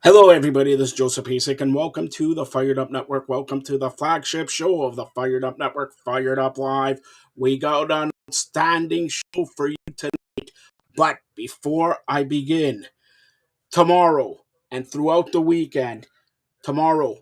Hello, everybody. This is Joseph Hasek, and welcome to the Fired Up Network. Welcome to the flagship show of the Fired Up Network, Fired Up Live. We got an outstanding show for you tonight. But before I begin, tomorrow and throughout the weekend, tomorrow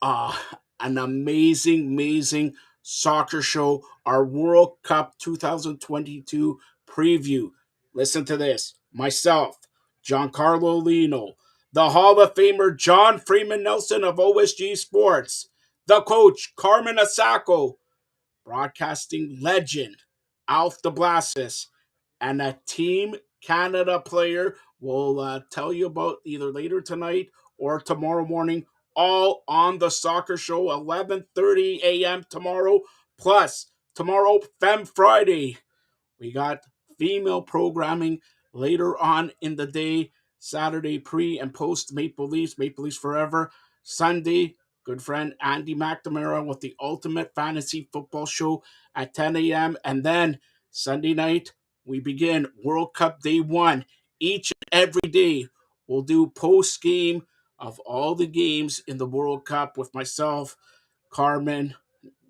uh, an amazing soccer show, our World Cup 2022 preview. Listen to this. Myself, Giancarlo Lino, the Hall of Famer John Freeman Nelson of OSG Sports, the coach Carmen Asako, broadcasting legend Alf de Blasis, and a Team Canada player we'll tell you about either later tonight or tomorrow morning, all on the soccer show, 11:30 a.m. tomorrow. Plus, tomorrow, Femme Friday, we got female programming later on in the day. Saturday pre and post Maple Leafs Forever. Sunday, good friend Andy McNamara with the Ultimate Fantasy Football Show at 10 a.m. And then Sunday night, we begin World Cup Day 1. Each and every day, we'll do post game of all the games in the World Cup with myself, Carmen,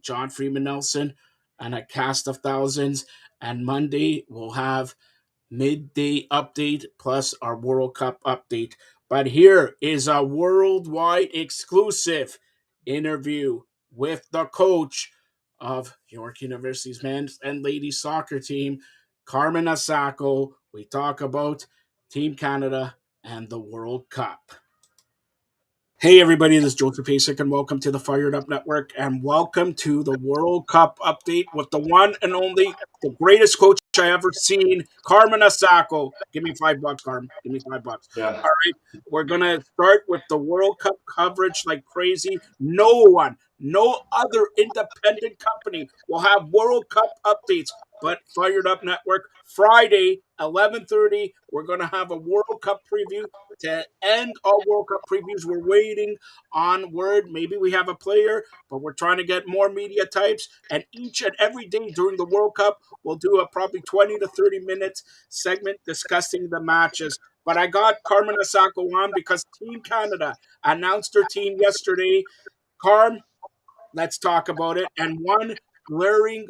John Freeman Nelson, and a cast of thousands. And Monday, we'll have midday update plus our World Cup update. But here is a worldwide exclusive interview with the coach of York University's men's and ladies soccer team, Carmen Asako. We talk about Team Canada and the World Cup. Hey everybody, this is Joseph Pasek and welcome to the Fired Up Network and welcome to the World Cup update with the one and only, the greatest coach I ever seen, Carmen Asako. Give me $5, Carmen. Give me $5. Yeah. All right, we're gonna start with the World Cup coverage like crazy. No other independent company will have World Cup updates but Fired Up Network. Friday, 11:30, we're gonna have a World Cup preview to end our World Cup previews. We're waiting on word. Maybe we have a player, but we're trying to get more media types. And each and every day during the World Cup, we'll do a probably 20 to 30 minutes segment discussing the matches. But I got Carmen Asako on because Team Canada announced their team yesterday. Carm, let's talk about it. And one glaring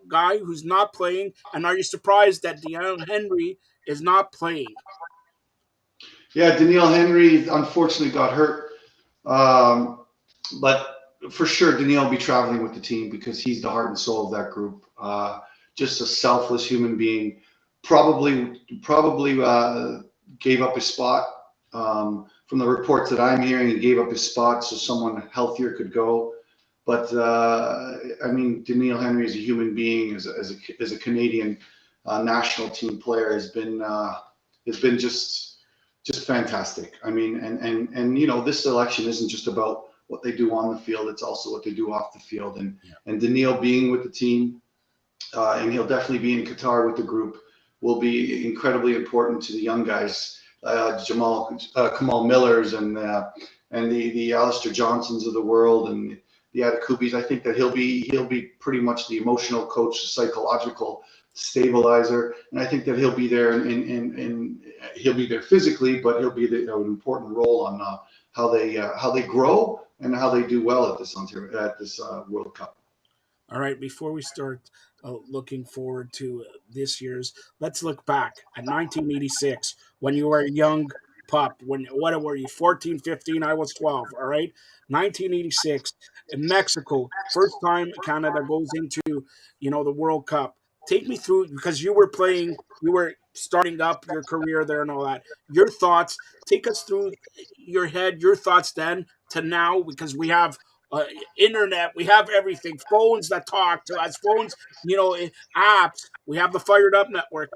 guy who's not playing. And are you surprised that Deion Henry is not playing? Yeah, Daniil Henry unfortunately got hurt. Um, but for sure, Daniil will be traveling with the team because he's the heart and soul of that group. Just a selfless human being. Probably gave up his spot. From the reports that I'm hearing, he gave up his spot so someone healthier could go. But I mean, Daniil Henry as a human being, as a Canadian national team player, has been just fantastic. I mean, and this selection isn't just about what they do on the field; it's also what they do off the field. And Daniil being with the team, and he'll definitely be in Qatar with the group, will be incredibly important to the young guys, Kamal Millers and the Alistair Johnsons of the world and the Adekubis. I think that he'll be pretty much the emotional coach, the psychological stabilizer, and I think that he'll be there in he'll be there physically, but he'll be an important role on how they grow and how they do well at this World Cup. All right, before we start looking forward to this year's, let's look back at 1986 when you were a young pup. When what were you? 14, 15? I was 12. All right, 1986 in Mexico, first time Canada goes into the World Cup. Take me through because you were playing, you were starting up your career there and all that. Your thoughts. Take us through your head, your thoughts then to now because we have uh, internet, we have everything, phones that talk to us, phones, apps. We have the Fired Up Network.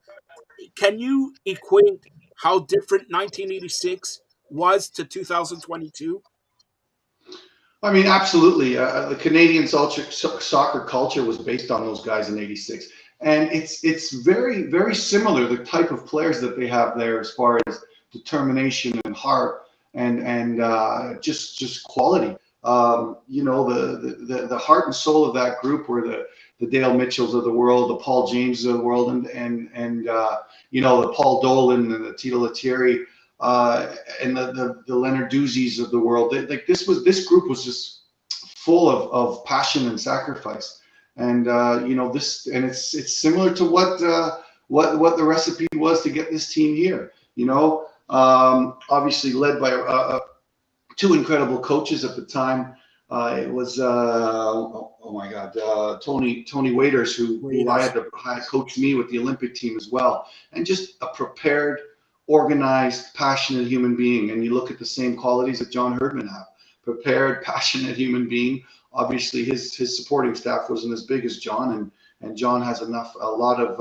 Can you equate how different 1986 was to 2022? I mean, absolutely. The Canadian soccer culture was based on those guys in '86, and it's very similar. The type of players that they have there, as far as determination and heart and just quality. The heart and soul of that group were the Dale Mitchells of the world, the Paul Jameses of the world, and the Paul Dolan and the Tito Lettieri. and the Leonard Duzis of the world. Like this group was just full of passion and sacrifice. And it's similar to what the recipe was to get this team here. Obviously led by two incredible coaches at the time. It was oh my God, Tony Waiters, who had coached me with the Olympic team as well, and just a prepared, organized, passionate human being. And you look at the same qualities that John Herdman had: prepared, passionate human being. Obviously, his supporting staff wasn't as big as John, and John has a lot of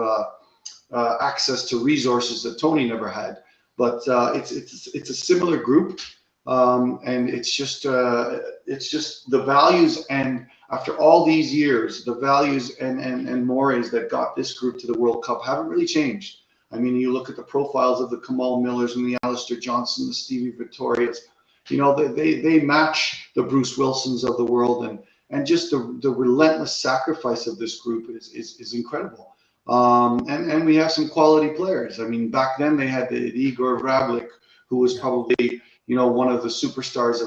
access to resources that Tony never had. But it's a similar group. And it's just the values, and after all these years, the values and mores that got this group to the World Cup haven't really changed. I mean, you look at the profiles of the Kamal Millers and the Alistair Johnson, the Stevie Victorias, they match the Bruce Wilsons of the world, and just the relentless sacrifice of this group is incredible. And we have some quality players. I mean, back then they had the Igor Vrablik, who was probably one of the superstars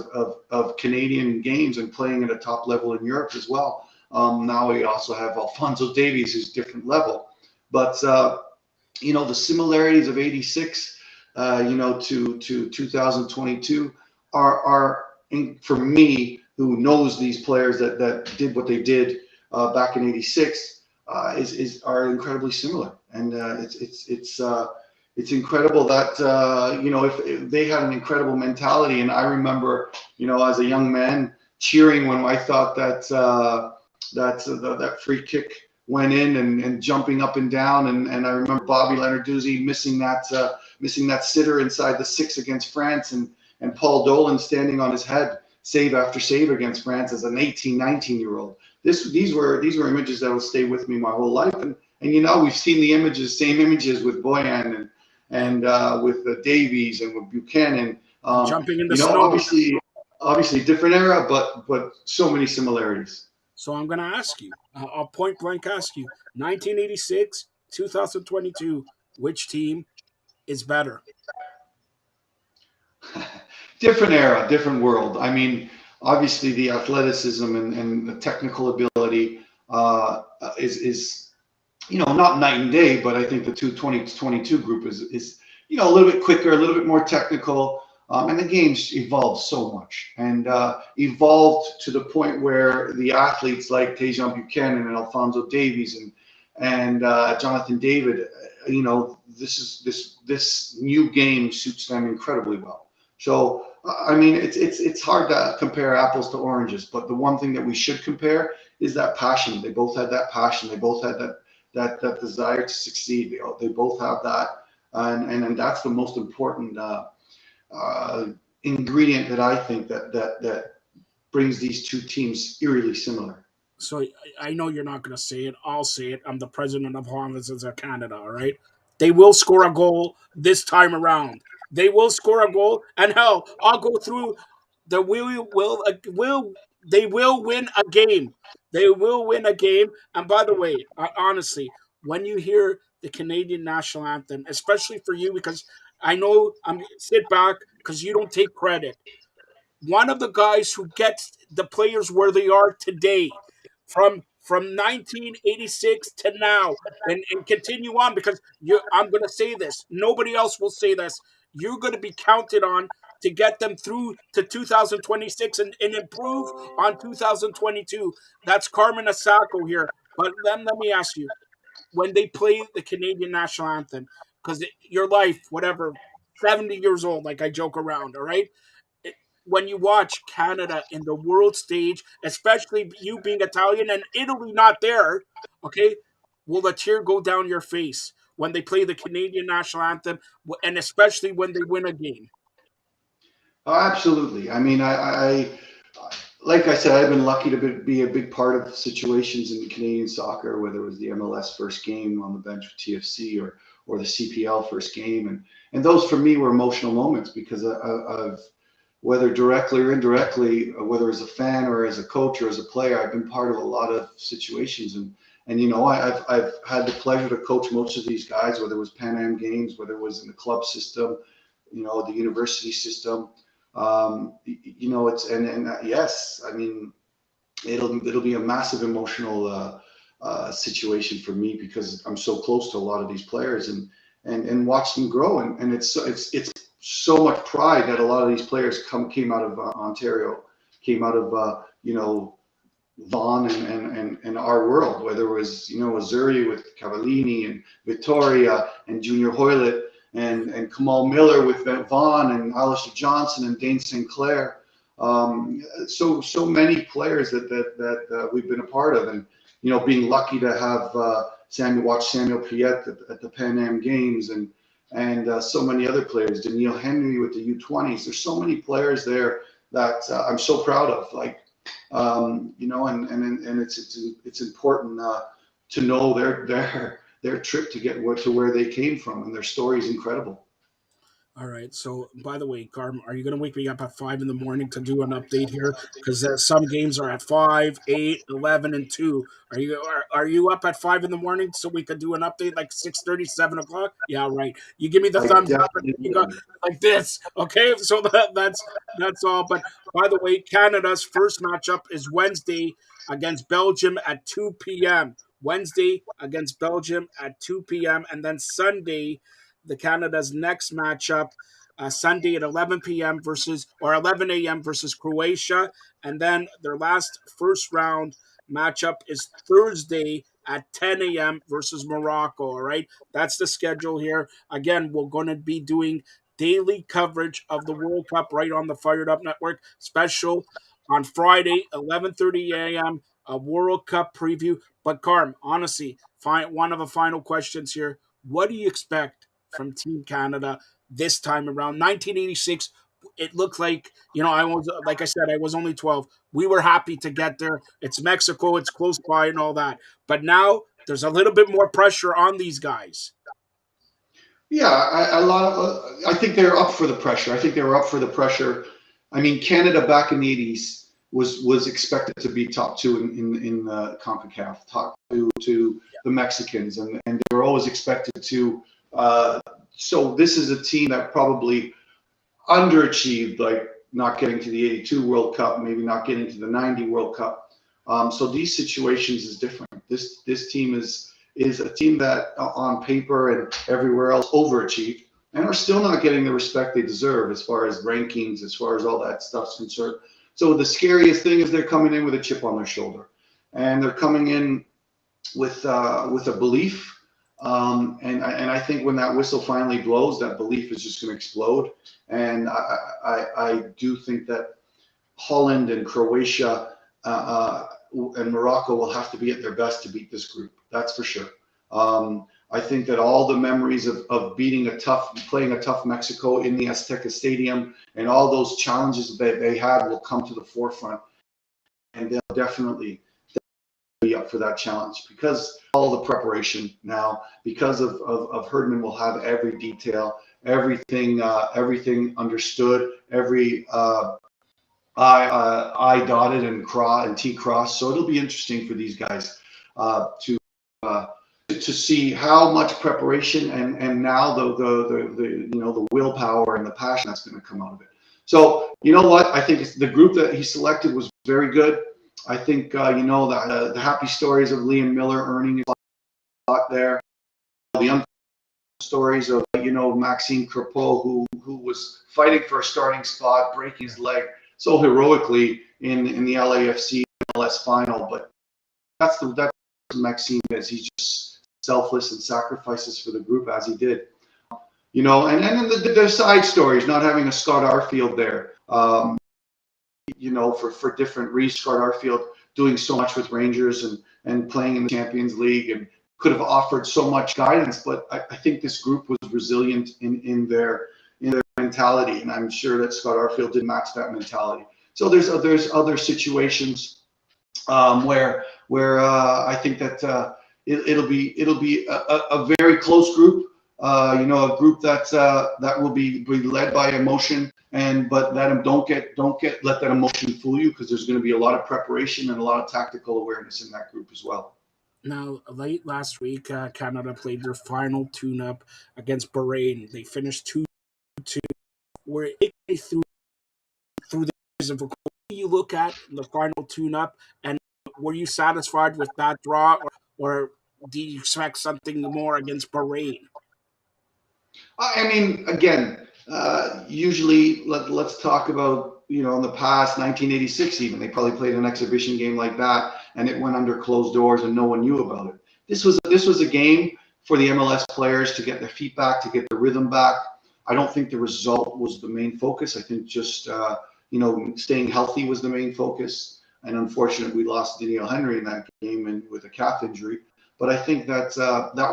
of Canadian games and playing at a top level in Europe as well. Now we also have Alphonso Davies, who's different level. But, the similarities of 86, to 2022 are for me, who knows these players that did what they did back in 86, are incredibly similar. And it's incredible that if they had an incredible mentality. And I remember, as a young man, cheering when I thought that free kick went in, and jumping up and down. And I remember Bobby Leonarduzzi missing that sitter inside the 6 against France, and Paul Dolan standing on his head, save after save against France as an 18, 19-year-old. These were images that will stay with me my whole life. And we've seen the same images with Boyan and with Davies and with Buchanan, jumping in the snow. Obviously different era, but so many similarities. So I'm going to ask you, I'll point blank ask you, 1986, 2022, which team is better? Different era, different world. I mean, obviously the athleticism and the technical ability is not night and day, but I think the 2022 group is a little bit quicker, a little bit more technical, and the game's evolved so much, and evolved to the point where the athletes like Tejan Buchanan and Alphonso Davies and Jonathan David, this new game suits them incredibly well. So I mean, it's hard to compare apples to oranges, but the one thing that we should compare is that passion. They both had that passion. They both had that desire to succeed. They both have that, and that's the most important ingredient that I think that brings these two teams eerily similar. So I know you're not going to say it. I'll say it. I'm the president of Provinces of Canada. All right, they will score a goal this time around. They will score a goal, and hell, I'll go through. They will win a game. They will win a game. And by the way, honestly, when you hear the Canadian national anthem, especially for you, because I know sit back because you don't take credit. One of the guys who gets the players where they are today, from 1986 to now, and continue on, because I'm going to say this. Nobody else will say this. You're going to be counted on to get them through to 2026 and improve on 2022. That's Carmen Asako here. But let me ask you, when they play the Canadian national anthem, because your life, whatever, 70 years old, like I joke around, all right? When you watch Canada in the world stage, especially you being Italian and Italy not there, okay, will a tear go down your face when they play the Canadian national anthem, and especially when they win a game? Oh, absolutely. I mean, like I said, I've been lucky to be a big part of situations in Canadian soccer, whether it was the MLS first game on the bench with TFC or the CPL first game, and those for me were emotional moments because of whether directly or indirectly, whether as a fan or as a coach or as a player, I've been part of a lot of situations, and I've had the pleasure to coach most of these guys, whether it was Pan Am games, whether it was in the club system, the university system. It's and yes, I mean, it'll be a massive emotional situation for me because I'm so close to a lot of these players and watch them grow, and it's so much pride that a lot of these players came out of Ontario, came out of Vaughan and our world, whether it was Missouri with Cavallini and Vittoria and Junior Hoylett and Kamal Miller with Vaughan and Alistair Johnson and Dane Sinclair. So many players that we've been a part of, and being lucky to have watch Samuel Piette at the Pan Am Games and so many other players, Daniil Henry with the U20s. There's so many players there that I'm so proud of. Like, and it's important to know their trip to get to where they came from, and their story is incredible. All right. So, by the way, Carm, are you going to wake me up at 5 in the morning to do an update here? Because some games are at 5, 8, 11, and 2. Are you up at 5 in the morning so we could do an update like 6:30, 7 o'clock? Yeah, right. You give me the I thumbs up and definitely you go am. like this. Okay. So that's all. But by the way, Canada's first matchup is Wednesday against Belgium at 2 p.m. Wednesday against Belgium at 2 p.m. And then Sunday the Canada's next matchup Sunday at 11 p.m. versus or 11 a.m. versus Croatia, and then their last first round matchup is Thursday at 10 a.m. versus Morocco. All right, that's the schedule here. Again, we're going to be doing daily coverage of the World Cup right on the Fired Up Network. Special on Friday, 11:30 a.m. A World Cup preview. But Carm, honestly, one of the final questions here. What do you expect from Team Canada this time around? 1986, it looked like, I was, like I said, I was only 12. We were happy to get there. It's Mexico, it's close by and all that. But now there's a little bit more pressure on these guys. Yeah, I think they're up for the pressure. I think they were up for the pressure. I mean, Canada back in the '80s was expected to be top two in the CONCACAF, top two to the Mexicans, and they were always expected to. So this is a team that probably underachieved, like not getting to the '82 World Cup, maybe not getting to the '90 World Cup. So these situations is different. This team is a team that on paper and everywhere else overachieved and are still not getting the respect they deserve as far as rankings, as far as all that stuff's concerned. So the scariest thing is they're coming in with a chip on their shoulder, and they're coming in with a belief. And I think when that whistle finally blows, that belief is just going to explode. And I do think that Holland and Croatia and Morocco will have to be at their best to beat this group. That's for sure. I think that all the memories of playing a tough Mexico in the Azteca Stadium and all those challenges that they had will come to the forefront, and they'll definitely be up for that challenge because all the preparation now, because of Herdman will have every detail, everything understood, every I dotted and T crossed. So it'll be interesting for these guys to see how much preparation and now the willpower and the passion that's going to come out of it. So you know what? I think the group that he selected was very good. I think the happy stories of Liam Miller earning a spot there, the unfortunate stories of Maxime Crepeau who was fighting for a starting spot, breaking his leg so heroically in the LAFC MLS final, but that's Maxime is. He's just selfless and sacrifices for the group as he did. And then the side stories, not having a Scott Arfield there, for different reasons. Scott Arfield doing so much with Rangers and playing in the Champions League and could have offered so much guidance, but I think this group was resilient in their mentality, and I'm sure that Scott Arfield did match that mentality. So there's other situations where I think that it'll be a very close group. A group that will be led by emotion, but don't let that emotion fool you, because there's going to be a lot of preparation and a lot of tactical awareness in that group as well. Now, late last week, Canada played their final tune-up against Bahrain. They finished 2-2. were through the years of recording. What do you look at in the final tune-up, and were you satisfied with that draw, or do you expect something more against Bahrain? I mean, again, usually let's talk about, in the past, 1986 even, they probably played an exhibition game like that, and it went under closed doors and no one knew about it. This was a game for the MLS players to get their feet back, to get their rhythm back. I don't think the result was the main focus. I think just staying healthy was the main focus. And unfortunately, we lost Daniel Henry in that game and with a calf injury. But I think that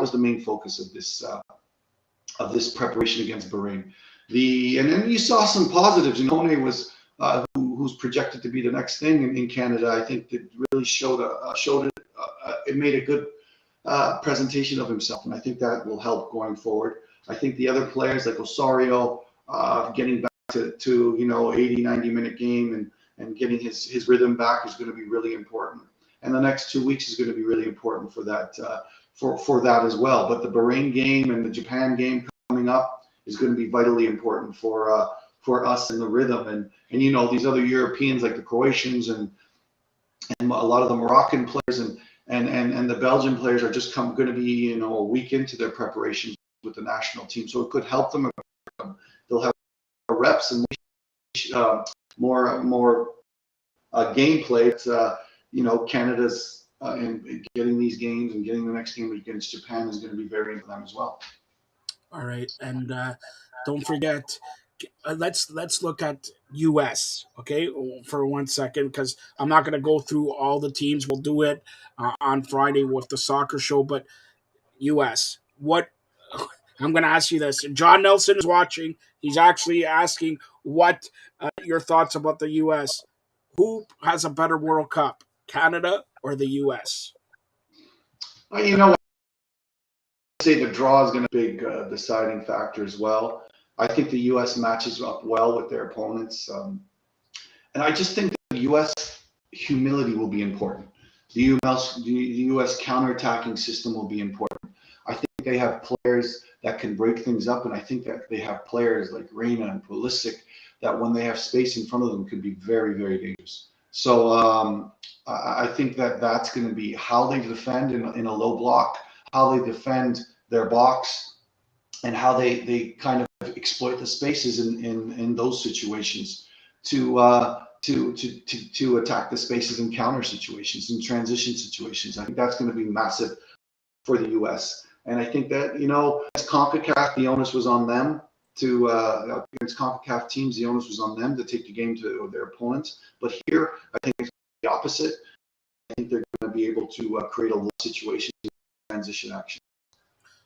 was the main focus of this preparation against Bahrain. And then you saw some positives. Kone was who's projected to be the next thing in Canada. I think that really showed it. It made a good presentation of himself, and I think that will help going forward. I think the other players like Osorio getting back to 80, 90-minute game and getting his rhythm back is going to be really important. And the next 2 weeks is going to be really important for that for that as well. But the Bahrain game and the Japan game coming up is going to be vitally important for us in the rhythm. And these other Europeans like the Croatians and a lot of the Moroccan players and the Belgian players are just going to be a week into their preparation with the national team, so it could help them. They'll have reps and more gameplay. Canada's in getting these games and getting the next game against Japan is going to be very important for them as well. All right, and don't forget, let's look at U.S. Okay, for 1 second, because I'm not going to go through all the teams. We'll do it on Friday with the soccer show. But U.S. What I'm going to ask you this. John Nelson is watching. He's actually asking what your thoughts about the U.S. Who has a better World Cup, Canada or the U.S.? I say the draw is going to be a big deciding factor as well. I think the U.S. matches up well with their opponents, and I just think the U.S. humility will be important. The U.S. counterattacking system will be important. I think they have players that can break things up, and I think that they have players like Reyna and Pulisic that when they have space in front of them could be very, very dangerous. So I think that's going to be how they defend in a low block, how they defend their box, and how they kind of exploit the spaces in those situations to attack the spaces in counter situations and transition situations. I think that's going to be massive for the U.S. And I think that, as CONCACAF, the onus was on them against CONCACAF teams, the onus was on them to take the game to their opponents. But here, I think it's the opposite. I think they're going to be able to create a lot of situations in transition action.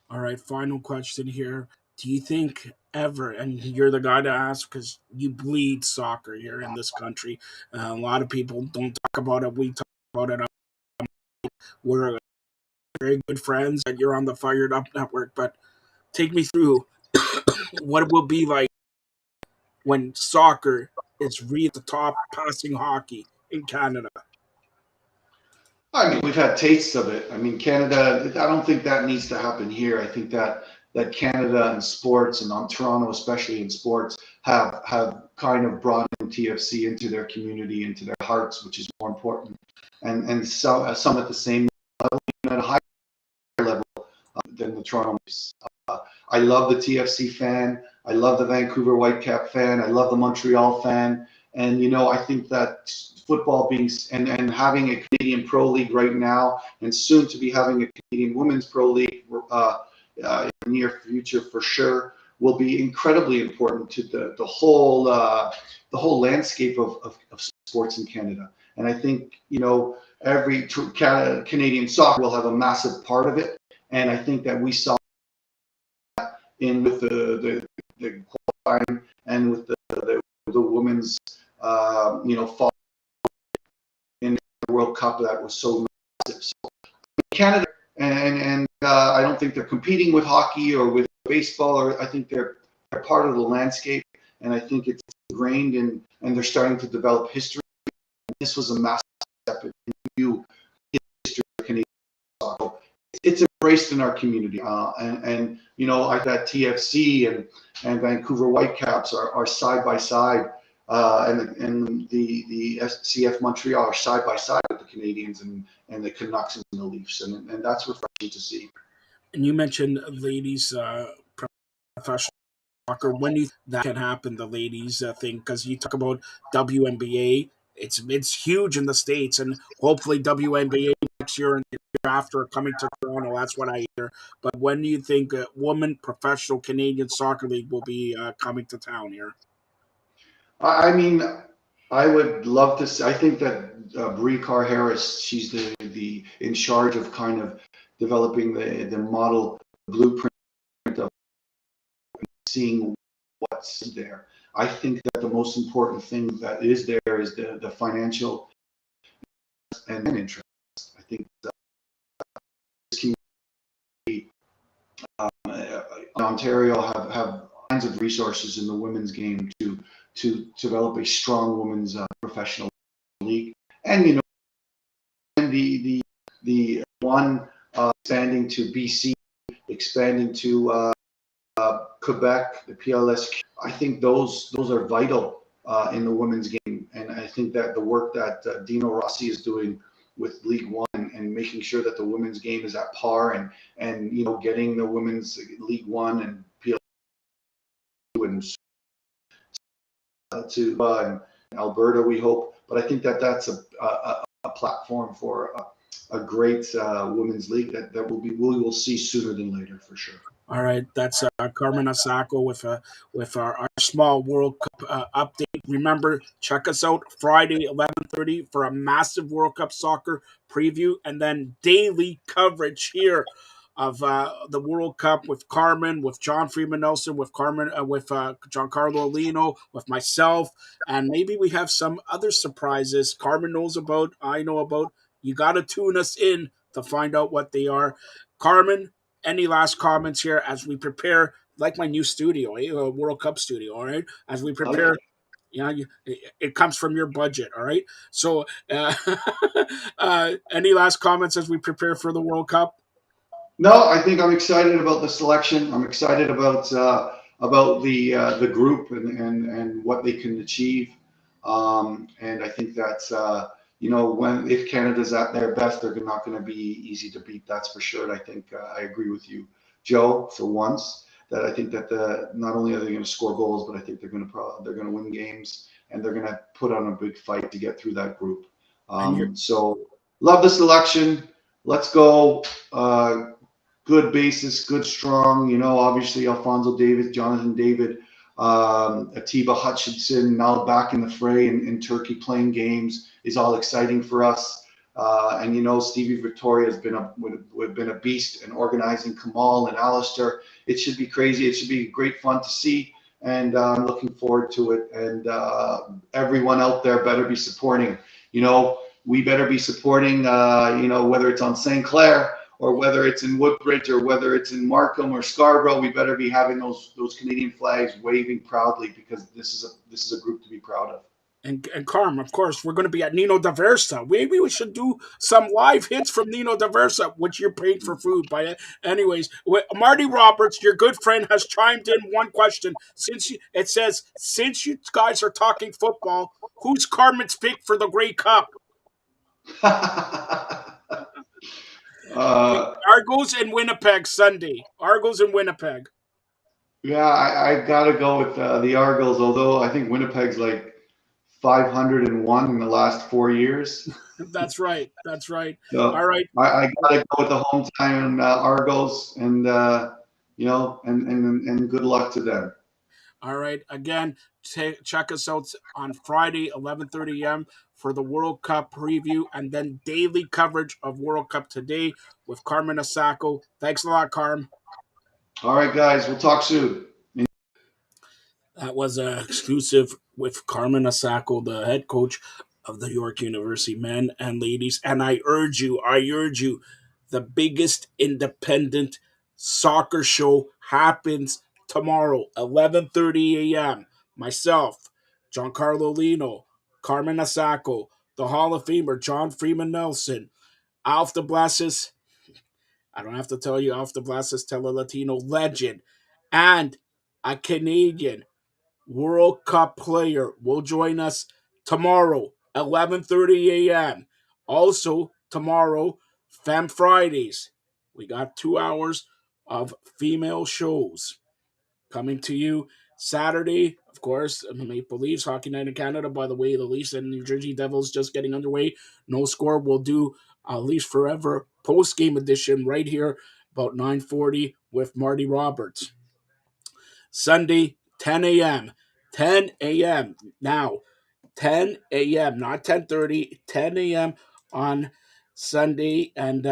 All right, final question here. Do you think ever, and you're the guy to ask because you bleed soccer here in this country. A lot of people don't talk about it. We talk about it. We're very good friends, and you're on the Fired Up Network. But take me through what it will be like when soccer is really at the top, passing hockey in Canada. I mean, we've had tastes of it. I mean, Canada, I don't think that needs to happen here. I think that Canada and sports, and on Toronto especially in sports, have kind of brought in TFC into their community, into their hearts, which is more important. And some at the same level, even at a higher level than the Toronto. I love the TFC fan. I love the Vancouver Whitecap fan. I love the Montreal fan. And, I think that football being and having a Canadian Pro League right now, and soon to be having a Canadian Women's Pro League in the near future for sure, will be incredibly important to the whole landscape of sports in Canada. And I think, every Canadian soccer will have a massive part of it. And I think that we saw with the qualifying and with the women's fall in the World Cup that was so massive. So Canada and I don't think they're competing with hockey or with baseball, or I think they're part of the landscape, and I think it's ingrained in, and they're starting to develop history. This was a massive step in new history of Canadian soccer. it's embraced in our community. And I that TFC and Vancouver Whitecaps are side by side, and the CF Montreal are side by side with the Canadians and the Canucks and the Leafs, and that's refreshing to see. And you mentioned ladies professional soccer. When do you think that can happen, the ladies thing? Because you talk about WNBA, it's huge in the states, and hopefully WNBA next year and the year after coming to Toronto. That's what I hear. But when do you think a woman professional Canadian soccer league will be coming to town here? I mean, I would love to see. I think that Bree Carr Harris, she's the in charge of kind of developing the model blueprint of seeing what's there. I think that the most important thing that is there is the financial and interest. I think that this community, Ontario have kinds of resources in the women's game to develop a strong women's professional league. And and the one expanding to BC, expanding to Quebec, the PLS. I think those are vital in the women's game, and I think that the work that Dino Rossi is doing with League One and making sure that the women's game is at par, and getting the women's League One and PLS and to Alberta, we hope. But I think that that's a platform for a great women's league that we will see sooner than later for sure. All right, that's Carmen Asako with our small World Cup update. Remember, check us out Friday 11:30 for a massive World Cup soccer preview, and then daily coverage here of the World Cup with Carmen, with John Freeman Nelson, with Carmen, with Giancarlo Lino, with myself, and maybe we have some other surprises Carmen knows about, I know about. You got to tune us in to find out what they are. Carmen, any last comments here as we prepare, like my new studio, World Cup studio, all right? As we prepare, it comes from your budget, all right? So, any last comments as we prepare for the World Cup? No, I think I'm excited about the selection. I'm excited about the group and what they can achieve. And I think that's when if Canada's at their best, they're not going to be easy to beat. That's for sure. And I think I agree with you, Joe, for once. That I think that not only are they going to score goals, but I think they're going to win games and they're going to put on a big fight to get through that group. And you're So love the selection. Let's go. Good basis, good strong. Obviously Alfonso Davis, Jonathan David, Atiba Hutchinson now back in the fray in Turkey playing games is all exciting for us. And Stevie Victoria has been a beast in organizing Kamal and Alistair. It should be crazy. It should be great fun to see, and I'm looking forward to it. And everyone out there better be supporting. We better be supporting. Whether it's on St. Clair or whether it's in Woodbridge or whether it's in Markham or Scarborough, we better be having those Canadian flags waving proudly because this is a group to be proud of. and Carm, of course, we're going to be at Nino D'Aversa. Maybe we should do some live hits from Nino D'Aversa, which you're paid for food by it. Anyways, Marty Roberts, your good friend, has chimed in one question. Since you guys are talking football, who's Carmen's pick for the Grey Cup? Argos and Winnipeg Sunday. Argos and Winnipeg. Yeah, I got to go with the Argos, although I think Winnipeg's like 501 in the last 4 years. That's right. That's right. So All right. I got to go with the hometown Argos, and and good luck to them. All right. Again, check us out on Friday, 11:30 a.m. for the World Cup preview, and then daily coverage of World Cup today with Carmen Asako. Thanks a lot, Carm. All right, guys, we'll talk soon. That was an exclusive with Carmen Asako, the head coach of the York University men and ladies. And I urge you, the biggest independent soccer show happens tomorrow, 11:30 a.m. Myself, Giancarlo Lino, Carmen Asako, the Hall of Famer John Freeman Nelson, Alf de Blesses, I don't have to tell you, Off the Blast is Latino legend and a Canadian World Cup player will join us tomorrow, 11:30 a.m. Also, tomorrow, Femme Fridays. We got 2 hours of female shows coming to you. Saturday, of course, Maple Leafs Hockey Night in Canada. By the way, the Leafs and New Jersey Devils just getting underway. No Score will do Leafs Forever post-game edition right here about 9:40 with Marty Roberts. Sunday, 10 a.m. 10 a.m. Now, 10 a.m., not 10:30, 10 a.m. on Sunday. And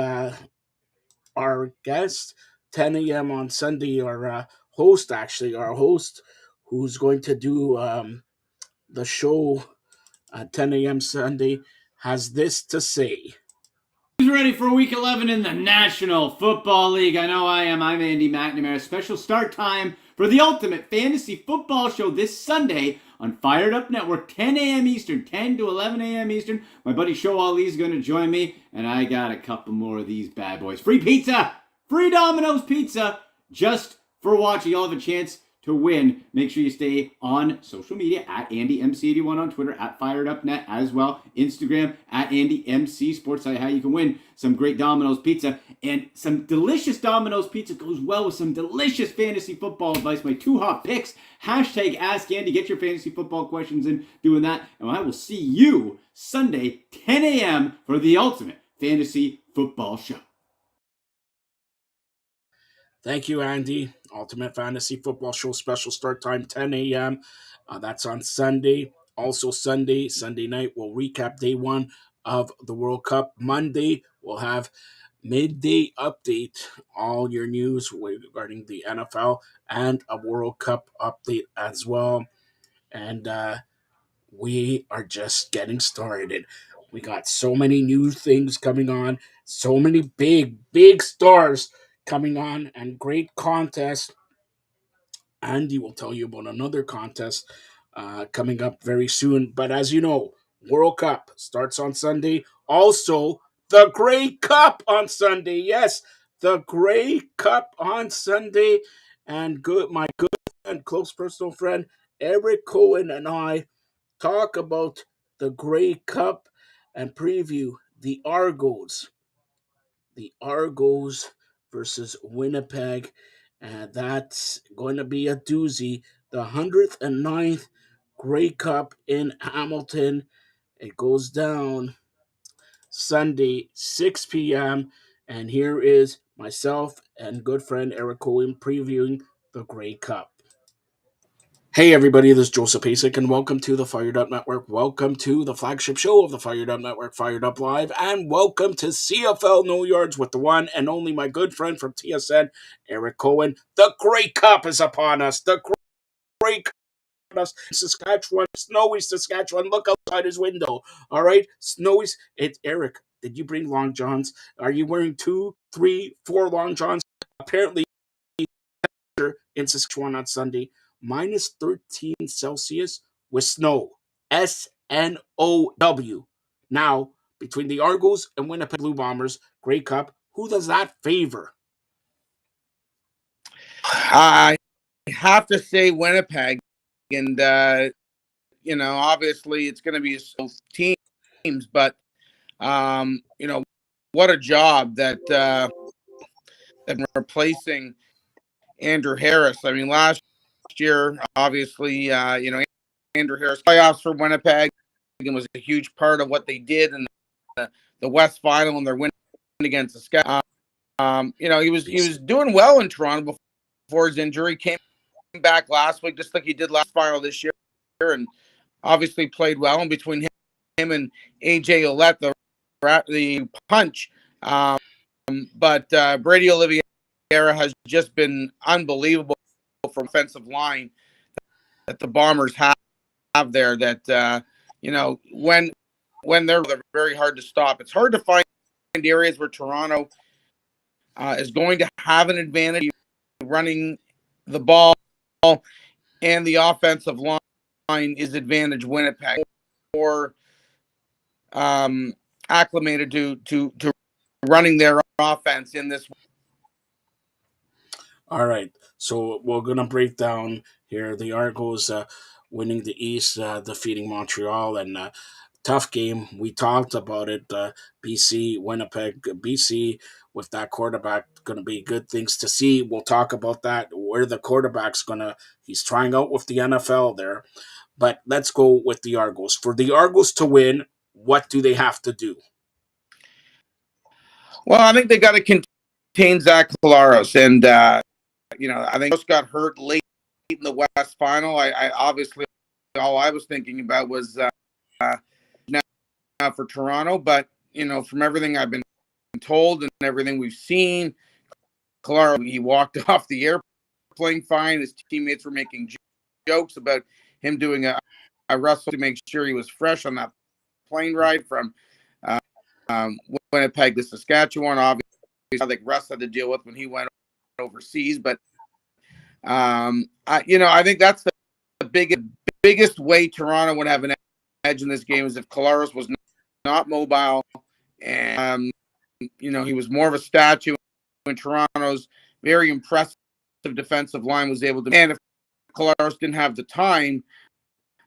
our guest, 10 a.m. on Sunday, our host, who's going to do the show at 10 a.m. Sunday, has this to say. Who's ready for week 11 in the National Football League? I know I am. I'm Andy McNamara. Special start time for the ultimate fantasy football show this Sunday on Firedup Network, 10 a.m. Eastern, 10 to 11 a.m. Eastern. My buddy Show Ali's going to join me, and I got a couple more of these bad boys. Free pizza! Free Domino's pizza! Just for watching. You'll have a chance to win. Make sure you stay on social media at AndyMC81 on Twitter, at FiredUpNet as well, Instagram at AndyMC Sports. How you can win some great Domino's pizza, and some delicious Domino's pizza goes well with some delicious fantasy football advice. My 2 hot picks, hashtag Ask Andy. Get your fantasy football questions in doing that, and I will see you Sunday, 10 a.m. for the ultimate fantasy football show. Thank you, Andy. Ultimate Fantasy Football Show special start time 10 a.m. That's on Sunday. Also Sunday night, we'll recap day 1 of the World Cup. Monday, we'll have midday update, all your news regarding the NFL and a World Cup update as well. And we are just getting started. We got so many new things coming on, so many big stars coming on, and great contests. Andy will tell you about another contest coming up very soon. But as you know, World Cup starts on Sunday. Also, the Grey Cup on Sunday. Yes, the Grey Cup on Sunday. And my good and close personal friend Eric Cohen and I talk about the Grey Cup and preview the Argos. The Argos versus Winnipeg. And that's going to be a doozy. The 109th Grey Cup in Hamilton. It goes down Sunday, 6 p.m. And here is myself and good friend Eric Cohen previewing the Grey Cup. Hey everybody, this is Joseph Pasek, and welcome to the Firedup Network. Welcome to the flagship show of the Firedup Network, Firedup Live, and welcome to CFL No Yards with the one and only my good friend from TSN, Eric Cohen. The Grey Cup is upon us. The Grey Cup is upon us. Saskatchewan, snowy Saskatchewan. Look outside his window. All right, snowy. It's Eric. Did you bring long johns? Are you wearing 2, 3, 4 long johns? Apparently, in Saskatchewan on Sunday. Minus 13 Celsius with snow. SNOW. Now, between the Argos and Winnipeg Blue Bombers, Grey Cup, who does that favor? I have to say Winnipeg. And, obviously it's going to be teams, but, what a job that replacing Andrew Harris. I mean, last year, obviously, Andrew Harris playoffs for Winnipeg and was a huge part of what they did in the West Final and their win against the Sky. He was doing well in Toronto before his injury. Came back last week, just like he did last final this year, and obviously played well. And between him and AJ Ouellette, the punch. But Brady Oliveira has just been unbelievable for offensive line that the Bombers have there. That when they're very hard to stop. It's hard to find areas where Toronto is going to have an advantage running the ball, and the offensive line is advantage Winnipeg, or acclimated to running their offense in this All right, so we're gonna break down here the Argos winning the East, defeating Montreal, and tough game. We talked about it. BC, Winnipeg, BC with that quarterback going to be good things to see. We'll talk about that. Where the quarterback's he's trying out with the NFL there. But let's go with the Argos. For the Argos to win, what do they have to do? Well, I think they got to contain Zach Collaros, and I think just got hurt late in the West Final. I obviously all I was thinking about was now for Toronto, but from everything I've been told and everything we've seen, Collaros, he walked off the airplane fine. His teammates were making jokes about him doing a wrestle to make sure he was fresh on that plane ride from Winnipeg to Saskatchewan. Obviously, I think Russ had to deal with when he went overseas, but I think that's the biggest way Toronto would have an edge in this game is if Collaros was not mobile and he was more of a statue, and Toronto's very impressive defensive line was able to. And if Collaros didn't have the time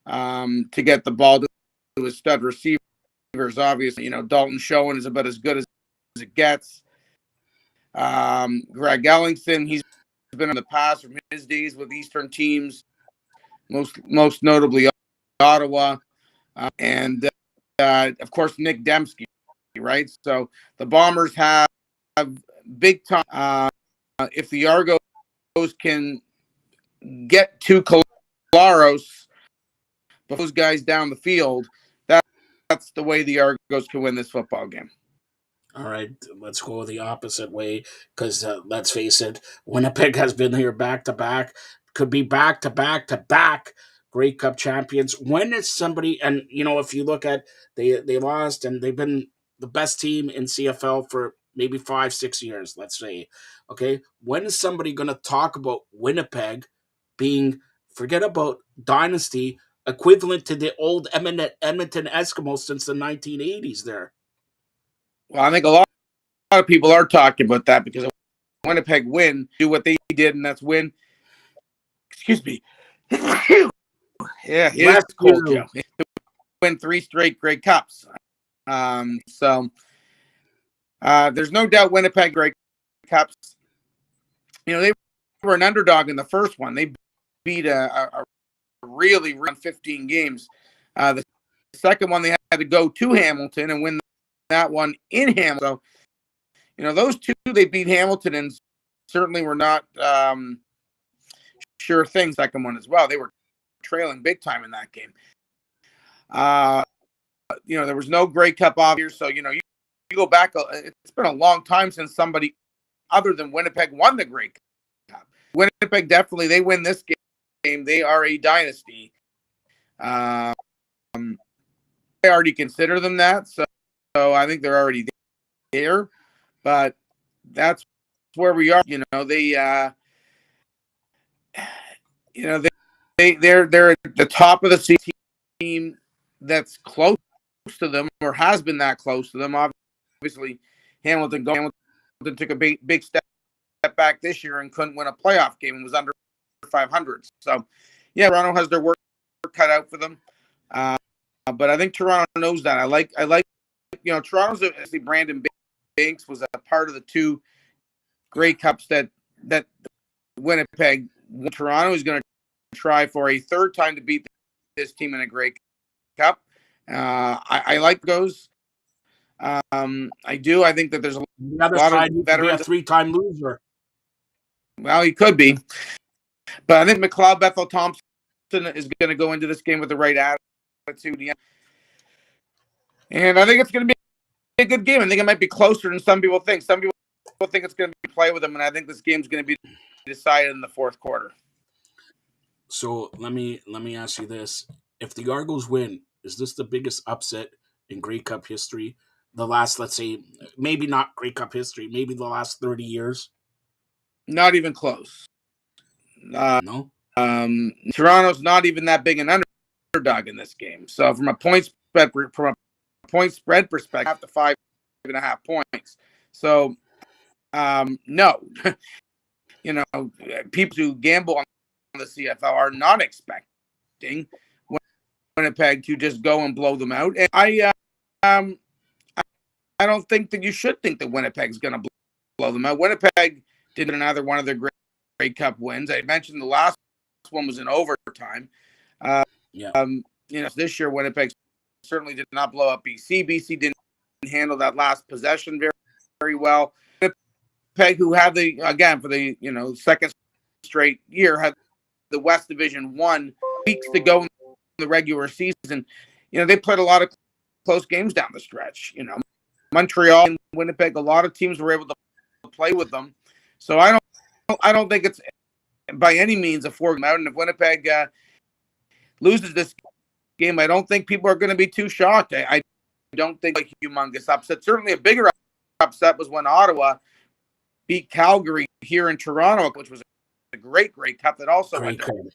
to get the ball to his stud receivers, obviously, Dalton Schoen is about as good as it gets. Greg Ellingson, he's been in the past from his days with Eastern teams, most notably Ottawa, and of course Nick Dembski, right? So the Bombers have big time. If the Argos can get to Collaros, those guys down the field, that's the way the Argos can win this football game. All right, let's go the opposite way because let's face it, Winnipeg has been here back to back, could be back to back to back Grey Cup champions. When is somebody, and if you look at they lost and they've been the best team in CFL for maybe 5-6 years, let's say. Okay, when is somebody going to talk about Winnipeg being, forget about dynasty, equivalent to the old Edmonton Eskimos since the 1980s there? Well, I think a lot of people are talking about that because Winnipeg do what they did, and that's win. Excuse me. Yeah, it's cold, Joe. Win 3 straight Grey Cups. So there's no doubt Winnipeg Grey Cups. They were an underdog in the first one. They beat a really run 15 games. The second one they had to go to Hamilton and win that one in Hamilton. So, those two they beat Hamilton and certainly were not sure things. Second one as well. They were trailing big time in that game. There was no Grey Cup off here, so you go back. It's been a long time since somebody other than Winnipeg won the Grey Cup. Winnipeg definitely they win this game. They are a dynasty. I already consider them that, so I think they're already there. But that's where we are. They're at the top of the team that's close to them or has been that close to them. Obviously, Hamilton took a big step back this year and couldn't win a playoff game and was under 500. So, yeah, Toronto has their work cut out for them. But I think Toronto knows that. I like Toronto's obviously Brandon Banks was a part of the 2 Grey Cups that Winnipeg won. Toronto is going to try for a third time to beat this team in a Grey Cup. I like those. I do. I think that there's a lot of veterans. A 3-time loser. Well, he could be. But I think McLeod Bethel Thompson is going to go into this game with the right attitude. Yeah. And I think it's going to be a good game. I think it might be closer than some people think. Some people think it's going to be play with them, and I think this game's going to be decided in the fourth quarter. So let me ask you this. If the Argos win, is this the biggest upset in Grey Cup history? The last, let's say, maybe not Grey Cup history, maybe the last 30 years? Not even close. No? Toronto's not even that big an underdog in this game. So from a point spread perspective, up to 5.5 points. So no, people who gamble on the CFL are not expecting Winnipeg to just go and blow them out. And I don't think that you should think that Winnipeg's going to blow them out. Winnipeg did another one of their Grey Cup wins. I mentioned the last one was in overtime. This year Winnipeg certainly did not blow up BC. BC didn't handle that last possession very, very well. Winnipeg, who had for the second straight year, had the West Division 1 weeks to go in the regular season. They played a lot of close games down the stretch. Montreal and Winnipeg, a lot of teams were able to play with them. So I don't think it's by any means a foregone out. And if Winnipeg loses this game, I don't think people are going to be too shocked. I don't think a humongous upset. Certainly a bigger upset was when Ottawa beat Calgary here in Toronto, which was a great cup that also went down.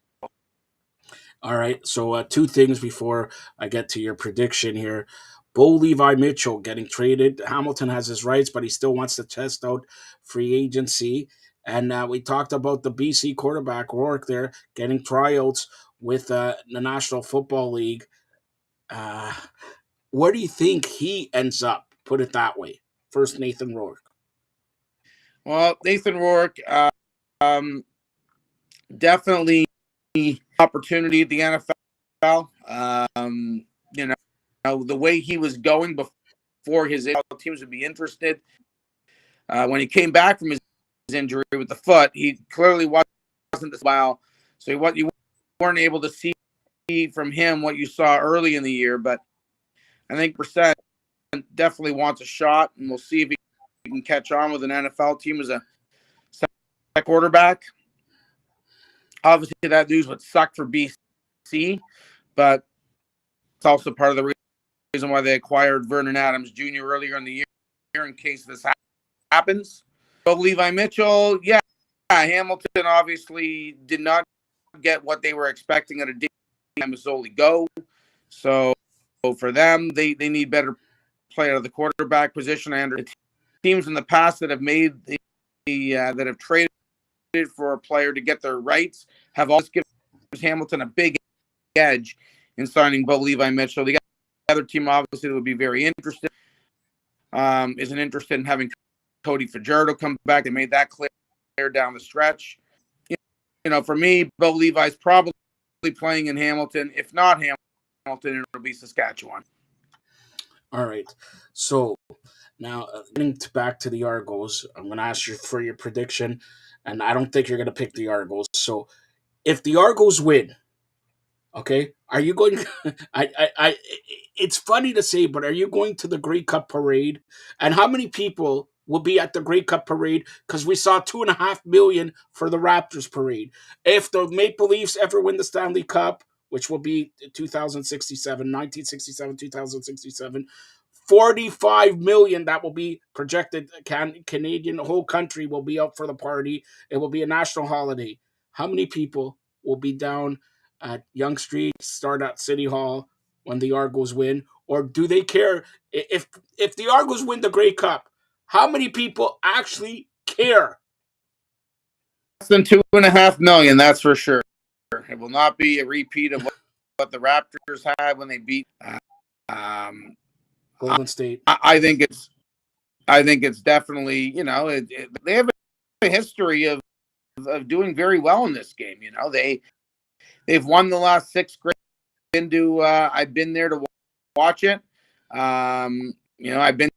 All right, so two things before I get to your prediction here. Bo Levi Mitchell getting traded. Hamilton has his rights, but he still wants to test out free agency. And we talked about the BC quarterback, Rourke, there, getting tryouts with the National Football League. Where do you think he ends up? Put it that way. First, Nathan Rourke. Well, Nathan Rourke, definitely opportunity at the NFL. The way he was going before his teams would be interested. When he came back from his injury with the foot, he clearly wasn't this well. So you weren't able to see from him what you saw early in the year. But I think Brissett definitely wants a shot, and we'll see if he can catch on with an NFL team as a quarterback. Obviously, that news would suck for BC, but it's also part of the reason why they acquired Vernon Adams Jr. earlier in the year in case this happens. So Levi Mitchell, Hamilton obviously did not get what they were expecting at a Mazzoli go. So for them, they need better play out of the quarterback position. And the teams in the past that have made that have traded for a player to get their rights have always given Hamilton a big edge in signing Bo Levi Mitchell. The other team obviously that would be very interested isn't interested in having Cody Fajardo come back. They made that clear down the stretch. For me, Bo Levi's probably playing in Hamilton. If not Hamilton, it'll be Saskatchewan. All right. So now getting back to the Argos, I'm going to ask you for your prediction, and I don't think you're going to pick the Argos. So if the Argos win, okay, are you going? It's funny to say, but are you going to the Grey Cup parade? And how many people will be at the Grey Cup parade? Because we saw 2.5 million for the Raptors parade. If the Maple Leafs ever win the Stanley Cup, which will be 1967, 2067, 45 million that will be projected. Canadian, the whole country will be up for the party. It will be a national holiday. How many people will be down at Yonge Street, start at City Hall when the Argos win? Or do they care if the Argos win the Grey Cup? How many people actually care? Less than 2.5 million, that's for sure. It will not be a repeat of what the Raptors had when they beat Golden State. I think it's definitely, they have a history of doing very well in this game. They've won the last 6 great. I've been there to watch it. I've been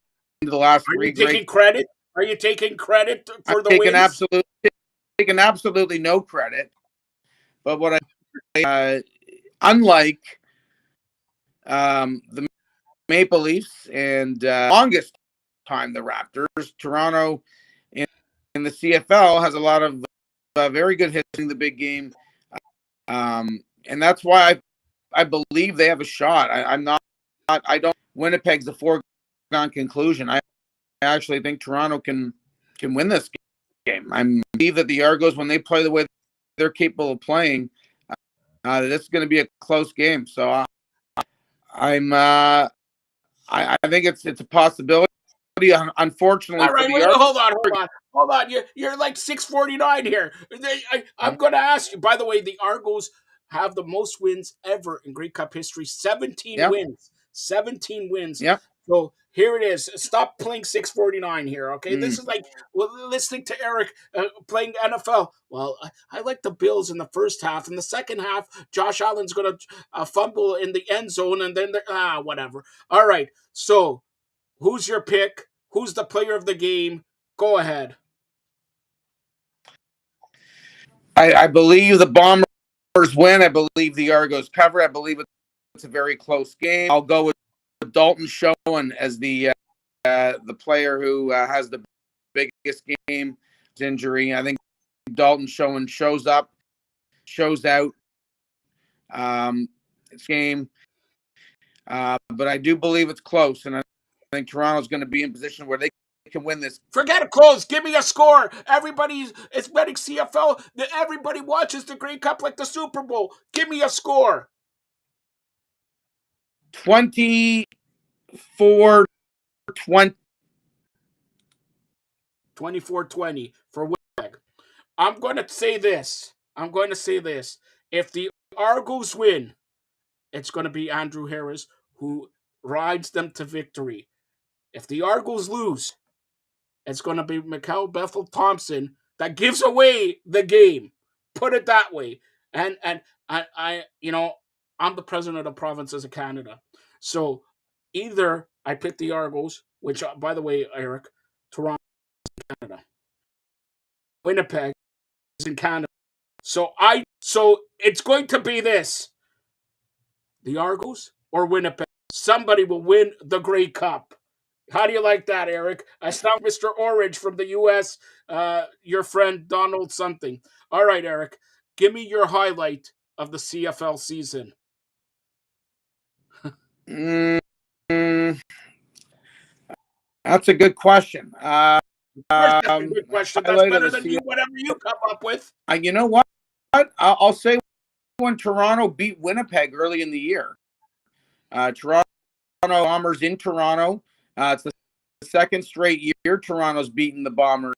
to the last 3 great. Are you taking credit for the wins? Taking absolutely no credit. But what unlike the Maple Leafs and longest time the Raptors, Toronto in the CFL has a lot of very good hits in the big game, and that's why I believe they have a shot. I don't. Winnipeg's a foregone conclusion. I actually think Toronto can win this game. I believe that the Argos, when they play the way they're capable of playing, this is going to be a close game. So I think it's a possibility. unfortunately All for right, the wait, Argos. hold on. You're like 649 here. I'm going to ask you. By the way, the Argos have the most wins ever in Grey Cup history. 17 Yep. wins. 17 wins. Yep. So here it is. Stop playing 649 here, okay? This is like listening to Eric playing NFL. Well, I like the Bills in the first half. In the second half, Josh Allen's going to fumble in the end zone, and then whatever. All right. So who's your pick? Who's the player of the game? Go ahead. I believe the Bombers win. I believe the Argos cover. I believe it's a very close game. I'll go with Dalton Schoen as the player who has the biggest game injury. I think Dalton Schoen shows up, shows out. It's game, but I do believe it's close, and I think Toronto's going to be in position where they can win this. Forget it close. Give me a score. It's betting CFL. Everybody watches the Grey Cup like the Super Bowl. Give me a score. 24-20. 24-20 for Winnipeg. I'm going to say this. If the Argos win, it's going to be Andrew Harris who rides them to victory. If the Argos lose, it's going to be Mikel Bethel-Thompson that gives away the game. Put it that way. And I I'm the president of the provinces of Canada. So either I pick the Argos, which, by the way, Eric, Toronto is in Canada. Winnipeg is in Canada. So it's going to be this. The Argos or Winnipeg. Somebody will win the Grey Cup. How do you like that, Eric? I sound Mr. Orange from the U.S., your friend Donald something. All right, Eric, give me your highlight of the CFL season. That's a good question. That's a good question. That's better than whatever you come up with. You know what? I'll say when Toronto beat Winnipeg early in the year. Toronto Bombers in Toronto. It's the second straight year Toronto's beaten the Bombers.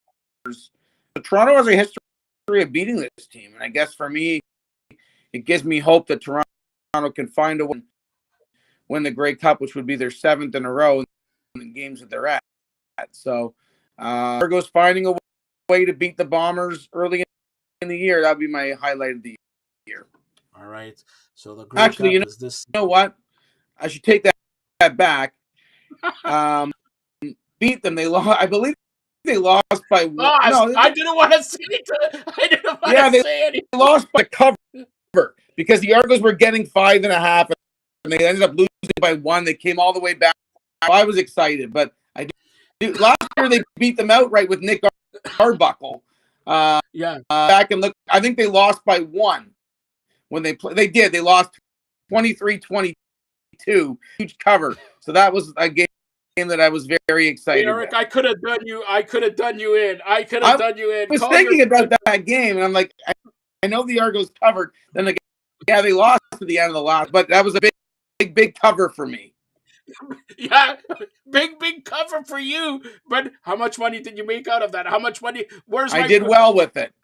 So Toronto has a history of beating this team, and I guess for me, it gives me hope that Toronto can find a win the Grey Cup, which would be their 7th in a row in the games that they're at. So Argos finding a way to beat the Bombers early in the year. That'd be my highlight of the year. All right. So the Grey Cup is this. You know what? I should take that back. Beat them. They lost. I believe they lost by one. No, I didn't want to say it. I didn't want to say anything. They lost by cover because the Argos were getting 5.5, and they ended up losing by 1. They came all the way back. I was excited, but last year they beat them outright with Nick Arbuckle. Back and look. I think they lost by 1 when they played. They did. They lost 23-22. Huge cover. So that was a game that I was very excited. Hey, Eric, I could have done you in. I was thinking about that game, and I'm like, I know the Argos covered. Then again, they lost to the end of the last, but that was a big cover for me. Yeah, big cover for you. But how much money did you make out of that? How much money? I did well with it.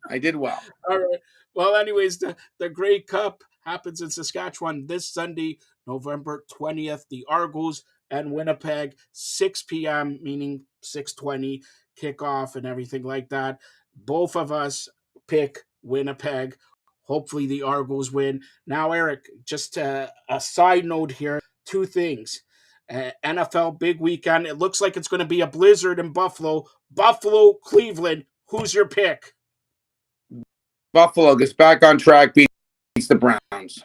I did well. All right. Well, anyways, the Grey Cup happens in Saskatchewan this Sunday, November 20th. The Argos and Winnipeg, 6 p.m., meaning 6:20 kickoff and everything like that. Both of us pick Winnipeg. Hopefully the Argos win. Now, Eric, just a side note here. 2 things. NFL big weekend. It looks like it's going to be a blizzard in Buffalo. Buffalo, Cleveland. Who's your pick? Buffalo gets back on track, beats the Browns.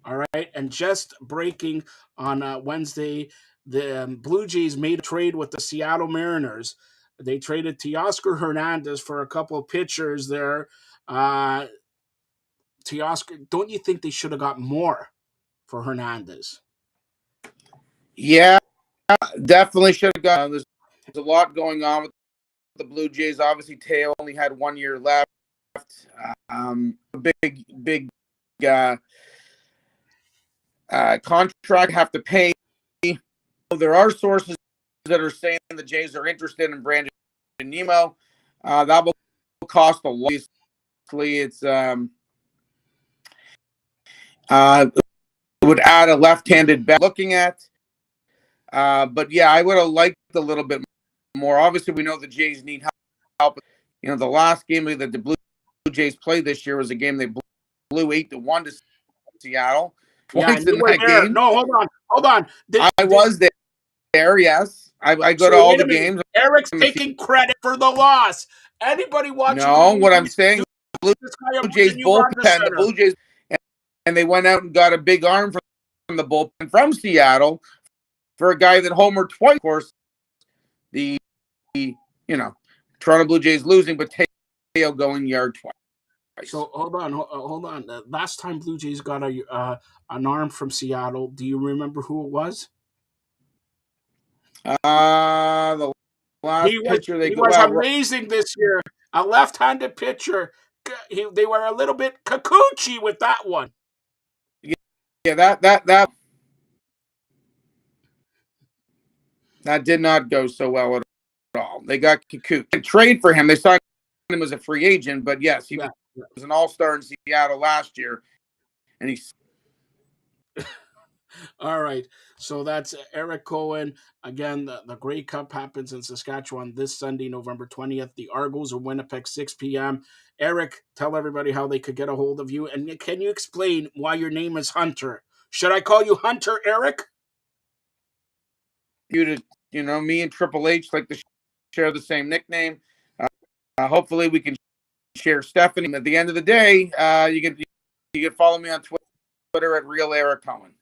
All right. And just breaking on Wednesday, the Blue Jays made a trade with the Seattle Mariners. They traded Teoscar Hernandez for a couple of pitchers there. Teoscar, don't you think they should have got more for Hernandez? Yeah, definitely should have gone. There's a lot going on with the Blue Jays. Obviously, Teo only had 1 year left. Big contract have to pay. There are sources that are saying the Jays are interested in Brandon Nemo. That will cost a lot. Obviously, it's it would add a left-handed bat looking at. But yeah, I would have liked a little bit more. Obviously, we know the Jays need help. You know, the last game that the Blue Jays played this year was a game they blew 8-1 to Seattle. Yeah, Twice you in were that there. game. No, hold on. I was there. Yes, I go to So all wait the a minute. games. Eric's taking credit for the loss. Anybody watching No, the what I'm Blue saying, Jays, this guy Blue Jays a new run bullpen, the Blue Jays, and they went out and got a big arm from the bullpen from Seattle for a guy that homered twice. Of course, the Toronto Blue Jays losing, but Teo going yard twice. So hold on. Last time Blue Jays got an arm from Seattle, do you remember who it was? The last pitcher he was amazing this year. A left-handed pitcher. They were a little bit Kikuchi with that one. Yeah, that did not go so well at all. They got Kikuchi. They trade for him. They signed him as a free agent, but yes, he was an all-star in Seattle last year, and he's all right. So that's Eric Cohen. Again, the Grey Cup happens in Saskatchewan this Sunday, November 20th. The Argos of Winnipeg, 6 p.m. Eric, tell everybody how they could get a hold of you. And can you explain why your name is Hunter? Should I call you Hunter, Eric? Me and Triple H like to share the same nickname. Hopefully we can share Stephanie. At the end of the day, you can follow me on Twitter at Real Eric Cohen.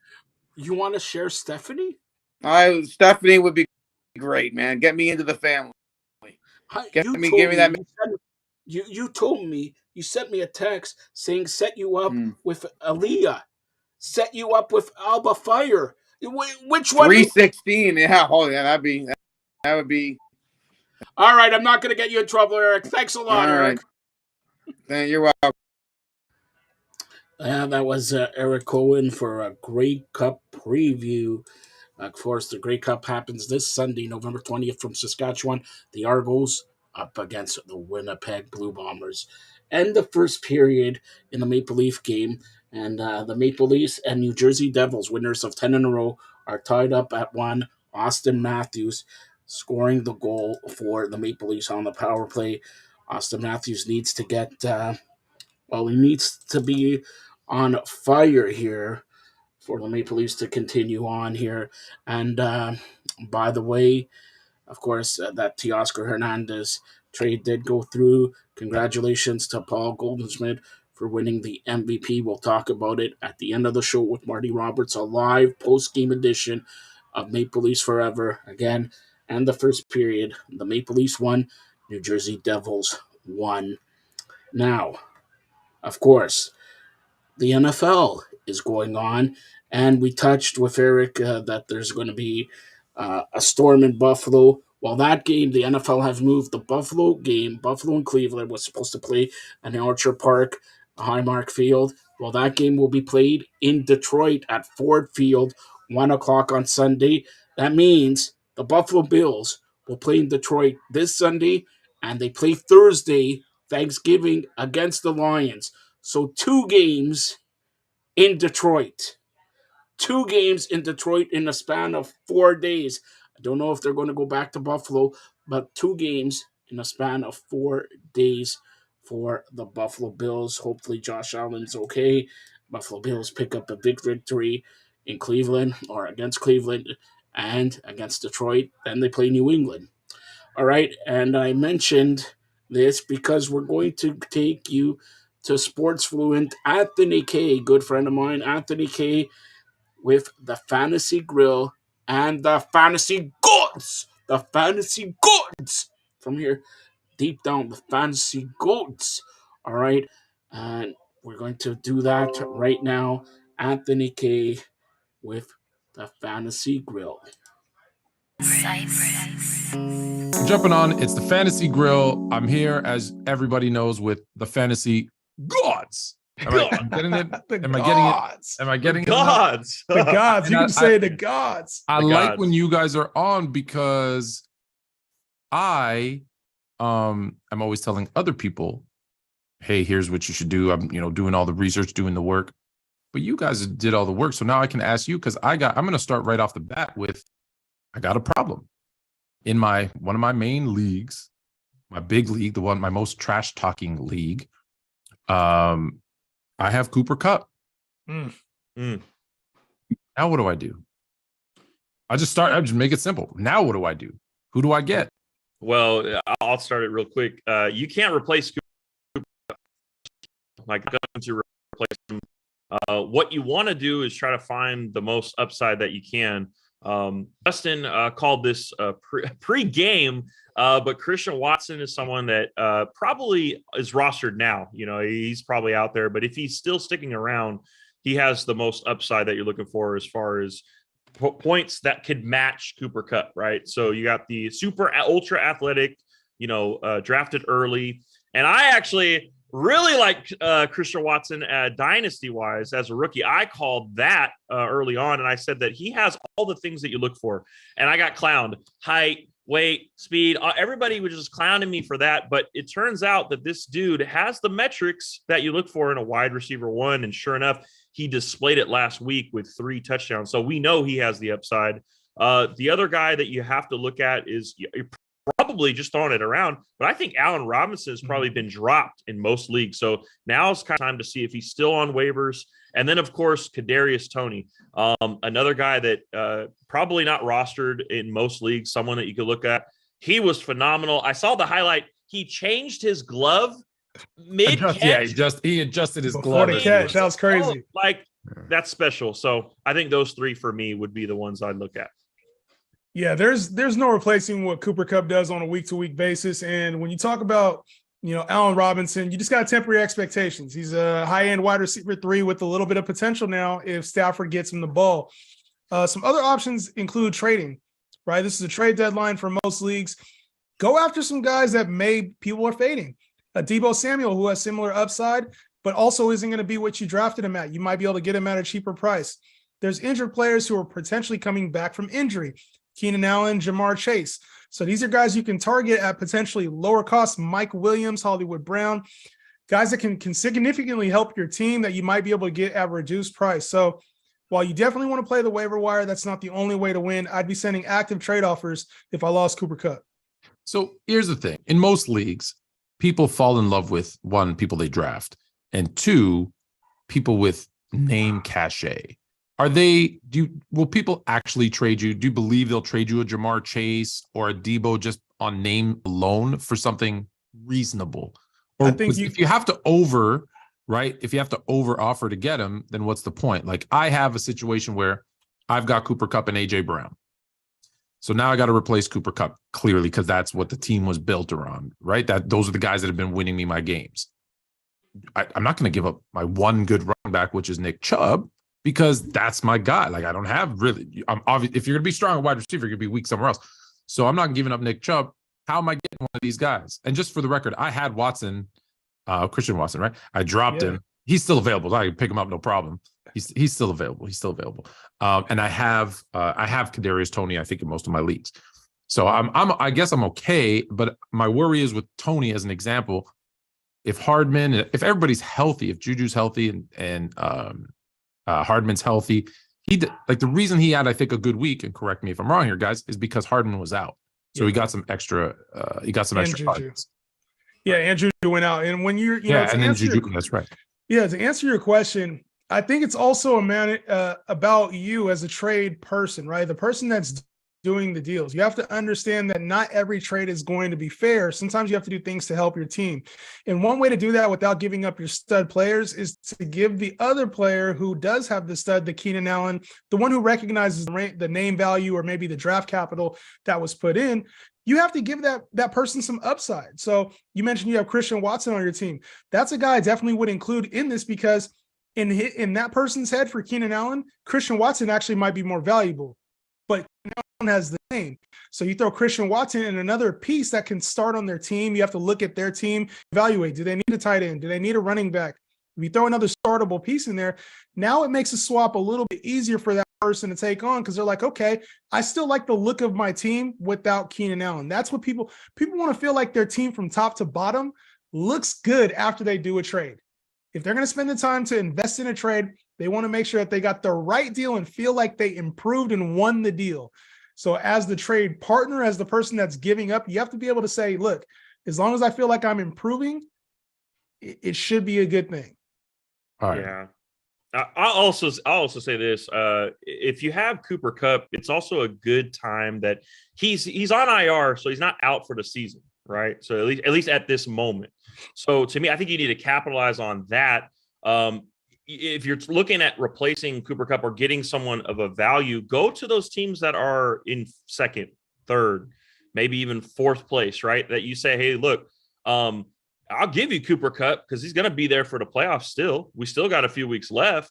You want to share Stephanie? Stephanie would be great, man. Get me into the family. Give me that. You told me, you sent me a text saying set you up with Aaliyah, set you up with Alba Fire. Which one? 316. Yeah. Oh, yeah. That would be. All right. I'm not going to get you in trouble, Eric. Thanks a lot, Eric. You're welcome. That was Eric Cohen for a Grey Cup preview. Of course, the Grey Cup happens this Sunday, November 20th from Saskatchewan. The Argos up against the Winnipeg Blue Bombers. And the first period in the Maple Leaf game. And the Maple Leafs and New Jersey Devils, winners of 10 in a row, are tied up at 1. Austin Matthews scoring the goal for the Maple Leafs on the power play. Austin Matthews needs to get, he needs to be on fire here for the Maple Leafs to continue on here. And by the way, of course, that Teoscar Hernandez trade did go through. Congratulations to Paul Goldschmidt for winning the MVP. We'll talk about it at the end of the show with Marty Roberts, a live post-game edition of Maple Leafs Forever. Again, and the first period, the Maple Leafs won, New Jersey Devils won. Now, of course, the NFL is going on, and we touched with Eric that there's going to be a storm in Buffalo. Well, that game, the NFL has moved the Buffalo game. Buffalo and Cleveland was supposed to play in Orchard Park, Highmark Field. Well, that game will be played in Detroit at Ford Field, 1 o'clock on Sunday. That means the Buffalo Bills will play in Detroit this Sunday, and they play Thursday, Thanksgiving, against the Lions. So 2 games in Detroit. 2 games in Detroit in a span of 4 days. I don't know if they're going to go back to Buffalo, but 2 games in a span of 4 days for the Buffalo Bills. Hopefully Josh Allen's okay. Buffalo Bills pick up a big victory in Cleveland or against Cleveland and against Detroit. Then they play New England. All right, and I mentioned this because we're going to take you to sports fluent Anthony K, good friend of mine, Anthony K, with the Fantasy Grill and the Fantasy Goats. The Fantasy Goats. From here, deep down, the Fantasy Goats. All right, and we're going to do that right now. Anthony K with the Fantasy Grill. Jumping on, it's the Fantasy Grill. I'm here, as everybody knows, with the Fantasy Gods. Am I getting it? The Am I getting it? gods. Am I getting it? Gods. The gods. You And can say the gods. I The like gods. when you guys are on because I am always telling other people, hey, here's what you should do. I'm, doing all the research, doing the work. But you guys did all the work. So now I can ask you, because I'm going to start right off the bat with, I got a problem. In one of my main leagues, my big league, my most trash talking league, I have Cooper Kupp. Mm. Now what do I do? I just make it simple. Now what do I do? Who do I get? Well, I'll start it real quick. You can't replace Cooper. Like, going to replace him. What you want to do is try to find the most upside that you can. Justin called this pre-game, but Christian Watson is someone that probably is rostered now. He's probably out there, but if he's still sticking around, he has the most upside that you're looking for as far as points that could match Cooper Kupp, right? So you got the super ultra athletic, drafted early, and I actually really like Christian Watson dynasty-wise as a rookie. I called that early on, and I said that he has all the things that you look for. And I got clowned. Height, weight, speed. Everybody was just clowning me for that. But it turns out that this dude has the metrics that you look for in a wide receiver one. And sure enough, he displayed it last week with 3 touchdowns. So we know he has the upside. The other guy that you have to look at is probably just throwing it around, but I think Allen Robinson has probably been dropped in most leagues. So now it's kind of time to see if he's still on waivers. And then, of course, Kadarius Toney, another guy that probably not rostered in most leagues, someone that you could look at. He was phenomenal. I saw the highlight. He changed his glove mid-catch. Yeah, he adjusted his Before glove. the catch. That was crazy. That's special. So I think those 3 for me would be the ones I'd look at. Yeah, there's no replacing what Cooper Kupp does on a week-to-week basis. And when you talk about, Allen Robinson, you just got to temper your expectations. He's a high-end wide receiver 3 with a little bit of potential now if Stafford gets him the ball. Some other options include trading, right? This is a trade deadline for most leagues. Go after some guys that people are fading. Deebo Samuel, who has similar upside, but also isn't going to be what you drafted him at. You might be able to get him at a cheaper price. There's injured players who are potentially coming back from injury. Keenan Allen, Jamar Chase. So these are guys you can target at potentially lower cost. Mike Williams, Hollywood Brown, guys that can significantly help your team that you might be able to get at a reduced price. So while you definitely want to play the waiver wire, that's not the only way to win. I'd be sending active trade offers if I lost Cooper Kupp. So here's the thing. In most leagues, people fall in love with, 1, people they draft, and 2, people with name cachet. Will people actually trade you? Do you believe they'll trade you a Jamar Chase or a Deebo just on name alone for something reasonable? Or I think if you have to over offer to get him, then what's the point? Like, I have a situation where I've got Cooper Kupp and AJ Brown. So now I got to replace Cooper Kupp, clearly, because that's what the team was built around, right? Those are the guys that have been winning me my games. I'm not going to give up my one good running back, which is Nick Chubb, because that's my guy. Like, I don't have really. I'm obvious. If you're going to be strong at wide receiver, you're going to be weak somewhere else. So I'm not giving up Nick Chubb. How am I getting one of these guys? And just for the record, I had Watson, Christian Watson, right? I dropped him. He's still available. I can pick him up, no problem. He's still available. And I have Kadarius Toney, I think, in most of my leagues. So I guess I'm okay. But my worry is with Toney as an example. If Hardman, if everybody's healthy, if Juju's healthy and Hardman's healthy, the reason he had, I think, a good week, and correct me if I'm wrong here, guys, is because Hardman was out. So he got some extra. Hardmans. Yeah, and Juju went out, and when you're, and then Juju. That's right. Yeah, to answer your question, I think it's also about you as a trade person, right? The person that's doing the deals. You have to understand that not every trade is going to be fair. Sometimes you have to do things to help your team. And one way to do that without giving up your stud players is to give the other player who does have the stud, the Keenan Allen, the one who recognizes the name value or maybe the draft capital that was put in. You have to give that person some upside. So you mentioned you have Christian Watson on your team. That's a guy I definitely would include in this, because in that person's head for Keenan Allen, Christian Watson actually might be more valuable. But Keenan Allen has the name. So you throw Christian Watson in another piece that can start on their team. You have to look at their team, evaluate. Do they need a tight end? Do they need a running back? If you throw another startable piece in there, now it makes a swap a little bit easier for that person to take on because they're like, okay, I still like the look of my team without Keenan Allen. That's what people want to feel like their team from top to bottom looks good after they do a trade. If they're going to spend the time to invest in a trade, they want to make sure that they got the right deal and feel like they improved and won the deal. So as the trade partner, as the person that's giving up, you have to be able to say, look, as long as I feel like I'm improving, it should be a good thing. All right. Yeah. I'll also say this: if you have Cooper Kupp, it's also a good time that he's on IR, so he's not out for the season, right? So at least at this moment. So to me, I think you need to capitalize on that. If you're looking at replacing Cooper Kupp or getting someone of a value, go to those teams that are in second, third, maybe even fourth place, right? That you say, hey, look, I'll give you Cooper Kupp because he's going to be there for the playoffs still. We still got a few weeks left.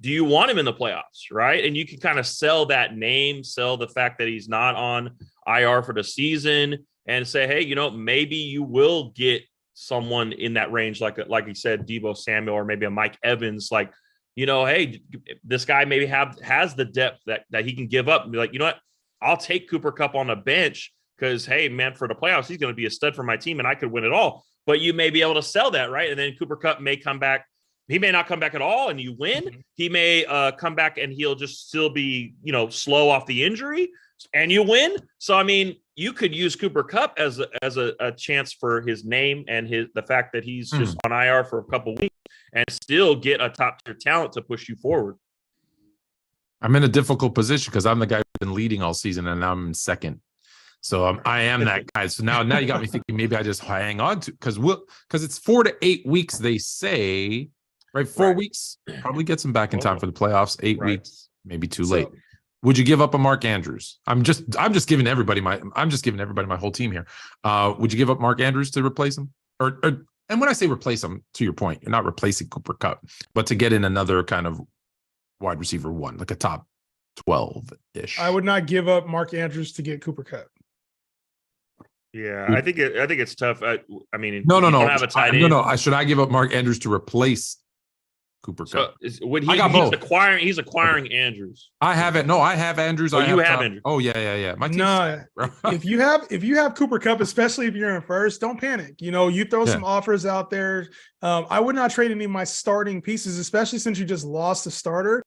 Do you want him in the playoffs, right? And you can kind of sell that name, sell the fact that he's not on IR for the season and say, hey, maybe you will get someone in that range, like you said, Deebo Samuel or maybe a Mike Evans, like, hey, this guy maybe has the depth that he can give up and be like, you know what, I'll take Cooper Kupp on the bench because, hey, man, for the playoffs, he's going to be a stud for my team and I could win it all. But you may be able to sell that, right? And then Cooper Kupp may come back. He may not come back at all and you win. Mm-hmm. He may come back and he'll just still be, slow off the injury and you win. So, I mean, you could use Cooper Kupp as a chance for his name and the fact that he's just on IR for a couple of weeks and still get a top tier talent to push you forward. I'm in a difficult position because I'm the guy who's been leading all season and now I'm in second. So I am that guy. So now you got me thinking maybe I just hang on to because it's 4 to 8 weeks, they say, right? 4 weeks, probably gets him back in time for the playoffs. 8 weeks, maybe too late. Would you give up a Mark Andrews? I'm just giving everybody my whole team here. Would you give up Mark Andrews to replace him? Or and when I say replace him, to your point, you're not replacing Cooper Kupp, but to get in another kind of wide receiver one, like a top 12-ish. I would not give up Mark Andrews to get Cooper Kupp. Yeah, I think it's tough. I mean, no. Don't have a tight end. No. Should I give up Mark Andrews to replace Cooper Kupp? He's acquiring Andrews. I have it. No, I have Andrews. Oh, you have Andrews. Oh yeah. My team. No, if you have Cooper Kupp, especially if you're in first, don't panic. You throw some offers out there. I would not trade any of my starting pieces, especially since you just lost a starter.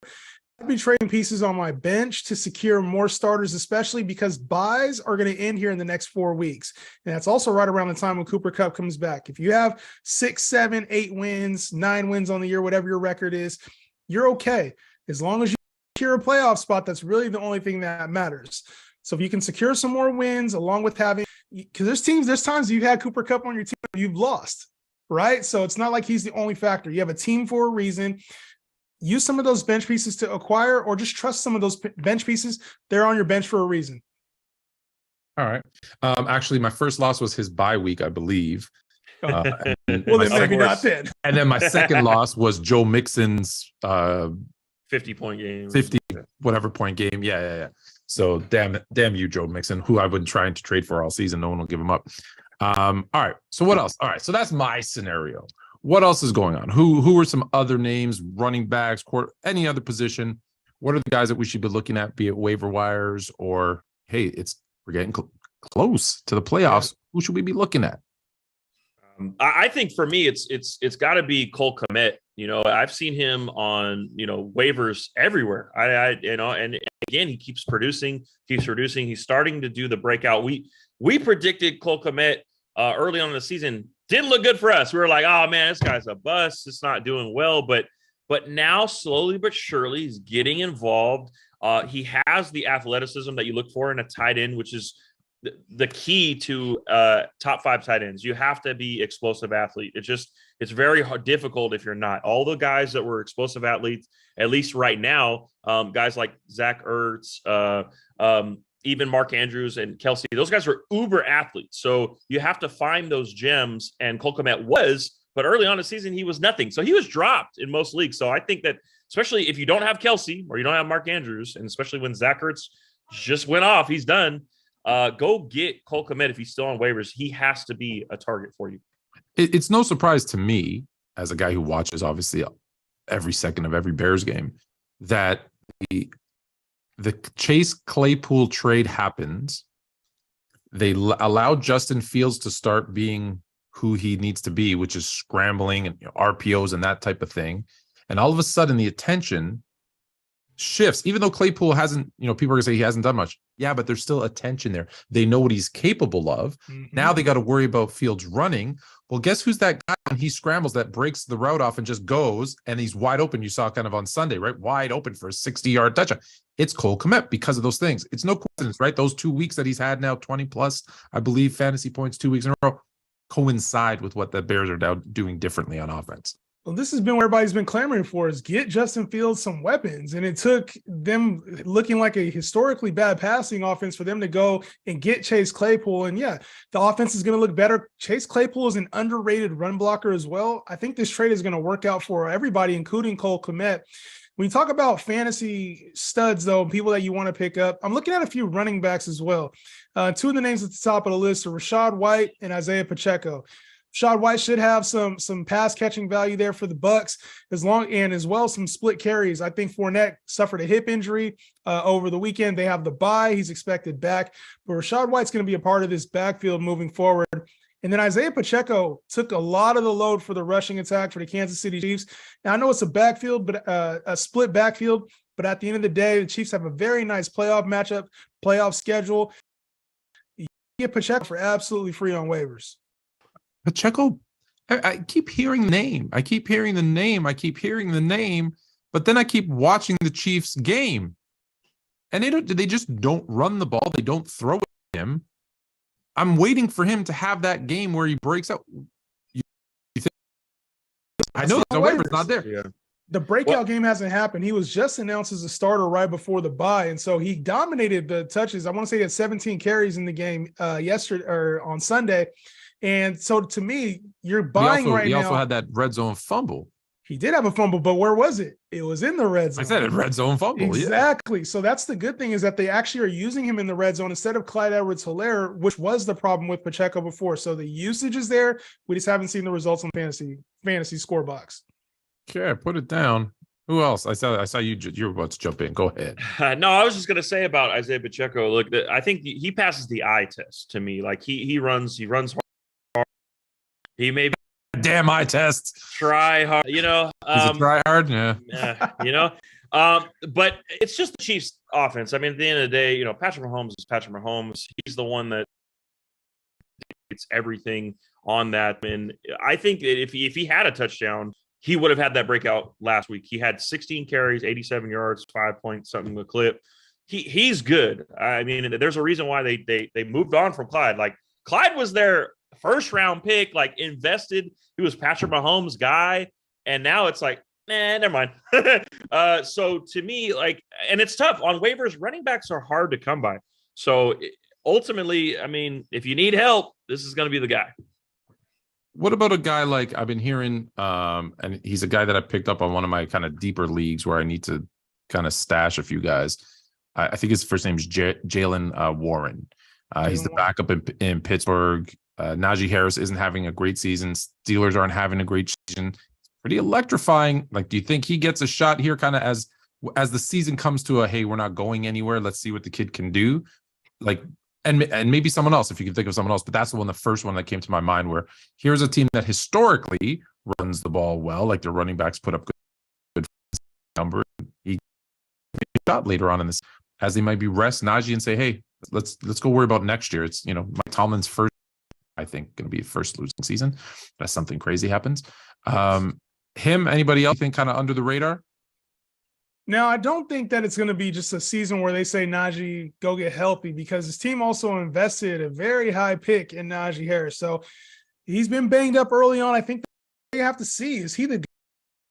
I'd be trading pieces on my bench to secure more starters, especially because buys are going to end here in the next 4 weeks. And that's also right around the time when Cooper Kupp comes back. If you have 6, 7, 8 wins, 9 wins on the year, whatever your record is, you're okay. As long as you secure a playoff spot, that's really the only thing that matters. So if you can secure some more wins along with because there's times you've had Cooper Kupp on your team and you've lost, right? So it's not like he's the only factor. You have a team for a reason. Use some of those bench pieces to acquire or just trust some of those bench pieces. They're on your bench for a reason. All right. Actually, my first loss was his bye week, I believe. Well, then maybe not then. And then my second loss was Joe Mixon's 50-point game. 50 whatever point game. Yeah. So damn you, Joe Mixon, who I've been trying to trade for all season. No one will give him up. All right. So what else? All right. So that's my scenario. What else is going on? Who are some other names, running backs, any other position? What are the guys that we should be looking at, be it waiver wires or, hey, we're getting close to the playoffs. Who should we be looking at? I think for me, it's got to be Cole Kmet. I've seen him on waivers everywhere. And again, he keeps producing. He's starting to do the breakout. We predicted Cole Kmet early on in the season. Didn't look good for us. We were like, oh man, this guy's a bust. It's not doing well. But now slowly but surely he's getting involved. He has the athleticism that you look for in a tight end, which is the key to top 5 tight ends. You have to be explosive athlete. It's very difficult if you're not. All the guys that were explosive athletes, at least right now, guys like Zach Ertz, even Mark Andrews and Kelsey, those guys are uber athletes. So you have to find those gems, and Cole Kmet was, but early on in the season, he was nothing. So he was dropped in most leagues. So I think that, especially if you don't have Kelsey or you don't have Mark Andrews, and especially when Zach Ertz just went off, he's done, go get Cole Kmet if he's still on waivers. He has to be a target for you. It's no surprise to me as a guy who watches obviously every second of every Bears game, that the Chase Claypool trade happens. They allow Justin Fields to start being who he needs to be, which is scrambling and RPOs and that type of thing. And all of a sudden the attention shifts, even though Claypool hasn't, people are gonna say he hasn't done much. Yeah, but there's still attention there. They know what he's capable of. Mm-hmm. Now they got to worry about Fields running. Well, guess who's that guy when he scrambles that breaks the route off and just goes and he's wide open? You saw kind of on Sunday, right? Wide open for a 60-yard touchdown. It's Cole Kmet because of those things. It's no coincidence, right? Those 2 weeks that he's had now, 20 plus, I believe, fantasy points 2 weeks in a row, coincide with what the Bears are now doing differently on offense. Well, this has been what everybody's been clamoring for, is get Justin Fields some weapons. And it took them looking like a historically bad passing offense for them to go and get Chase Claypool. And yeah, the offense is going to look better. Chase Claypool is an underrated run blocker as well. I think this trade is going to work out for everybody, including Cole Kmet. When you talk about fantasy studs, though, people that you want to pick up, I'm looking at a few running backs as well. Two of the names at the top of the list are Rachaad White and Isaiah Pacheco. Rachaad White should have some pass catching value there for the Bucs, as well some split carries. I think Fournette suffered a hip injury over the weekend. They have the bye; he's expected back, but Rachaad White's going to be a part of this backfield moving forward. And then Isaiah Pacheco took a lot of the load for the rushing attack for the Kansas City Chiefs. Now I know it's a backfield, but a split backfield. But at the end of the day, the Chiefs have a very nice playoff schedule. You get Pacheco for absolutely free on waivers. Pacheco, I keep hearing the name. I keep hearing the name, but then I keep watching the Chiefs game. And they just don't run the ball. They don't throw it at him. I'm waiting for him to have that game where he breaks out. I know the waiver's not there. Yeah. The breakout game hasn't happened. He was just announced as a starter right before the bye, and so he dominated the touches. I want to say he had 17 carries in the game yesterday or on Sunday. And so to me, you're buying right now. He also had that red zone fumble. He did have a fumble, but where was it? It was in the red zone. I said it, red zone fumble. Exactly. Yeah. So that's the good thing, is that they actually are using him in the red zone instead of Clyde Edwards-Helaire, which was the problem with Pacheco before. So the usage is there. We just haven't seen the results on fantasy score box. Okay, put it down. Who else? I saw you were about to jump in. Go ahead. No, I was just going to say about Isaiah Pacheco. Look, I think he passes the eye test to me. Like he runs hard. He may be damn eye test. Try hard, try hard, yeah. But it's just the Chiefs' offense. I mean, at the end of the day, Patrick Mahomes is Patrick Mahomes. He's the one that it's everything on that. And I think that if he had a touchdown, he would have had that breakout last week. He had 16 carries, 87 yards, 5 point something a clip. He's good. I mean, there's a reason why they moved on from Clyde. Like Clyde was their first round pick, like invested. He was Patrick Mahomes' guy, and now it's like, never mind. So to me, and it's tough on waivers. Running backs are hard to come by. So ultimately, I mean, if you need help, this is going to be the guy. What about a guy like I've been hearing, and he's a guy that I picked up on one of my kind of deeper leagues where I need to kind of stash a few guys. I think his first name is Jalen Warren. He's the backup in Pittsburgh. Najee Harris isn't having a great season. Steelers aren't having a great season. It's pretty electrifying. Like, do you think he gets a shot here kind of as the season comes to hey, we're not going anywhere. Let's see what the kid can do. Like, and maybe someone else, if you can think of someone else, but that's the first one that came to my mind, where here's a team that historically runs the ball well. Like their running backs put up good numbers. He got later on in this, as they might be rest Najee and say, hey, let's go worry about next year. It's, Mike Tomlin's first, I think, going to be first losing season, unless something crazy happens. Anybody else think kind of under the radar? Now, I don't think that it's going to be just a season where they say, Najee, go get healthy, because his team also invested a very high pick in Najee Harris. So he's been banged up early on. I think they have to see, is he the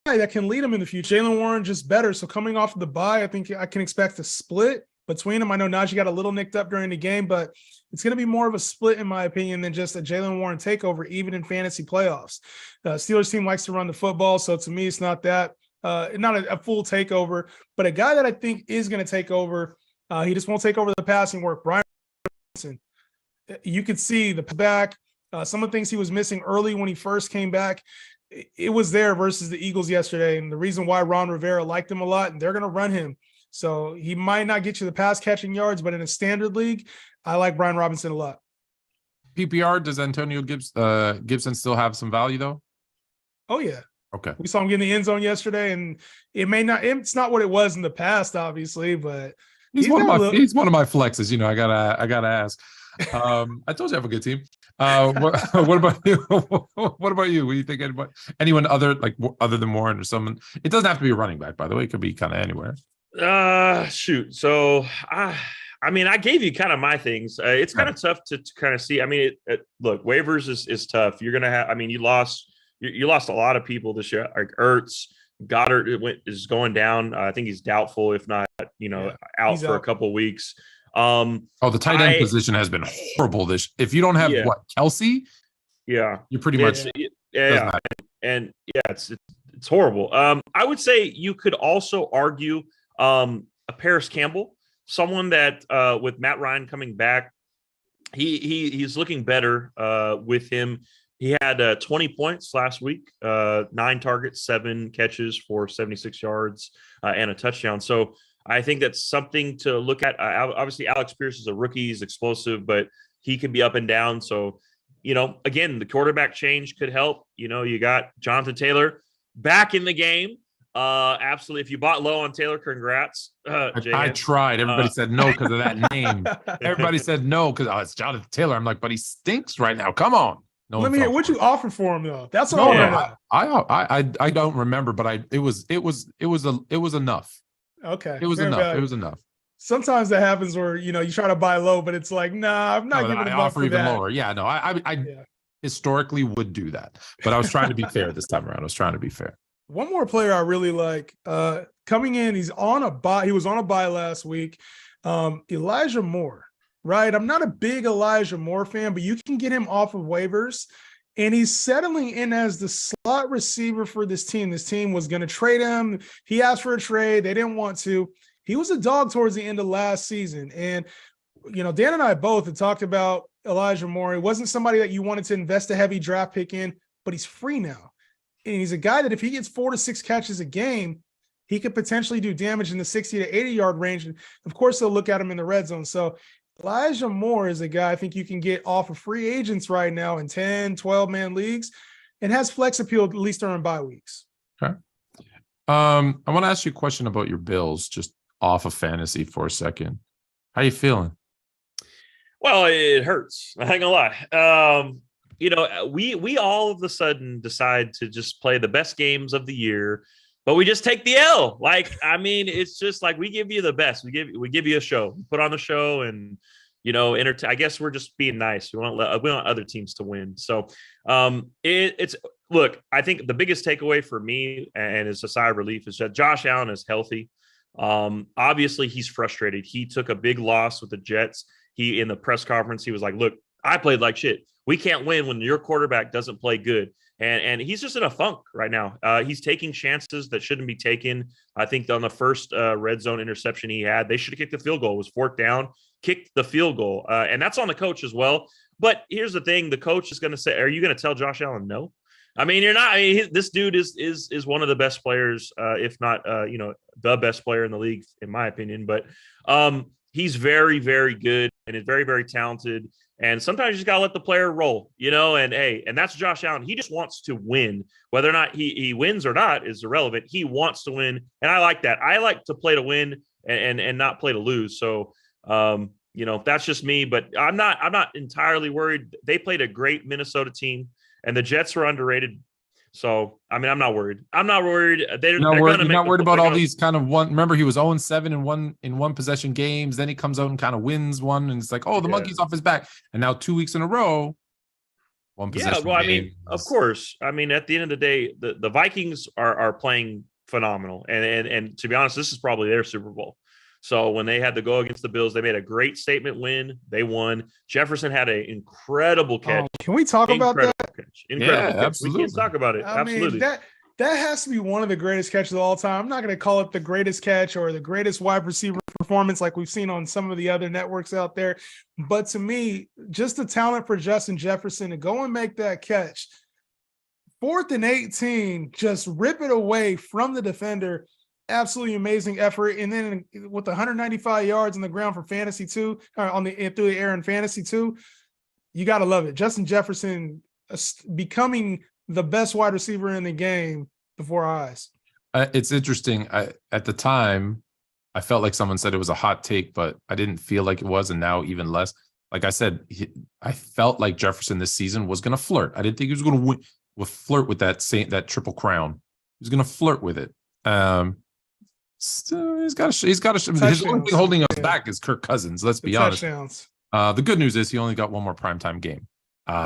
guy that can lead him in the future? Jalen Warren just better. So coming off of the bye, I think I can expect a split between them. I know Najee got a little nicked up during the game, but it's going to be more of a split, in my opinion, than just a Jalen Warren takeover, even in fantasy playoffs. Steelers team likes to run the football, so to me, it's not that. Not a full takeover, but a guy that I think is going to take over. He just won't take over the passing work. Brian Robinson. You could see the back, some of the things he was missing early when he first came back. it was there versus the Eagles yesterday. And the reason why Ron Rivera liked him a lot, and they're going to run him. So he might not get you the pass catching yards, but in a standard league, I like Brian Robinson a lot. PPR, does Antonio Gibson still have some value though? Oh yeah. Okay. We saw him get in the end zone yesterday, and it's not what it was in the past, obviously, but he's one of my flexes. You know, I gotta ask. I told you I have a good team. What about you? What about you? What do you think? Anyone other than Warren or someone? It doesn't have to be a running back, by the way. It could be kind of anywhere. Shoot. So I mean, I gave you kind of my things. It's kind of tough to kind of see. I mean, look, waivers is tough. You're gonna have. I mean, you lost a lot of people this year. Like Ertz, Goddard is going down. I think he's doubtful, if not, out for a couple of weeks. The tight end position has been horrible. If you don't have Kelsey, you're pretty much and it's horrible. I would say you could also argue a Paris Campbell, someone that with Matt Ryan coming back, he's looking better with him. He had 20 points last week, 9 targets, 7 catches for 76 yards and a touchdown. So I think that's something to look at. Obviously, Alex Pierce is a rookie. He's explosive, but he can be up and down. So, again, the quarterback change could help. You got Jonathan Taylor back in the game. Absolutely. If you bought low on Taylor, congrats. I tried. Everybody said no because of that name. Everybody said no because it's Jonathan Taylor. I'm like, but he stinks right now. Come on. No, let me hear what you offered for him though. That's all. I don't remember, but it was enough. Okay, it was enough. It was enough. Sometimes that happens where you try to buy low, but it's like, nah, I'm not giving him offer even lower. Yeah, no, I historically would do that, but I was trying to be fair this time around. I was trying to be fair. One more player I really like coming in. He's on a bye. He was on a bye last week. Elijah Moore. Right. I'm not a big Elijah Moore fan, but you can get him off of waivers. And he's settling in as the slot receiver for this team. This team was going to trade him. He asked for a trade. They didn't want to. He was a dog towards the end of last season. And, Dan and I both had talked about Elijah Moore. He wasn't somebody that you wanted to invest a heavy draft pick in, but he's free now. And he's a guy that if he gets 4 to 6 catches a game, he could potentially do damage in the 60 to 80 yard range. And of course, they'll look at him in the red zone. So Elijah Moore is a guy I think you can get off of free agents right now in 10, 12-man leagues and has flex appeal at least during bye weeks. Okay. I want to ask you a question about your Bills, just off of fantasy for a second. How you feeling? Well, it hurts. I'm not gonna lie. We all of a sudden decide to just play the best games of the year, but we just take the L. It's just like we give you the best. We give you a show. We put on the show, and I guess we're just being nice. We want other teams to win. So it's look. I think the biggest takeaway for me, and it's a sigh of relief, is that Josh Allen is healthy. Obviously, he's frustrated. He took a big loss with the Jets. In the press conference, he was like, "Look, I played like shit. We can't win when your quarterback doesn't play good." And he's just in a funk right now. He's taking chances that shouldn't be taken. I think on the first red zone interception he had, they should have kicked the field goal. It was 4th down, kicked the field goal. And that's on the coach as well. But here's the thing. The coach is going to say, are you going to tell Josh Allen no? I mean, you're not. This dude is one of the best players, if not, the best player in the league, in my opinion. But he's very, very good and is very, very talented. And sometimes you just got to let the player roll, and that's Josh Allen. He just wants to win. Whether or not he wins or not is irrelevant. He wants to win. And I like that. I like to play to win and not play to lose. So, that's just me, but I'm not entirely worried. They played a great Minnesota team and the Jets were underrated. So, I'm not worried. I'm not worried. You're not worried about all these kind of one. Remember, he was 0-7 in one possession games. Then he comes out and kind of wins one, and it's like, oh, the monkey's off his back. And now 2 weeks in a row, one possession. Yeah, well, of course. At the end of the day, the Vikings are playing phenomenal, and to be honest, this is probably their Super Bowl. So when they had to go against the Bills, they made a great statement win. They won. Jefferson had an incredible catch. Can we talk about that? Incredible catch. Absolutely. We can't talk about it. Absolutely. That has to be one of the greatest catches of all time. I'm not going to call it the greatest catch or the greatest wide receiver performance like we've seen on some of the other networks out there. But to me, just the talent for Justin Jefferson to go and make that catch 4th and 18, just rip it away from the defender. Absolutely amazing effort. And then with 195 yards on the ground for fantasy too, through the air in fantasy too, you got to love it. Justin Jefferson becoming the best wide receiver in the game before our eyes. It's interesting. At the time, I felt like someone said it was a hot take, but I didn't feel like it was, and now even less. Like I said, I felt like Jefferson this season was going to flirt. I didn't think he was going to flirt with that triple crown. He was going to flirt with it. So he's got to. His only thing holding us back is Kirk Cousins. Let's be honest. Touchdowns. The good news is he only got one more primetime game.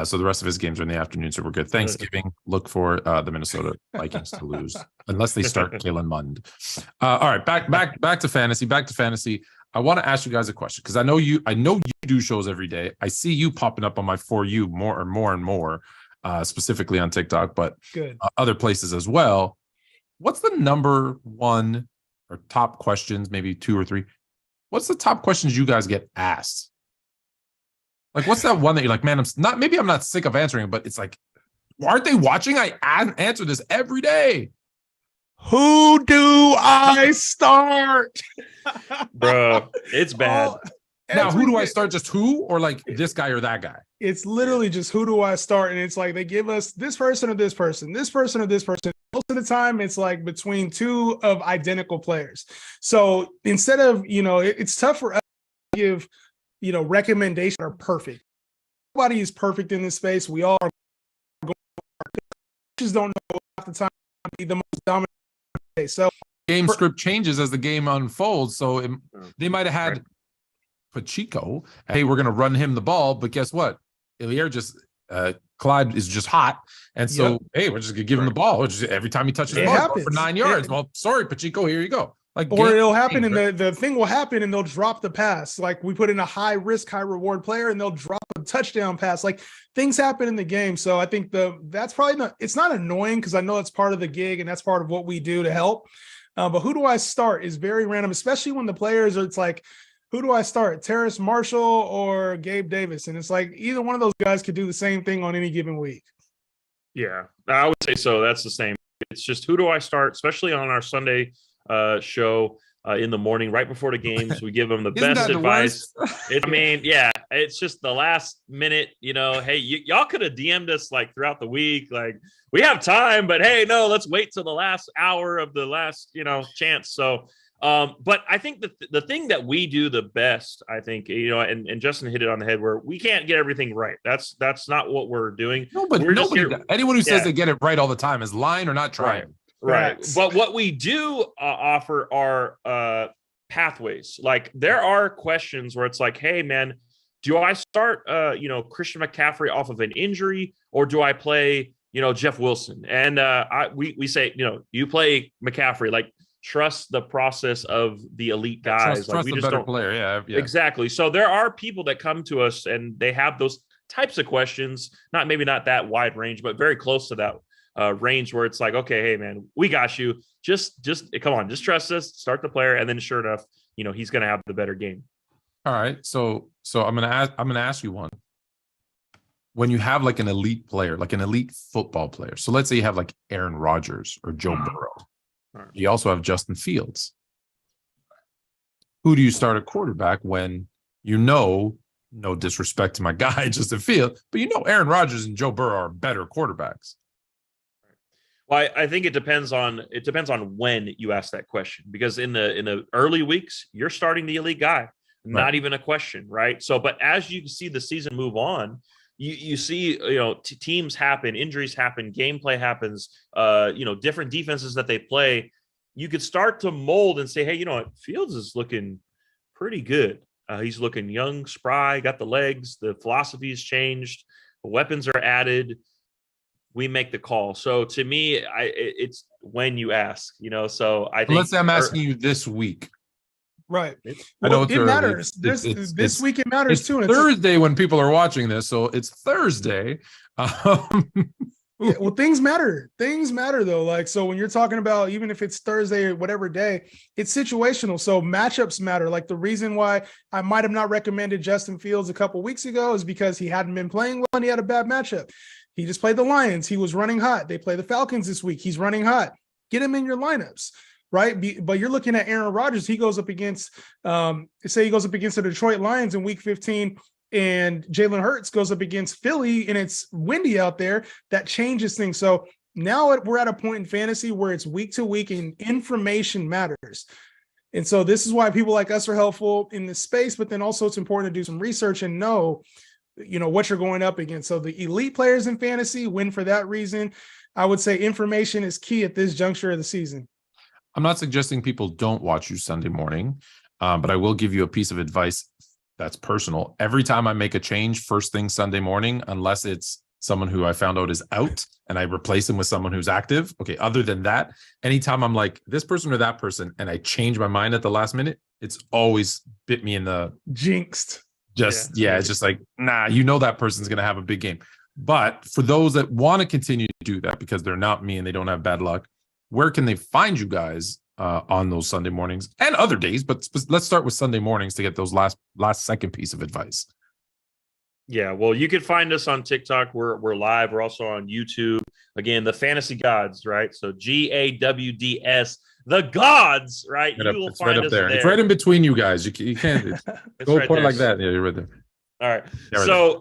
So the rest of his games are in the afternoon, so we're good. Thanksgiving, look for the Minnesota Vikings to lose unless they start Kalen Mond. All right, back to fantasy. I want to ask you guys a question because I know you do shows every day. I see you popping up on my For You more and more, specifically on TikTok, but good other places as well. What's the number one or top questions, maybe 2 or 3? What's the top questions you guys get asked? Like, what's that one that you're like, man, I'm not sick of answering it, but it's like, aren't they watching? I answer this every day. Who do I start? Bro, it's bad. Now, who do I start? Just who, or like this guy or that guy? It's literally just who do I start? And it's like they give us this person or this person, this person or this person. Most of the time, it's like between 2 of identical players. So instead of, it's tough for us to give, recommendations are perfect. Nobody is perfect in this space. We all are going. Just don't know half the time to be the most dominant. So game script changes as the game unfolds. So they might have had Pacheco. Hey, we're going to run him the ball, but guess what? Clyde is just hot, and so hey, we're just going to give him the ball. Every time he touches the ball for 9 yards. Well, sorry, Pacheco, here you go. Or it'll happen, and the thing will happen, and they'll drop the pass. Like we put in a high risk, high reward player, and they'll drop a touchdown pass. Like things happen in the game. So I think that's probably not. It's not annoying because I know it's part of the gig and that's part of what we do to help. But who do I start is very random, especially when the players are. It's like, who do I start? Terrace Marshall or Gabe Davis? And it's like either one of those guys could do the same thing on any given week. Yeah, I would say so. That's the same. It's just who do I start, especially on our Sunday show in the morning, right before the games. We give them the best advice. It's just the last minute, hey, y'all could have DM'd us like throughout the week. Like we have time, but hey, no, let's wait till the last hour of the last, chance. So, but I think the thing that we do the best, I think, and Justin hit it on the head where we can't get everything right. That's not what we're doing. No, but anyone who says they get it right all the time is lying or not trying. Right. But what we do offer are pathways. Like there are questions where it's like, hey, man, do I start, Christian McCaffrey off of an injury or do I play, Jeff Wilson? And we say, you play McCaffrey, like trust the process of the elite guys. Trust we the just better don't player. Yeah. Exactly. So there are people that come to us and they have those types of questions, maybe not that wide range, but very close to that range where it's like, okay, hey man, we got you. Just come on, just trust us, start the player, and then sure enough, he's gonna have the better game. All right. So I'm gonna ask you one. When you have like an elite player, like an elite football player, so let's say you have like Aaron Rodgers or Joe Burrow. Right. You also have Justin Fields. Who do you start at quarterback when no disrespect to my guy Justin Fields, but Aaron Rodgers and Joe Burrow are better quarterbacks? Well, I think it depends on when you ask that question, because in the early weeks, you're starting the elite guy, not even a question, right? So, but as you see the season move on, you see, teams happen, injuries happen, gameplay happens, different defenses that they play. You could start to mold and say, hey, Fields is looking pretty good. He's looking young, spry, got the legs, the philosophy's changed, the weapons are added. We make the call. So to me, it's when you ask, so I think. Let's say I'm asking you this week. Right. I know it matters. This week it matters it's too. It's Thursday when people are watching this. So it's Thursday. Well, things matter. Things matter though. Like, so when you're talking about, even if it's Thursday or whatever day, it's situational. So matchups matter. Like the reason why I might have not recommended Justin Fields a couple weeks ago is because he hadn't been playing well and he had a bad matchup. He just played the Lions. He was running hot. They play the Falcons this week. He's running hot. Get him in your lineups, right? But you're looking at Aaron Rodgers. He goes up against, say he goes up against the Detroit Lions in week 15, and Jalen Hurts goes up against Philly, and it's windy out there. That changes things. So now we're at a point in fantasy where it's week to week and information matters. And so this is why people like us are helpful in this space, but then also it's important to do some research and know, what you're going up against. So the elite players in fantasy win for that reason. I would say information is key at this juncture of the season. I'm not suggesting people don't watch you Sunday morning, but I will give you a piece of advice that's personal. Every time I make a change first thing Sunday morning, unless it's someone who I found out is out and I replace them with someone who's active. Okay. Other than that, anytime I'm like this person or that person and I change my mind at the last minute, it's always bit me in the jinxed. It's just like, nah, that person's going to have a big game. But for those that want to continue to do that because they're not me and they don't have bad luck, where can they find you guys on those Sunday mornings and other days? But let's start with Sunday mornings to get those last second piece of advice. Yeah, well, you can find us on TikTok. We're live. We're also on YouTube. Again, the Fantasy Gods, right? So GAWDS, the Gods, right? You will find us there. It's right in between you guys. You can't go right point like that. Yeah, you're right there. All right. Yeah, right so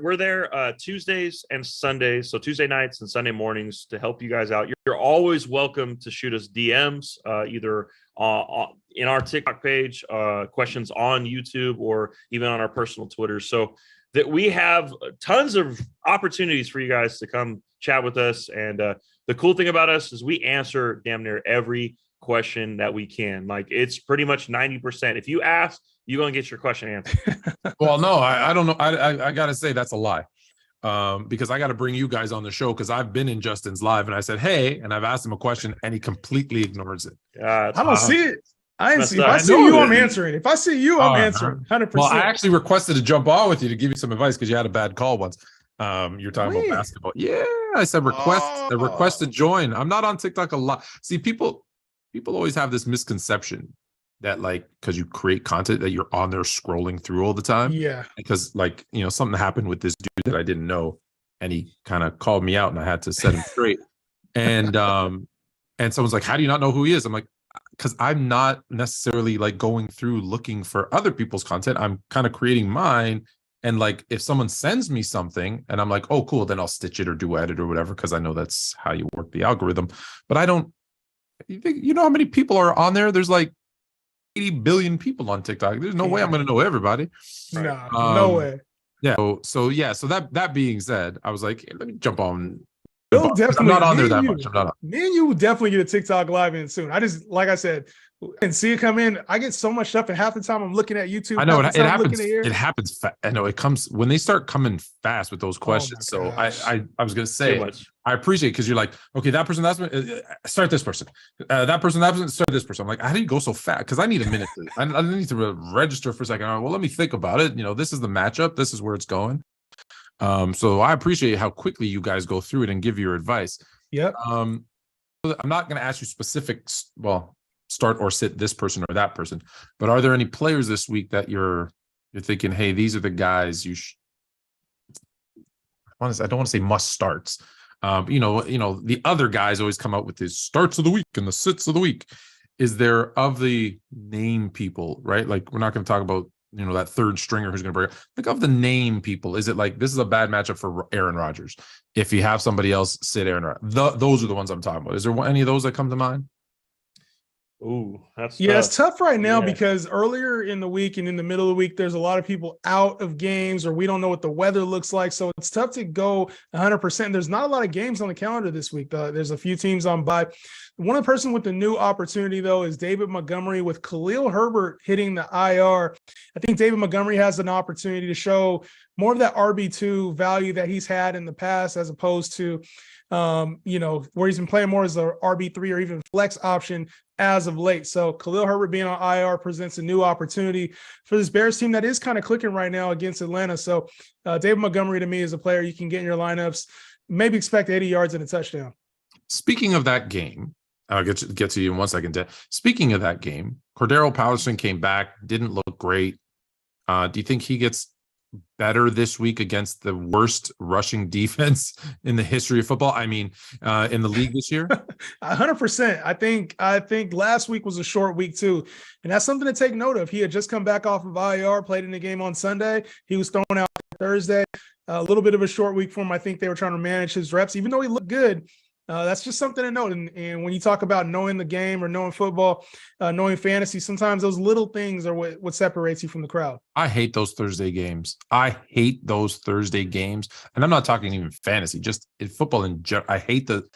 we're there Tuesdays and Sundays. So Tuesday nights and Sunday mornings to help you guys out. You're always welcome to shoot us DMs, either in our TikTok page, questions on YouTube, or even on our personal Twitter. So that we have tons of opportunities for you guys to come chat with us. And the cool thing about us is we answer damn near every question that we can. Like, it's pretty much 90%. If you ask, you're going to get your question answered. Well, no, I don't know. I got to say that's a lie. Because I got to bring you guys on the show because I've been in Justin's live and I said, hey, and I've asked him a question and he completely ignores it. I don't see it. I didn't see. If I see you, I'm answering. If I see you, I'm answering. 100%. Well, I actually requested to jump on with you to give you some advice because you had a bad call once. You're talking about basketball. Yeah, I said request to join. I'm not on TikTok a lot. See, people always have this misconception that because you create content that you're on there scrolling through all the time. Yeah. Because something happened with this dude that I didn't know and he kind of called me out and I had to set him straight. And someone's like, how do you not know who he is? I'm like, because I'm not necessarily going through looking for other people's content. I'm kind of creating mine. And if someone sends me something and I'm like, oh, cool, then I'll stitch it or do edit or whatever, because I know that's how you work the algorithm. But I don't, you know how many people are on there? There's 80 billion people on TikTok. There's no way I'm going to know everybody. Right. No way. Yeah. So that being said, I was like, hey, let me jump on. I'm not on there that much. I'm not. Me and you will definitely get a TikTok live in soon. I just, like I said, and see it come in. I get so much stuff, and half the time I'm looking at YouTube. I know it happens. It happens. I know it comes when they start coming fast with those questions. So I was gonna say, I appreciate because you're like, okay, that person, start this person. That person, start this person. I'm like, how do you go so fast? Because I need a minute. I need to register for a second. All right, well, let me think about it. This is the matchup. This is where it's going. So I appreciate how quickly you guys go through it and give your advice. Yep. I'm not going to ask you specifics. Well, start or sit this person or that person, but are there any players this week that you're thinking, hey, these are the guys you I don't want to say must starts. The other guys always come out with these starts of the week and the sits of the week. Is there of the name people, right? We're not going to talk about that third stringer who's going to break. Of the name people, is it this is a bad matchup for Aaron Rodgers? If you have somebody else sit Aaron Rodgers, those are the ones I'm talking about. Is there any of those that come to mind? Ooh, that's tough. It's tough right now because earlier in the week and in the middle of the week, there's a lot of people out of games or we don't know what the weather looks like. So it's tough to go 100%. There's not a lot of games on the calendar this week. There's a few teams on bye. One of the person with the new opportunity, though, is David Montgomery with Khalil Herbert hitting the IR. I think David Montgomery has an opportunity to show more of that RB2 value that he's had in the past, as opposed to, where he's been playing more as a RB3 or even flex option as of late. So Khalil Herbert being on IR presents a new opportunity for this Bears team that is kind of clicking right now against Atlanta. So David Montgomery, to me, is a player you can get in your lineups, maybe expect 80 yards and a touchdown. Speaking of that game, I'll get to you in 1 second. Speaking of that game, Cordero Patterson came back, didn't look great. Do you think he gets better this week against the worst rushing defense in the history of football? I mean, in the league this year? 100%. I think last week was a short week too. And that's something to take note of. He had just come back off of IR, played in the game on Sunday. He was thrown out Thursday. A little bit of a short week for him. I think they were trying to manage his reps, even though he looked good. That's just something to note. And when you talk about knowing the game or knowing football, knowing fantasy, sometimes those little things are what separates you from the crowd. I hate those Thursday games. And I'm not talking even fantasy, just in football in general. I hate the,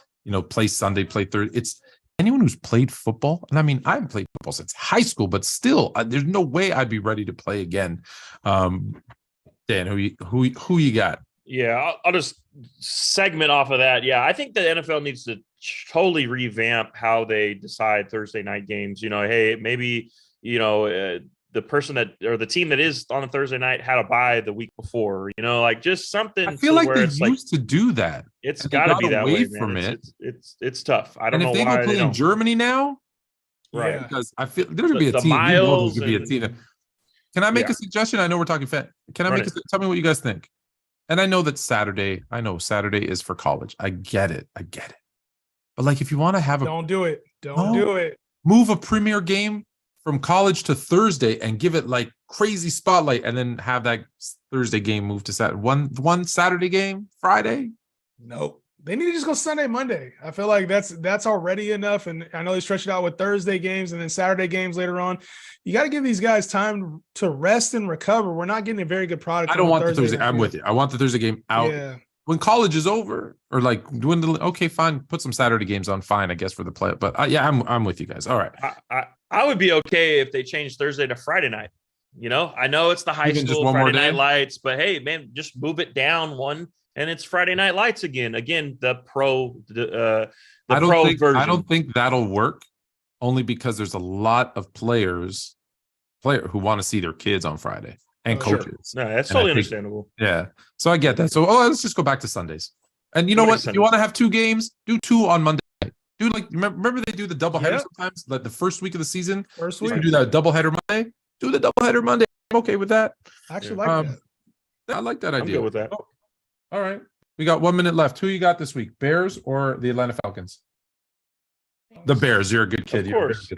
play Sunday, play Thursday. It's anyone who's played football. And I mean, I haven't played football since high school, but still, there's no way I'd be ready to play again. Dan, who you got? Yeah, I'll just segment off of that. Yeah, I think the NFL needs to totally revamp how they decide Thursday night games. Hey, maybe, the person or the team that is on a Thursday night had a bye the week before, like just something. I feel like they used to do that. It's got to be that way, from man. it. It's tough. I don't know why. And if they go play in Germany now, right? Because I feel there's gonna be a team. Miles there's gonna be a team. Can I make a suggestion? I know we're talking Can I tell me what you guys think? And I know that Saturday is for college. I get it. But like, if you want to have don't do it. Don't do it. Move a premier game from college to Thursday and give it like crazy spotlight, and then have that Thursday game move to Saturday. One Saturday game Friday. Nope. They need to just go Sunday, Monday. I feel like that's already enough. And I know they stretch it out with Thursday games and then Saturday games later on. You got to give these guys time to rest and recover. We're not getting a very good product. I don't want the Thursday. I'm with you. I want the Thursday game out. Yeah. When college is over, or like doing okay, fine. Put some Saturday games on, fine, I guess, for the play. But I'm with you guys. All right. I would be okay if they changed Thursday to Friday night. I know it's the high school Friday Night Lights, but hey, man, just move it down one. And it's Friday Night Lights again. Again, the pro version. I don't think that'll work, only because there's a lot of players who want to see their kids on Friday, and coaches. Sure. No, that's totally understandable. Yeah. So I get that. So let's just go back to Sundays. And you know what? If you want to have two games, do two on Monday night. Do remember they do the doubleheader sometimes, like the first week of the season. First week. You do that doubleheader Monday. Do the doubleheader Monday. I'm okay with that. I actually like that. I like that idea. I'm good with that. All right. We got 1 minute left. Who you got this week? Bears or the Atlanta Falcons? The Bears. You're a good kid. Of course.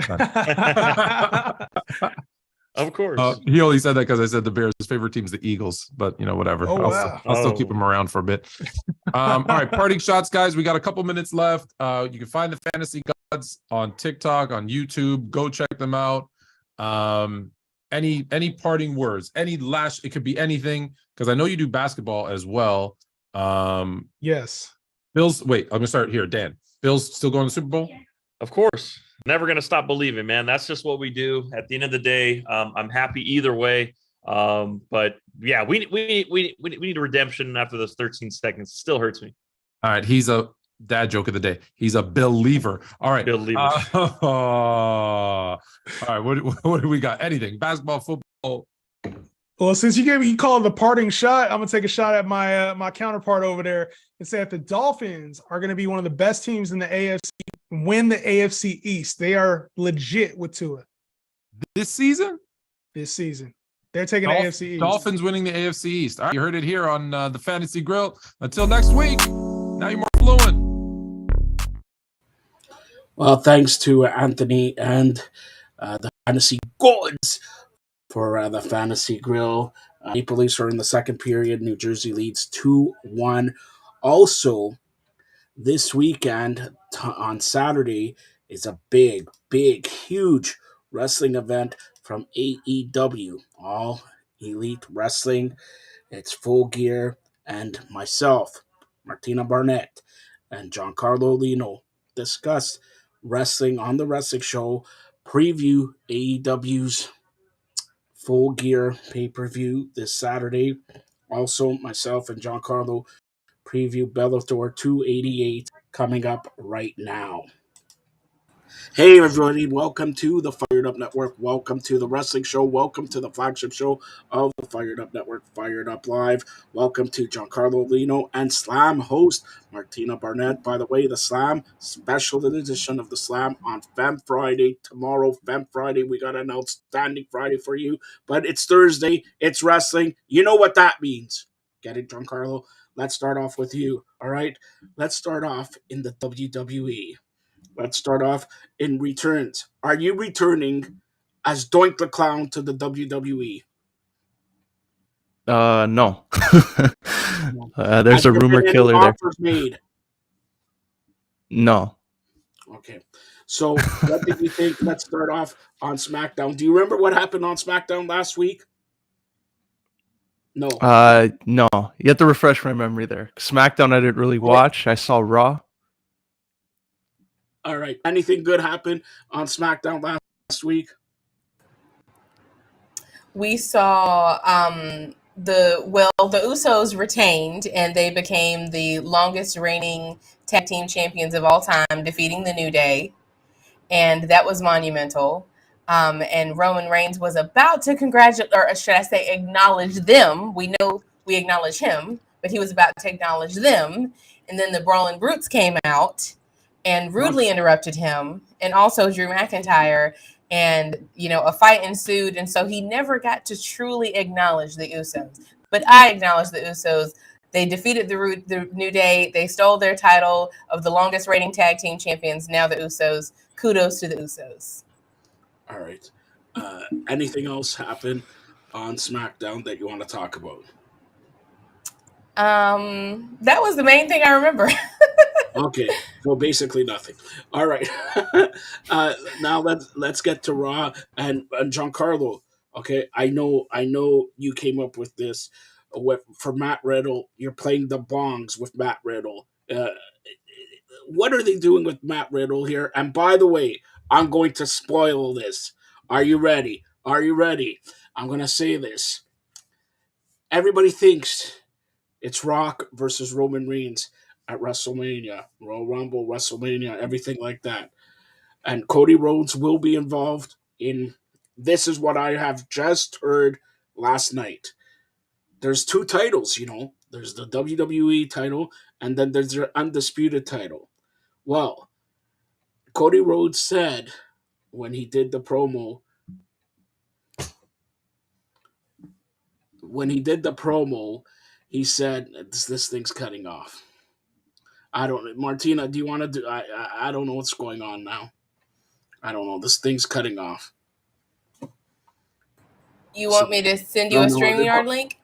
Of course. He only said that because I said the Bears' favorite team is the Eagles, but whatever. I'll still keep them around for a bit. All right. Parting shots, guys. We got a couple minutes left. You can find the Fantasy Gods on TikTok, on YouTube. Go check them out. Any parting words? It could be anything, because I know you do basketball as well. Yes. Bills. Wait, I'm gonna start here. Dan, Bills still going to the Super Bowl? Of course. Never gonna stop believing, man. That's just what we do. At the end of the day, I'm happy either way. But yeah, we need a redemption after those 13 seconds. It still hurts me. All right, he's a dad joke of the day. He's a believer. All right. Believer. All right. What do we got? Anything? Basketball, football. Well, since you called the parting shot, I'm gonna take a shot at my counterpart over there and say that the Dolphins are gonna be one of the best teams in the AFC, win the AFC East. They are legit with Tua. This season? They're taking the AFC East. Dolphins winning the AFC East. All right, you heard it here on the Fantasy Grill. Until next week, now you're more fluent. Well, thanks to Anthony and the Fantasy Gods for the Fantasy Grill. Maple Leafs are in the second period. New Jersey leads 2-1. Also, this weekend on Saturday is a big, huge wrestling event from AEW. All Elite Wrestling. It's Full Gear and myself, Martina Barnett, and Giancarlo Lino discuss wrestling on the Wrestling Show, preview AEW's Full Gear pay-per-view this Saturday. Also, myself and Giancarlo preview Bellator 288 coming up right now. Hey everybody, welcome to the Fired Up Network. Welcome to the wrestling show. Welcome to the flagship show of the Fired Up Network, Fired Up Live. Welcome to Giancarlo Lino and Slam host Martina Barnett. By the way, the Slam, special edition of the Slam on Fem Friday. Tomorrow, Fem Friday, we got an outstanding Friday for you. But it's Thursday, it's wrestling. You know what that means. Get it, Giancarlo? Let's start off with you, all right? Let's start off in the WWE. Let's start off in returns. Are you returning as Doink the Clown to the WWE? No. There's Has a there rumor been any killer there. offers made? No. Okay. So what did you think? Let's start off on SmackDown. Do you remember what happened on SmackDown last week? No. No. You have to refresh my memory there. SmackDown I didn't really watch. I saw Raw. All right. Anything good happened on SmackDown last week? We saw the Usos retained, and they became the longest reigning tag team champions of all time, defeating the New Day, and that was monumental. And Roman Reigns was about to congratulate, or should I say, acknowledge them. We know we acknowledge him, but he was about to acknowledge them, and then the Brawling Brutes came out and rudely interrupted him, and also Drew McIntyre. And, a fight ensued. And so he never got to truly acknowledge the Usos. But I acknowledge the Usos. They defeated the New Day. They stole their title of the longest reigning tag team champions. Now the Usos. Kudos to the Usos. All right. Anything else happen on SmackDown that you want to talk about? That was the main thing I remember. Okay, so basically nothing. All right. Now let's get to Raw and Giancarlo. Okay, I know you came up with this for Matt Riddle. You're playing the bongs with Matt Riddle. What are they doing with Matt Riddle here? And by the way, I'm going to spoil this. Are you ready? Are you ready? I'm going to say this. Everybody thinks it's Rock versus Roman Reigns at WrestleMania, Royal Rumble, WrestleMania, everything like that. And Cody Rhodes will be involved in this is what I have just heard last night. There's two titles, There's the WWE title and then there's their undisputed title. Well, Cody Rhodes said when he did the promo, he said this thing's cutting off. I don't, Martina, do you want to do, I don't know what's going on now. I don't know. This thing's cutting off. You want me to send you a StreamYard link?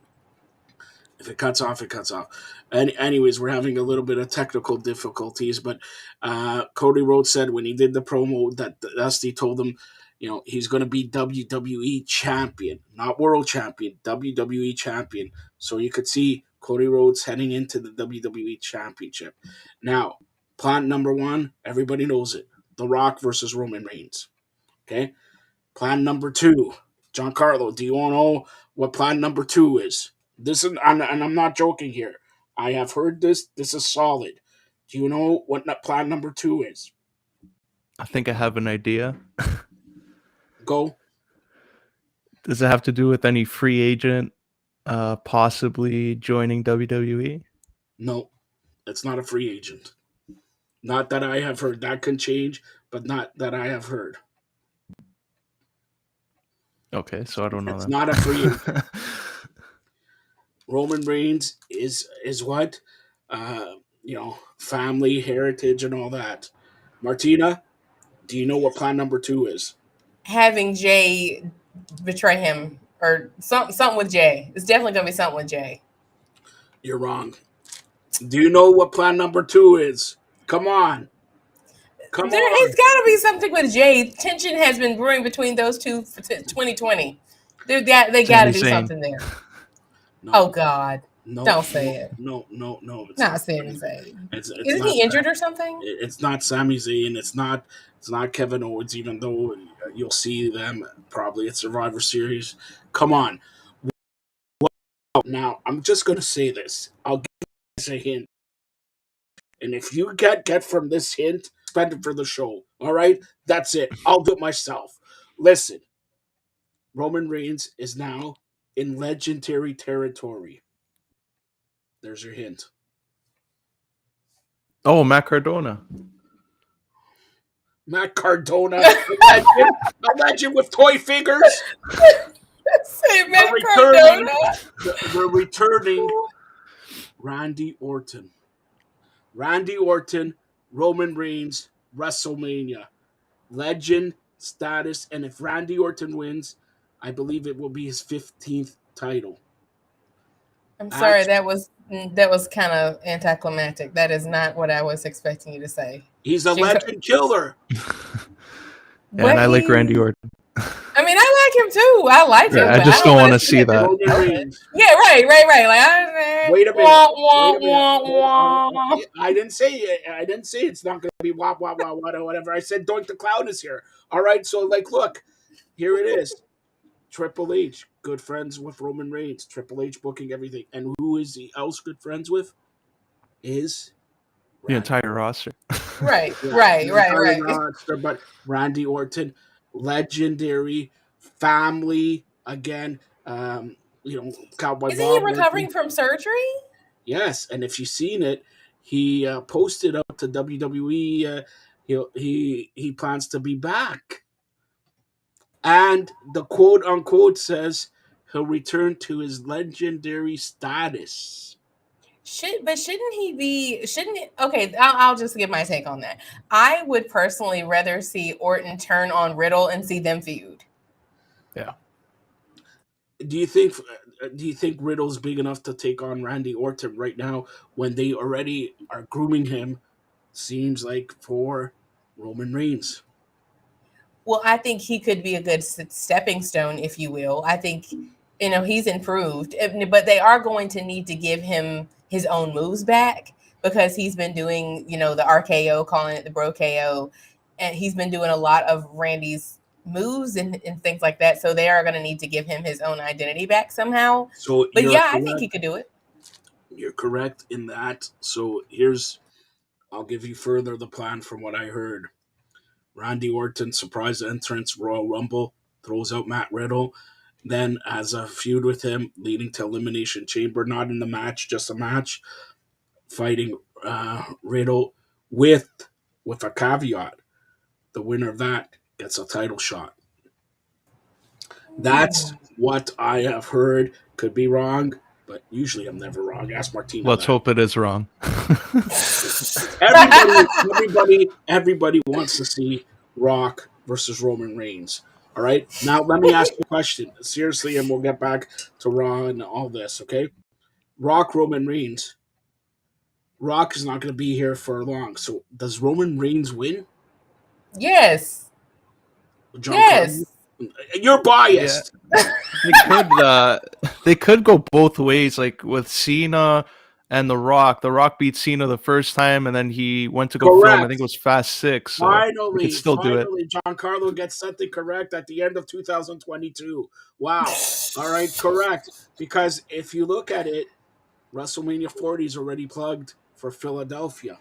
If it cuts off, it cuts off. Anyways, we're having a little bit of technical difficulties, but Cody Rhodes said when he did the promo that Dusty told him, he's going to be WWE champion, not world champion, WWE champion. So you could see Cody Rhodes heading into the WWE championship. Now, plan number one, everybody knows it. The Rock versus Roman Reigns. Okay? Plan number two. Giancarlo, do you want to know what plan number two is? This is, and I'm not joking here. I have heard this. This is solid. Do you know what plan number two is? I think I have an idea. Go. Does it have to do with any free agent possibly joining WWE? No, it's not a free agent. Not that I have heard. That can change, but not that I have heard. Okay, so I don't know. It's not a free agent. Roman Reigns is what? Family, heritage, and all that. Martina, do you know what plan number two is? Having Jay betray him, or something with Jay. It's definitely going to be something with Jay. You're wrong. Do you know what plan number two is? Come on. It's got to be something with Jay. Tension has been brewing between those two for 2020. They got to do something there. No. Oh, God. No, don't say it. No. It's not Sami Zayn. Isn't not he injured or something? It's not Sami Zayn. It's not Kevin Owens, even though you'll see them probably at Survivor Series. Come on. Now, I'm just going to say this. I'll give you a hint. And if you get from this hint suspended for the show. All right? That's it. I'll do it myself. Listen, Roman Reigns is now in legendary territory. There's your hint. Oh, Matt Cardona. Matt Cardona, a legend with toy fingers. Say Matt Cardona. We're returning Randy Orton. Randy Orton, Roman Reigns, WrestleMania. Legend status. And if Randy Orton wins, I believe it will be his 15th title. I'm sorry, that was kind of anticlimactic. That is not what I was expecting you to say. He's a legend killer. Yeah, and I like Randy Orton. I mean, I like him too. I like him. I just don't want to see that. Yeah, right. Like, wait a minute. I didn't say it. I didn't say it's not going to be wah, wah, wah, wah, whatever. I said Doink the Clown is here. All right, so like, look, here it is. Triple H, good friends with Roman Reigns. Triple H booking everything. And who is he else good friends with? Is the entire roster. Right. Roster, but Randy Orton, legendary family again. Cowboy Isn't Bob he recovering from surgery? Yes, and if you've seen it, he posted up to WWE. He plans to be back. And the quote unquote says he'll return to his legendary status. Shouldn't he be? Okay, I'll just give my take on that. I would personally rather see Orton turn on Riddle and see them feud. Yeah. Do you think Riddle's big enough to take on Randy Orton right now when they already are grooming him? Seems like for Roman Reigns. Well, I think he could be a good stepping stone, if you will. I think, he's improved, but they are going to need to give him his own moves back because he's been doing, the RKO, calling it the Bro KO, and he's been doing a lot of Randy's moves and things like that. So they are going to need to give him his own identity back somehow. But yeah, I think he could do it. You're correct in that. So I'll give you further the plan from what I heard. Randy Orton, surprise entrance, Royal Rumble, throws out Matt Riddle, then has a feud with him, leading to Elimination Chamber, not in the match, just a match, fighting Riddle with a caveat. The winner of that gets a title shot. That's what I have heard. Could be wrong, but usually I'm never wrong. Ask Martina. Let's hope it is wrong. Everybody wants to see Rock versus Roman Reigns. All right. Now let me ask you a question seriously, and we'll get back to Raw and all this. Okay. Rock, Roman Reigns. Rock is not going to be here for long. So does Roman Reigns win? Yes. Yes. You're biased. Yeah. They could go both ways, like with Cena and The Rock. The Rock beat Cena the first time, and then he went to go film. I think it was Fast 6. So finally, still do it. Giancarlo gets something correct at the end of 2022. Wow. All right, correct. Because if you look at it, WrestleMania 40 is already plugged for Philadelphia.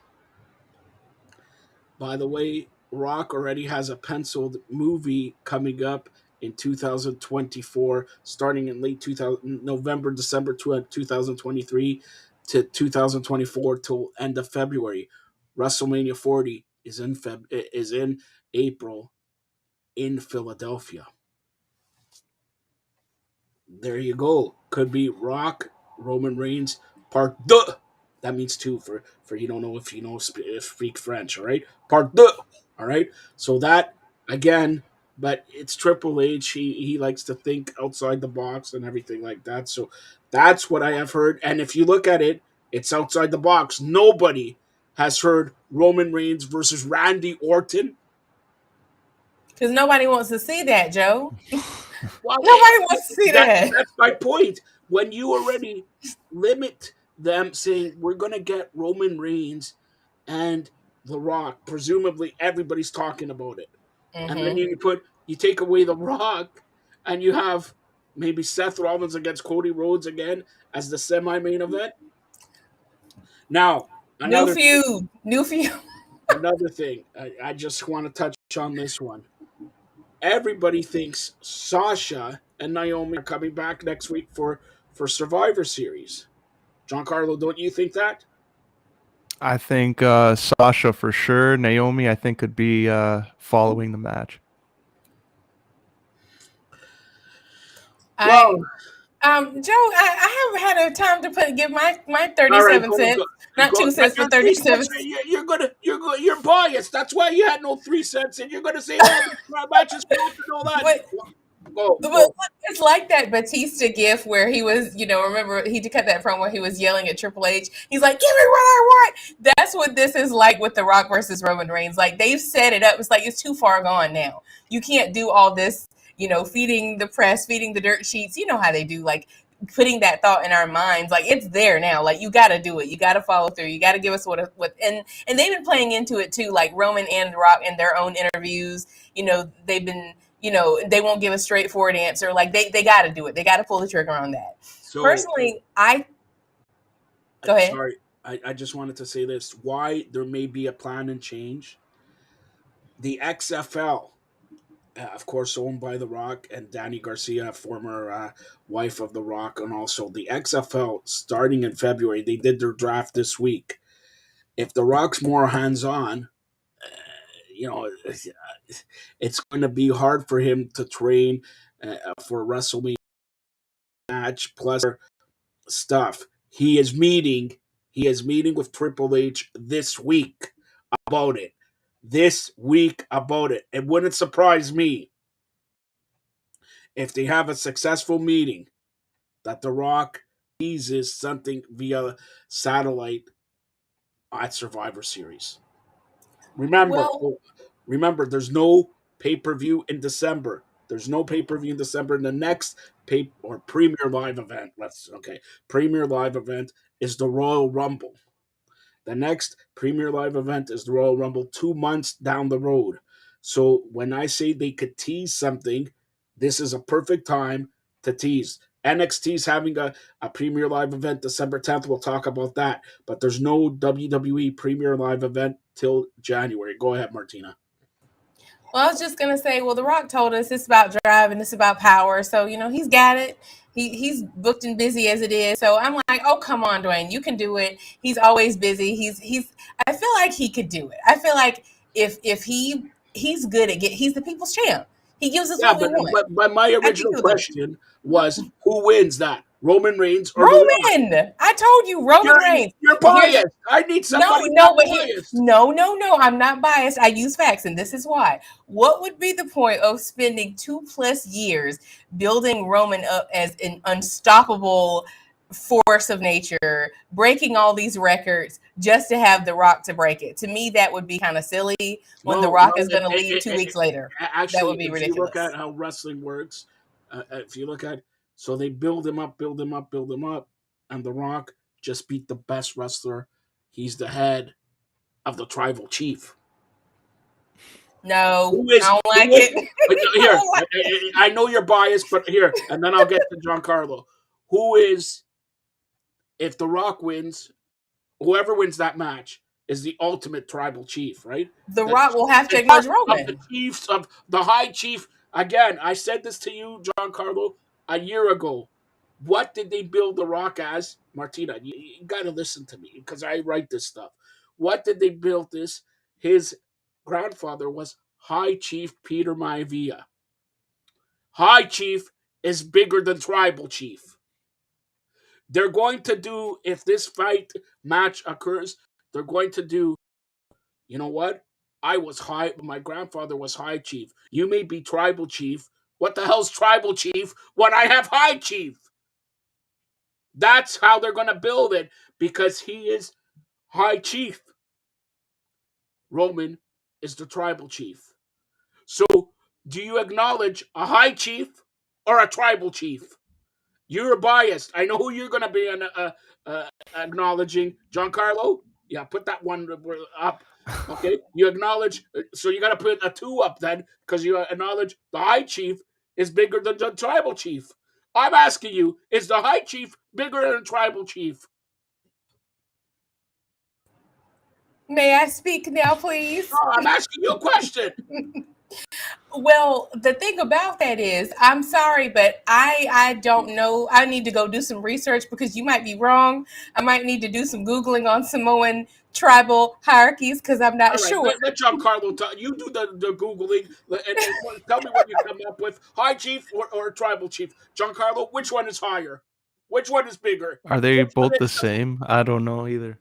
By the way, Rock already has a penciled movie coming up in 2024, starting in late November, December 2023 to 2024 till end of February. WrestleMania 40 is in April in Philadelphia. There you go. Could be Rock, Roman Reigns, Part 2. That means 2 for you don't know if you know speak French, all right? Part 2, all right? So that, again, but it's Triple H. He likes to think outside the box and everything like that. So that's what I have heard. And if you look at it, it's outside the box. Nobody has heard Roman Reigns versus Randy Orton. Because nobody wants to see that, Joe. Well, nobody wants to see that. That's my point. When you already limit them saying we're going to get Roman Reigns and The Rock, presumably everybody's talking about it. Mm-hmm. And then you take away The Rock and you have maybe Seth Rollins against Cody Rhodes again as the semi-main event. Now, new feud. Another thing, I just want to touch on this one. Everybody thinks Sasha and Naomi are coming back next week for Survivor Series. Giancarlo, don't you think that? I think Sasha for sure. Naomi, I think, could be following the match. Well, Joe, I haven't had a time to give my all right, 37 cents, not go. 2 But cents, your but 3 cents, 37 cents. you're biased. That's why you had no 3 cents, and you're gonna say, "Oh, the match is close and all that." But Go. it's like that Batista gif where he was, remember he did cut that promo where he was yelling at Triple H. He's like, "Give me what I want." That's what this is like with The Rock versus Roman Reigns. Like they've set it up. It's like it's too far gone now. You can't do all this, feeding the press, feeding the dirt sheets. You know how they do, like putting that thought in our minds. Like it's there now. Like you got to do it. You got to follow through. You got to give us what and they've been playing into it too. Like Roman and The Rock in their own interviews. They've been they won't give a straightforward answer. Like they got to do it. They got to pull the trigger on that. So Personally, go ahead. Sorry, I just wanted to say this. Why there may be a plan and change. The XFL, of course, owned by The Rock and Danny Garcia, former wife of The Rock, and also the XFL starting in February. They did their draft this week. If The Rock's more hands-on, it's going to be hard for him to train for a WrestleMania match plus stuff. He is meeting with Triple H this week about it. It wouldn't surprise me if they have a successful meeting that The Rock teases something via satellite at Survivor Series. Remember, Well, there's no pay-per-view in December. There's no pay-per-view in December. And the next Premier Live event, Premier Live event is the Royal Rumble. The next Premier Live event is the Royal Rumble 2 months down the road. So when I say they could tease something, this is a perfect time to tease. NXT's having a Premier Live event December 10th. We'll talk about that. But there's no WWE Premier Live event till January. Go ahead, Martina. Well, I was just gonna say, The Rock told us it's about drive and it's about power. So he's got it. He's booked and busy as it is. So I'm like, oh come on, Dwayne, you can do it. He's always busy. He's. I feel like he could do it. I feel like if he's good at he's the people's champ. He gives us Yeah, what we want. but my I think original he'll do it. question was who wins that? Roman Reigns or The Rock? Roman. I told you, Roman Reigns. You're biased. I need somebody not biased. No. I'm not biased. I use facts, and this is why. What would be the point of spending 2+ years building Roman up as an unstoppable force of nature, breaking all these records just to have The Rock to break it? To me, that would be kind of silly when The Rock is going to leave 2 weeks later. Actually, that would be ridiculous. If you look at how wrestling works, so they build him up, and The Rock just beat the best wrestler. He's the head of the tribal chief. No, I don't like it. Here, I know you're biased, but here, and then I'll get to Giancarlo. Who is, if The Rock wins, whoever wins that match is the ultimate tribal chief, right? The Rock will have to acknowledge Roman. Of the chiefs, of the high chief. Again, I said this to you, Giancarlo, a year ago. What did they build The Rock as? Martina, you got to listen to me because I write this stuff. What did they build this? His grandfather was High Chief Peter Maivia. High Chief is bigger than Tribal Chief. They're going to do, if this fight match occurs, they're going to do, you know what? My grandfather was High Chief. You may be Tribal Chief. What the hell's Tribal Chief when I have High Chief? That's how they're going to build it because he is High Chief. Roman is the Tribal Chief. So, do you acknowledge a High Chief or a Tribal Chief? You're biased. I know who you're going to be acknowledging. Giancarlo? Yeah, put that one up. Okay? You acknowledge. So, you got to put a 2 up then because you acknowledge the High Chief is bigger than the Tribal Chief. I'm asking you, is the High Chief bigger than the Tribal Chief? May I speak now, please? No, I'm asking you a question. Well, the thing about that is, I'm sorry, but I don't know. I need to go do some research because you might be wrong. I might need to do some Googling on Samoan tribal hierarchies because I'm not All right, sure. let Giancarlo tell you do the Googling and tell me what you come up with. High chief or tribal chief? Giancarlo, which one is higher? Which one is bigger? Are they Which one both the is- same? I don't know either.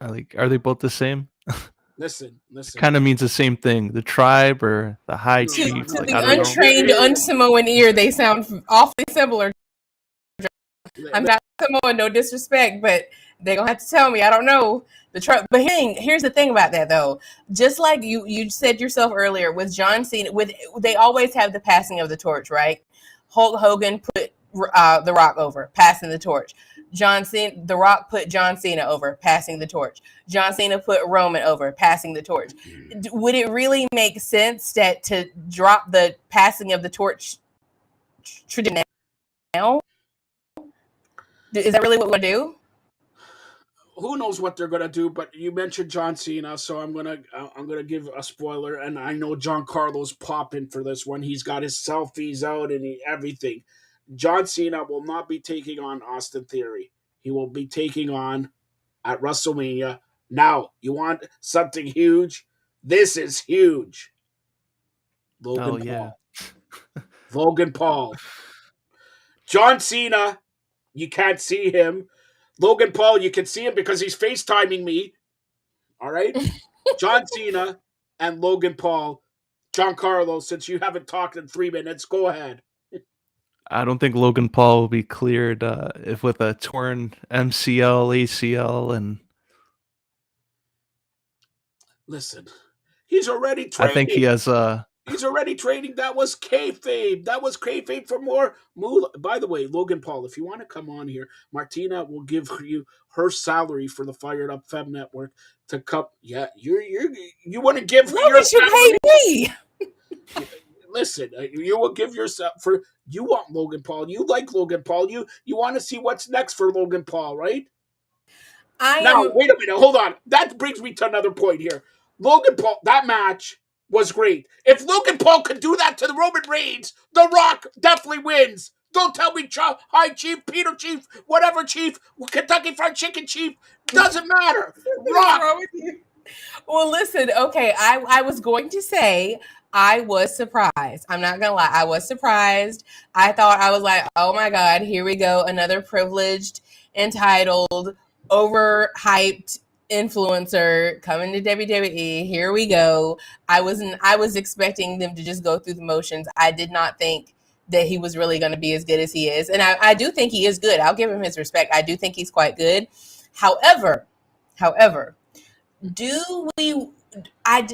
Are they both the same? Listen. Kind of means the same thing. The tribe or the high No, chief. To Like the I don't know. untrained, un-Samoan ear, they sound awfully similar. I'm not Samoan, no disrespect, but they're gonna have to tell me. I don't know but here's the thing about that though. Just like you said yourself earlier with John Cena, they always have the passing of the torch, right? Hulk Hogan put The Rock over, passing the torch. John Cena, The Rock put John Cena over, passing the torch. John Cena put Roman over, passing the torch. Would it really make sense that to drop the passing of the torch tradition now? Is that really what we want to do? Who knows what they're gonna do? But you mentioned John Cena, so I'm gonna give a spoiler, and I know Giancarlo's popping for this one. He's got his selfies out and everything. John Cena will not be taking on Austin Theory. He will be taking on at WrestleMania. Now, you want something huge? This is huge. Oh Logan yeah. Paul. Logan Paul. John Cena, you can't see him. Logan Paul, you can see him because he's FaceTiming me. All right? John Cena and Logan Paul. Giancarlo, since you haven't talked in 3 minutes, go ahead. I don't think Logan Paul will be cleared if with a torn MCL, ACL, and Listen, he's already I think he training. has He's already trading. That was kayfabe. That was kayfabe for more moolah. By the way, Logan Paul, if you want to come on here, Martina will give you her salary for the Fired Up Fem Network to come. Yeah, you want to give her your Logan should salary? pay me. Listen, you will give yourself for. You want Logan Paul. You like Logan Paul. You want to see what's next for Logan Paul, right? Now, wait a minute. Hold on. That brings me to another point here. Logan Paul, that match was great. If Logan Paul could do that to the Roman Reigns, The Rock definitely wins. Don't tell me High Chief, Peter Chief, whatever Chief, Kentucky Fried Chicken Chief. Doesn't matter. Rock. Wrong with you? Well, listen, okay, I was going to say I was surprised. I'm not gonna lie, I was surprised. I was like, oh my God, here we go, another privileged, entitled, overhyped influencer coming to WWE. Here we go. I was expecting them to just go through the motions. I did not think that he was really going to be as good as he is. And I do think he is good. I'll give him his respect. I do think he's quite good. However, do we I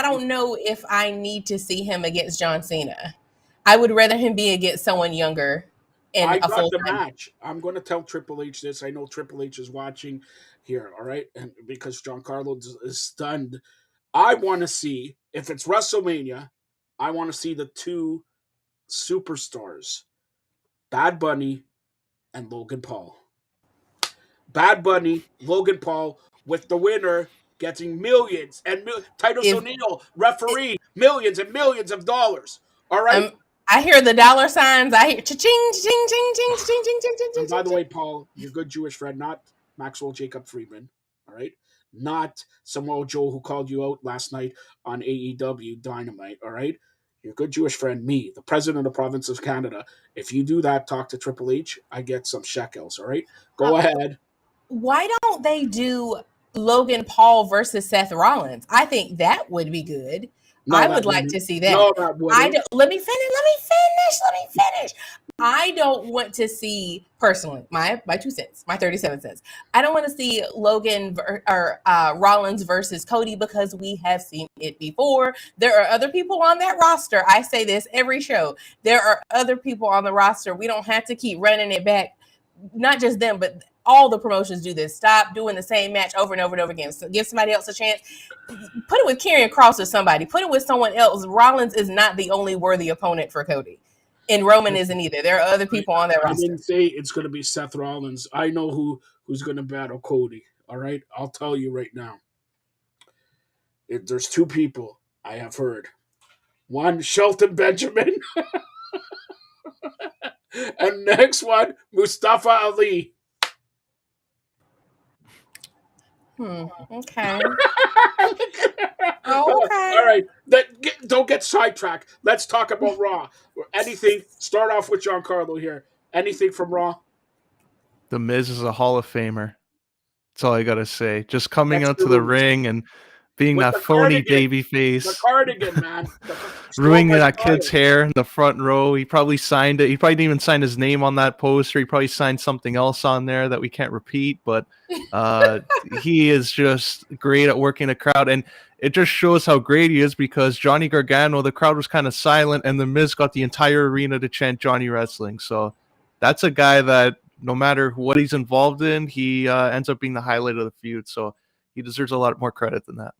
don't know if I need to see him against John Cena. I would rather him be against someone younger in I a got full the time. match. I'm going to tell Triple H this. I know Triple H is watching here, all right? And because Giancarlo is stunned, I want to see, if it's WrestleMania, I want to see the two superstars, Bad Bunny and Logan Paul. Bad Bunny, Logan Paul, with the winner getting millions and Titus If O'Neil, referee, millions and millions of dollars. All right? I hear the dollar signs. I hear cha-ching, cha-ching, ching, ching, ching, ching, ching, ching, And by the ching. way, Paul, your good Jewish friend, not Maxwell Jacob Friedman, all right? Not Samoa Joe who called you out last night on AEW Dynamite, all right? Your good Jewish friend, me, the president of the province of Canada. If you do that, talk to Triple H, I get some shekels, all right? Go ahead. Why don't they do Logan Paul versus Seth Rollins? I think that would be good. No, I that would like wouldn't. to see that. No, that wouldn't. Let me finish. I don't want to see, personally, my 2 cents, my 37 cents. I don't want to see Rollins versus Cody because we have seen it before. There are other people on that roster. I say this every show. There are other people on the roster. We don't have to keep running it back. Not just them, but all the promotions do this. Stop doing the same match over and over and over again. So give somebody else a chance. Put it with Karrion Kross or somebody. Put it with someone else. Rollins is not the only worthy opponent for Cody. And Roman isn't either. There are other people on that I roster. didn't say it's going to be Seth Rollins. I know who's going to battle Cody. All right, I'll tell you right now. There's two people I have heard. One, Shelton Benjamin. And next one, Mustafa Ali. Okay. Oh, okay. All right. Don't get sidetracked. Let's talk about Raw. Anything? Start off with Giancarlo here. Anything from Raw? The Miz is a Hall of Famer. That's all I gotta say. Just coming That's out to the true. ring and being With that the phony cardigan. baby face, The cardigan, man. ruining Stole my that kid's style. hair in the front row. He probably signed it. He probably didn't even sign his name on that poster. He probably signed something else on there that we can't repeat. But he is just great at working a crowd, and it just shows how great he is because Johnny Gargano, the crowd was kind of silent, and the Miz got the entire arena to chant Johnny Wrestling. So that's a guy that no matter what he's involved in, he ends up being the highlight of the feud. So he deserves a lot more credit than that.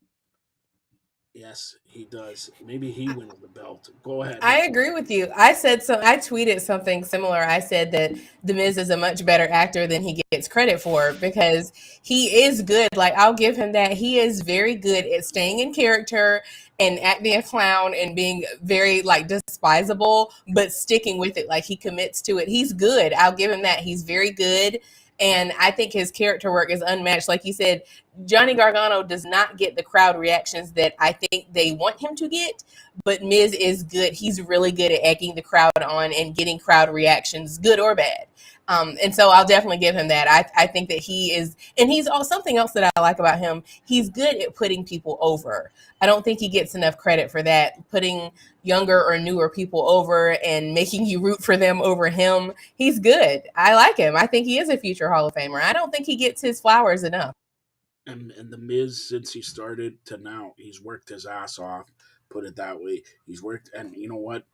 Yes, he does. Maybe he wins the belt. Go ahead. I agree with you. I tweeted something similar. I said that The Miz is a much better actor than he gets credit for because he is good. Like, I'll give him that. He is very good at staying in character and acting a clown and being very like despisable, but sticking with it. Like, he commits to it. He's good. I'll give him that. He's very good. And I think his character work is unmatched. Like you said, Johnny Gargano does not get the crowd reactions that I think they want him to get, but Miz is good. He's really good at egging the crowd on and getting crowd reactions, good or bad. And so I'll definitely give him that. I think that he is, and he's also something else that I like about him. He's good at putting people over. I don't think he gets enough credit for that, putting younger or newer people over and making you root for them over him. He's good. I like him. I think he is a future Hall of Famer. I don't think he gets his flowers enough. And the Miz, since he started to now, he's worked his ass off. Put it that way. He's worked, and you know what?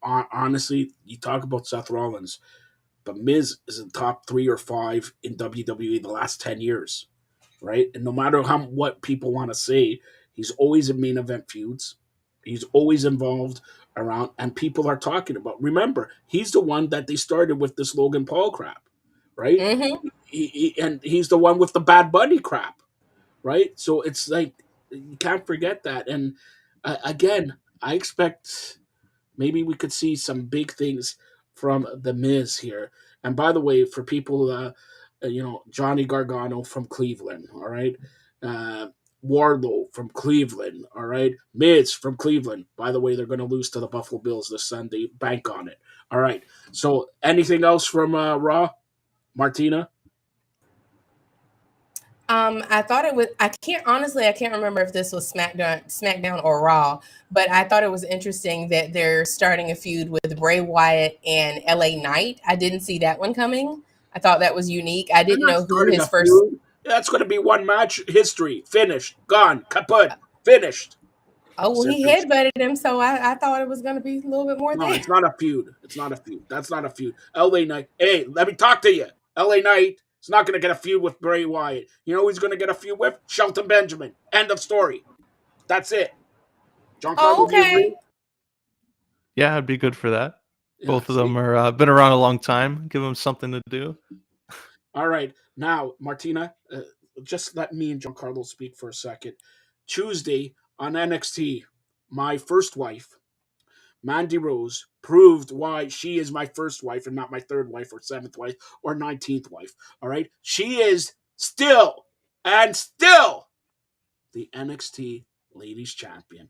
Honestly, you talk about Seth Rollins, but Miz is in top 3 or 5 in WWE the last 10 years, right? And no matter what people want to say, he's always in main event feuds. He's always involved around, and people are talking about. Remember, he's the one that they started with this Logan Paul crap, right? Mm-hmm. And he's the one with the Bad Bunny crap, right? So it's like you can't forget that. And again, I expect maybe we could see some big things from the Miz here. And by the way, for people, Johnny Gargano from Cleveland, all right, Wardlow from Cleveland, all right, Miz from Cleveland. By the way, they're going to lose to the Buffalo Bills this Sunday. Bank on it. All right. So anything else from Raw, Martina? I thought it was. I can't remember if this was SmackDown or Raw, but I thought it was interesting that they're starting a feud with Bray Wyatt and LA Knight. I didn't see that one coming. I thought that was unique. I didn't know who his first. Feud. That's going to be one match. History finished, gone, kaput, finished. Oh, well, he headbutted him, so I thought it was going to be a little bit more. No, there. it's not a feud. It's not a feud. That's not a feud. LA Knight. Hey, let me talk to you. LA Knight is not going to get a feud with Bray Wyatt. You know who he's going to get a feud with? Shelton Benjamin. End of story. That's it. Oh, okay. Yeah, I'd be good for that. Yeah, both of them are been around a long time. Give them something to do. All right. Now, Martina, just let me and Giancarlo speak for a second. Tuesday on NXT, my first wife, Mandy Rose, proved why she is my first wife and not my third wife or 7th wife or 19th wife. All right? She is still the NXT Ladies Champion.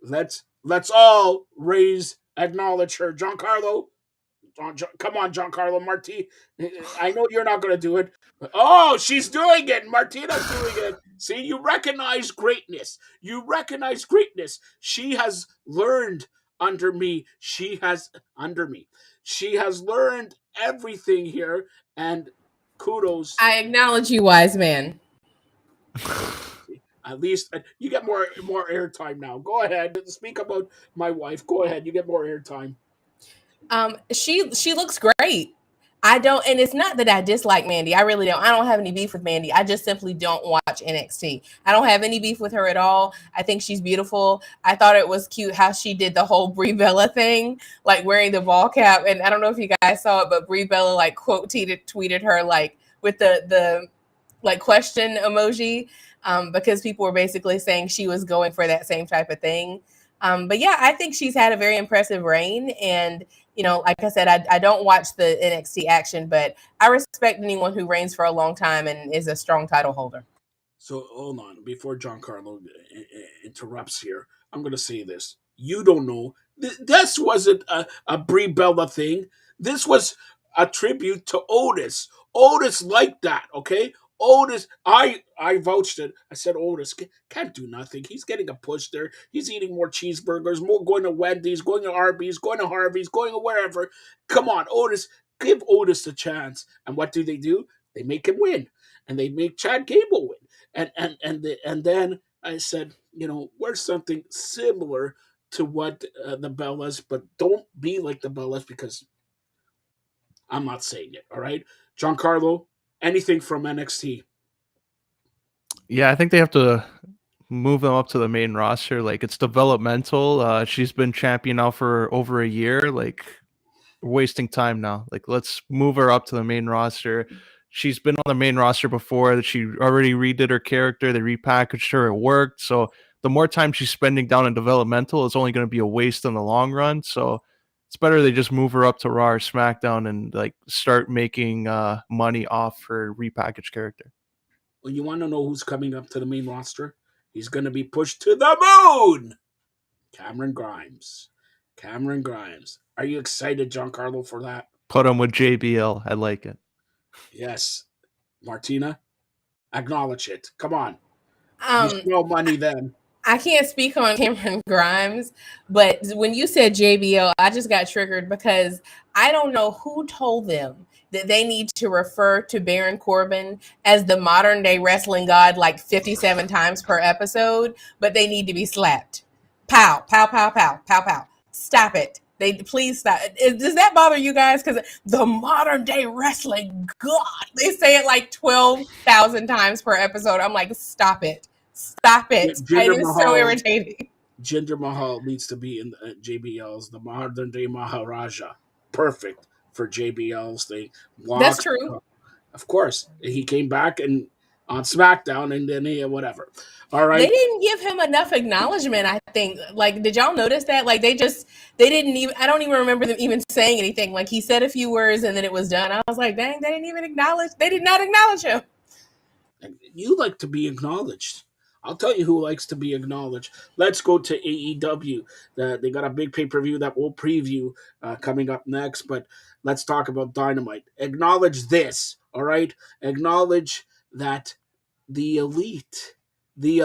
Let's all acknowledge her. Giancarlo, come on, Giancarlo Marti. I know you're not going to do it. Oh, she's doing it. Martina's doing it. See, you recognize greatness. She has learned under me. She has learned everything here, and kudos. I acknowledge you, wise man. At least you get more airtime now. Go ahead. Speak about my wife. Go ahead. You get more airtime. She looks great. I don't, and it's not that I dislike Mandy. I really don't. I don't have any beef with Mandy. I just simply don't watch NXT. I don't have any beef with her at all. I think she's beautiful. I thought it was cute how she did the whole Brie Bella thing, like wearing the ball cap. And I don't know if you guys saw it, but Brie Bella like quote tweeted her like with the like question emoji, because people were basically saying she was going for that same type of thing. But yeah, I think she's had a very impressive reign. And, you know, like I said, I don't watch the NXT action, but I respect anyone who reigns for a long time and is a strong title holder. So hold on, before Giancarlo interrupts here, I'm going to say this. You don't know. This wasn't a Brie Bella thing. This was a tribute to Otis. Otis liked that, okay? Otis, I vouched it. I said Otis can't do nothing. He's getting a push there. He's eating more cheeseburgers, more going to Wendy's, going to Arby's, going to Harvey's, going to wherever. Come on, Otis, give Otis a chance. And what do? They make him win, and they make Chad Gable win. And then I said, you know, we're something similar to what the Bellas, but don't be like the Bellas, because I'm not saying it. All right, Giancarlo, anything from NXT? Yeah, I think they have to move them up to the main roster. Like, it's developmental. She's been champion now for over a year. Like, we're wasting time now. Like, let's move her up to the main roster. She's been on the main roster before. That she already redid her character. They repackaged her. It worked. So the more time she's spending down in developmental, it's only going to be a waste in the long run. So it's better they just move her up to Raw or SmackDown and like start making money off her repackaged character. Well, you want to know who's coming up to the main roster? He's going to be pushed to the moon. Cameron Grimes. Cameron Grimes. Are you excited, Giancarlo, for that? Put him with JBL. I like it. Yes. Martina, acknowledge it. Come on. Um, You smell money then. I can't speak on Cameron Grimes, but when you said JBL, I just got triggered because I don't know who told them that they need to refer to Baron Corbin as the modern day wrestling god like 57 times per episode, but they need to be slapped. Pow, pow, pow, pow, pow, pow. Stop it. They please stop. Does that bother you guys? Because the modern day wrestling god, they say it like 12,000 times per episode. I'm like, stop it. Stop it. It is so irritating. Jinder Mahal needs to be in JBL's, the modern day Maharaja. Perfect for JBL's thing. That's true. Of course. He came back and on SmackDown, and then whatever. All right. They didn't give him enough acknowledgement, I think. Like, did y'all notice that? Like, they didn't even, I don't even remember them even saying anything. Like, he said a few words and then it was done. I was like, dang, they did not acknowledge him. You like to be acknowledged. I'll tell you who likes to be acknowledged. Let's go to AEW. They got a big pay-per-view that we'll preview coming up next, but let's talk about Dynamite. Acknowledge this, all right? Acknowledge that the elite, come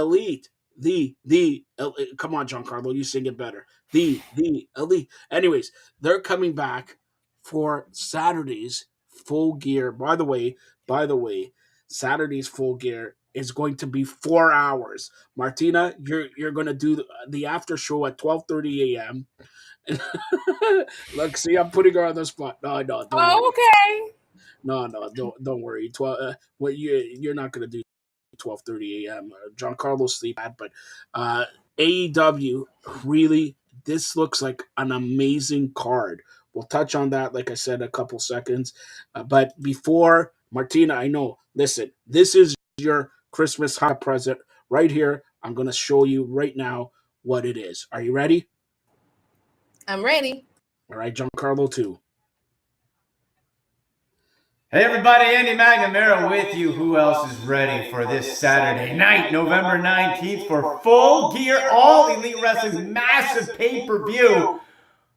on, Giancarlo, you sing it better. The elite. Anyways, they're coming back for Saturday's Full Gear. By the way, Saturday's Full Gear is going to be 4 hours. Martina, you're going to do the after show at 12:30 a.m. Look, see, I'm putting her on the spot. No, don't worry. Okay. No, don't worry. You're not going to do 12:30 a.m. Giancarlo sleep at, but AEW, really, this looks like an amazing card. We'll touch on that, like I said, a couple seconds. But before, Martina, I know, listen, this is your Christmas hot present right here. I'm going to show you right now what it is. Are you ready? I'm ready. All right, Giancarlo too. Hey everybody, Andy McNamara with you. Who else is ready for this Saturday night, November 19th, for Full Gear All Elite Wrestling's massive pay-per-view?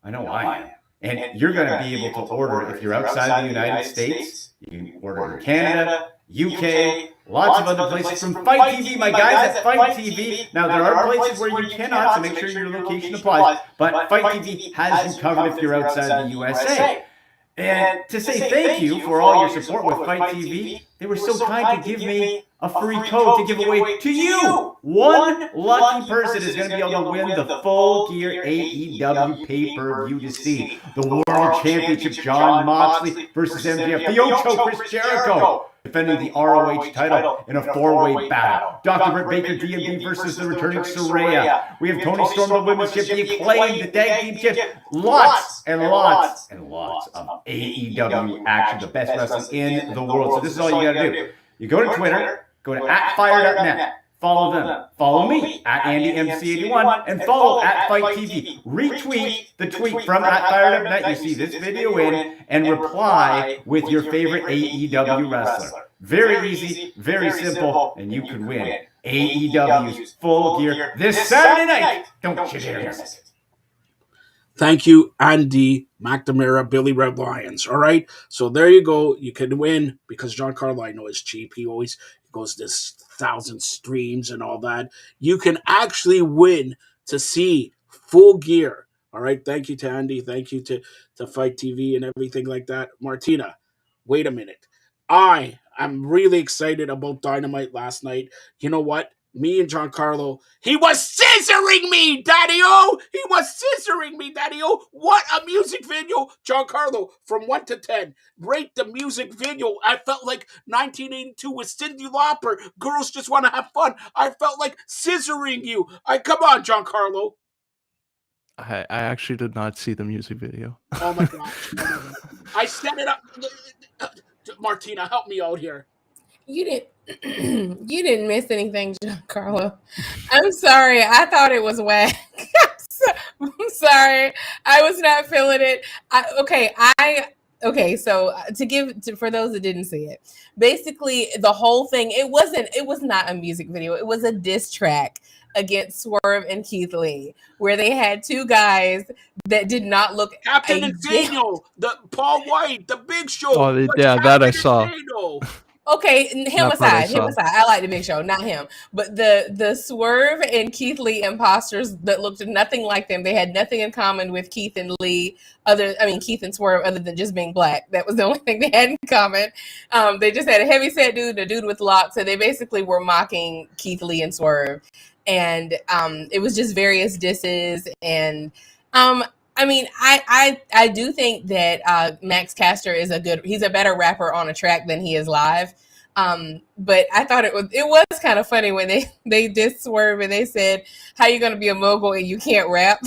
I know I am. And you're going to be able to order, if you're outside the United States, you can order in Canada, UK, lots of other places from Fight TV, my guys at Fight TV. Now, there are places where you cannot, so make sure your location applies. But Fight TV has you covered if you're outside the USA. And to say thank you for all your support with Fight TV, they were so kind to give me a free code to give away to you. One lucky person is going to be able to win the Full Gear AEW pay-per-view to see the World Championship Jon Moxley versus MJF, the Ocho Chris Jericho, defending the ROH title in a four-way battle. Dr. Britt Baker, DMD versus the returning Saraya. We have Toni Storm, the women's champ, the Acclaimed, the tag team champ. Lots and lots and lots of AEW action, the best wrestling in the world. So this is all you got to do. You go to Twitter, go to @firedupnet. Follow them. Follow me @AndyMC81 and follow @FightTV. Retweet the tweet from @FiredupNet you see this video in and reply with your favorite AEW wrestler. Very easy, very simple, and you can win AEW's Full Gear this Saturday night. Don't you dare miss it. Thank you, Andy McNamara, Billy Red Lions. All right. So there you go. You can win because Giancarlo, I know, is cheap. He always goes this 1,000 streams and all that. You can actually win to see Full Gear. All right. Thank you to Andy. Thank you to Fight TV and everything like that. Martina, wait a minute. I am really excited about Dynamite last night. You know what? Me and Giancarlo, he was scissoring me, Daddy-O! He was scissoring me, Daddy-O! What a music video! Giancarlo, from 1 to 10, rate the music video. I felt like 1982 with Cyndi Lauper. Girls just want to have fun. I felt like scissoring you. Come on, Giancarlo. I actually did not see the music video. Oh my gosh. I set it up. Martina, help me out here. You didn't miss anything, Giancarlo. I'm sorry. I thought it was whack. I'm sorry. I was not feeling it. So for those that didn't see it, basically the whole thing, it was not a music video. It was a diss track against Swerve and Keith Lee, where they had two guys that did not look Captain Insano, the Paul White, the Big Show. Oh, yeah, that I saw. Okay, him aside. I like the Big Show, not him. But the Swerve and Keith Lee imposters that looked nothing like them. They had nothing in common with Keith and Keith and Swerve, other than just being black. That was the only thing they had in common. They just had a heavyset dude, a dude with locks, so they basically were mocking Keith Lee and Swerve. And it was just various disses. And I do think that Max Caster is he's a better rapper on a track than he is live. But I thought it was kind of funny when they did Swerve and they said, how you going to be a mogul and you can't rap?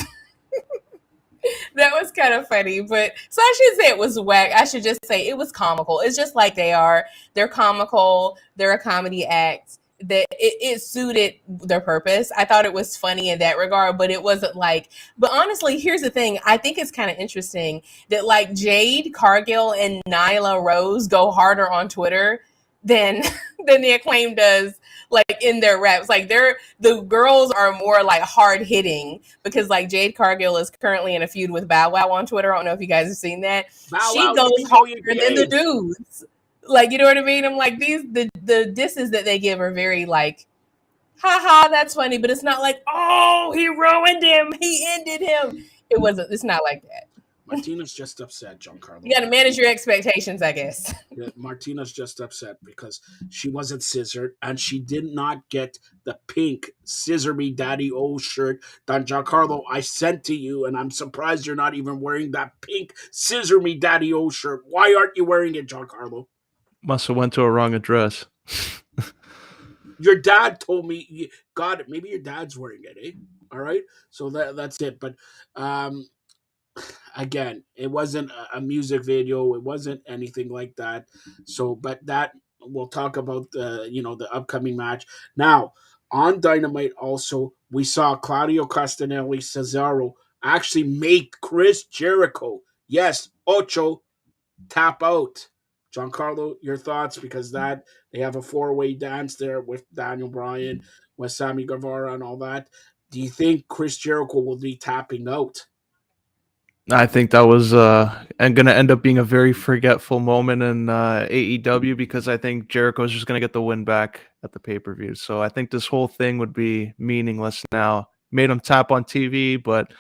That was kind of funny. But so I should say it was whack. I should just say it was comical. It's just like they are. They're comical. They're a comedy act. That it suited their purpose. I thought it was funny in that regard, but it wasn't but honestly, here's the thing. I think it's kind of interesting that Jade Cargill and Nyla Rose go harder on Twitter than the Acclaim does in their raps. The girls are more hard hitting because Jade Cargill is currently in a feud with Bow Wow on Twitter. I don't know if you guys have seen that. She goes harder than the dudes. You know what I mean? I'm the disses that they give are very haha, that's funny, but it's not oh, he ruined him, he ended him. It's not like that. Martina's just upset, Giancarlo. You got to manage your expectations, I guess. Yeah, Martina's just upset because she wasn't scissored and she did not get the pink Scissor Me Daddy O shirt that Giancarlo I sent to you, and I'm surprised you're not even wearing that pink Scissor Me Daddy O shirt. Why aren't you wearing it, Giancarlo? Must have went to a wrong address. Your dad told me. Got it. Maybe your dad's wearing it, eh? All right. So that's it. But again, it wasn't a music video. It wasn't anything like that. So, but that we'll talk about the upcoming match. Now, on Dynamite also, we saw Claudio Castagnoli Cesaro actually make Chris Jericho, yes, Ocho, tap out. Giancarlo, your thoughts? Because they have a 4-way dance there with Daniel Bryan, with Sammy Guevara and all that. Do you think Chris Jericho will be tapping out? I think that was going to end up being a very forgetful moment in AEW because I think Jericho's just going to get the win back at the pay-per-view. So I think this whole thing would be meaningless now. Made him tap on TV, but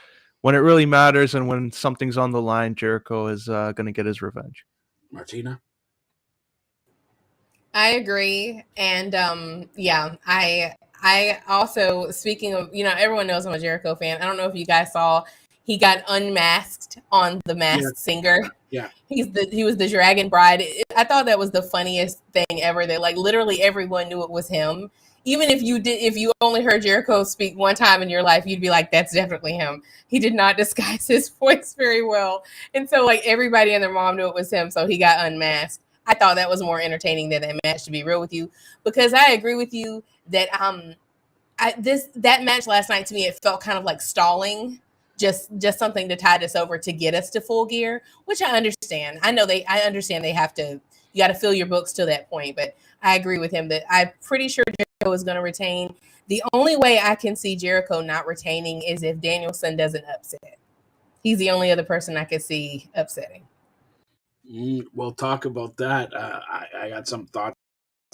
when it really matters and when something's on the line, Jericho is going to get his revenge. Martina? I agree. And I also, speaking of, everyone knows I'm a Jericho fan. I don't know if you guys saw, he got unmasked on The Masked Singer. Yeah. He was the Dragon Bride. I thought that was the funniest thing ever. That literally everyone knew it was him. Even if you only heard Jericho speak one time in your life, you'd be like, that's definitely him. He did not disguise his voice very well. And so everybody and their mom knew it was him. So he got unmasked. I thought that was more entertaining than that match, to be real with you, because I agree with you that that match last night, to me, it felt kind of like stalling, just something to tide us over to get us to Full Gear, which I understand. I understand they have to, you got to fill your books to that point, but I agree with him that I'm pretty sure Jericho is going to retain. The only way I can see Jericho not retaining is if Danielson doesn't upset. He's the only other person I could see upsetting. We'll talk about that. I got some thoughts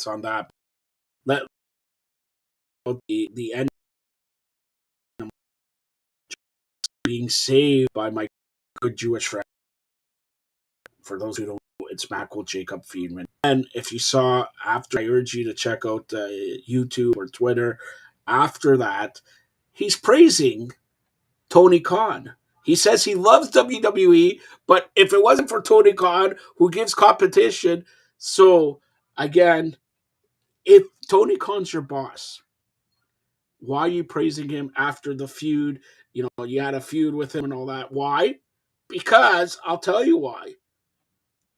on that. Let the end being saved by my good Jewish friend. For those who don't know, it's Michael Jacob Friedman. And if you saw after, I urge you to check out YouTube or Twitter. After that, he's praising Tony Khan. He says he loves WWE, but if it wasn't for Tony Khan, who gives competition, so again, if Tony Khan's your boss, why are you praising him after the feud? You know, you had a feud with him and all that. Why? Because I'll tell you why.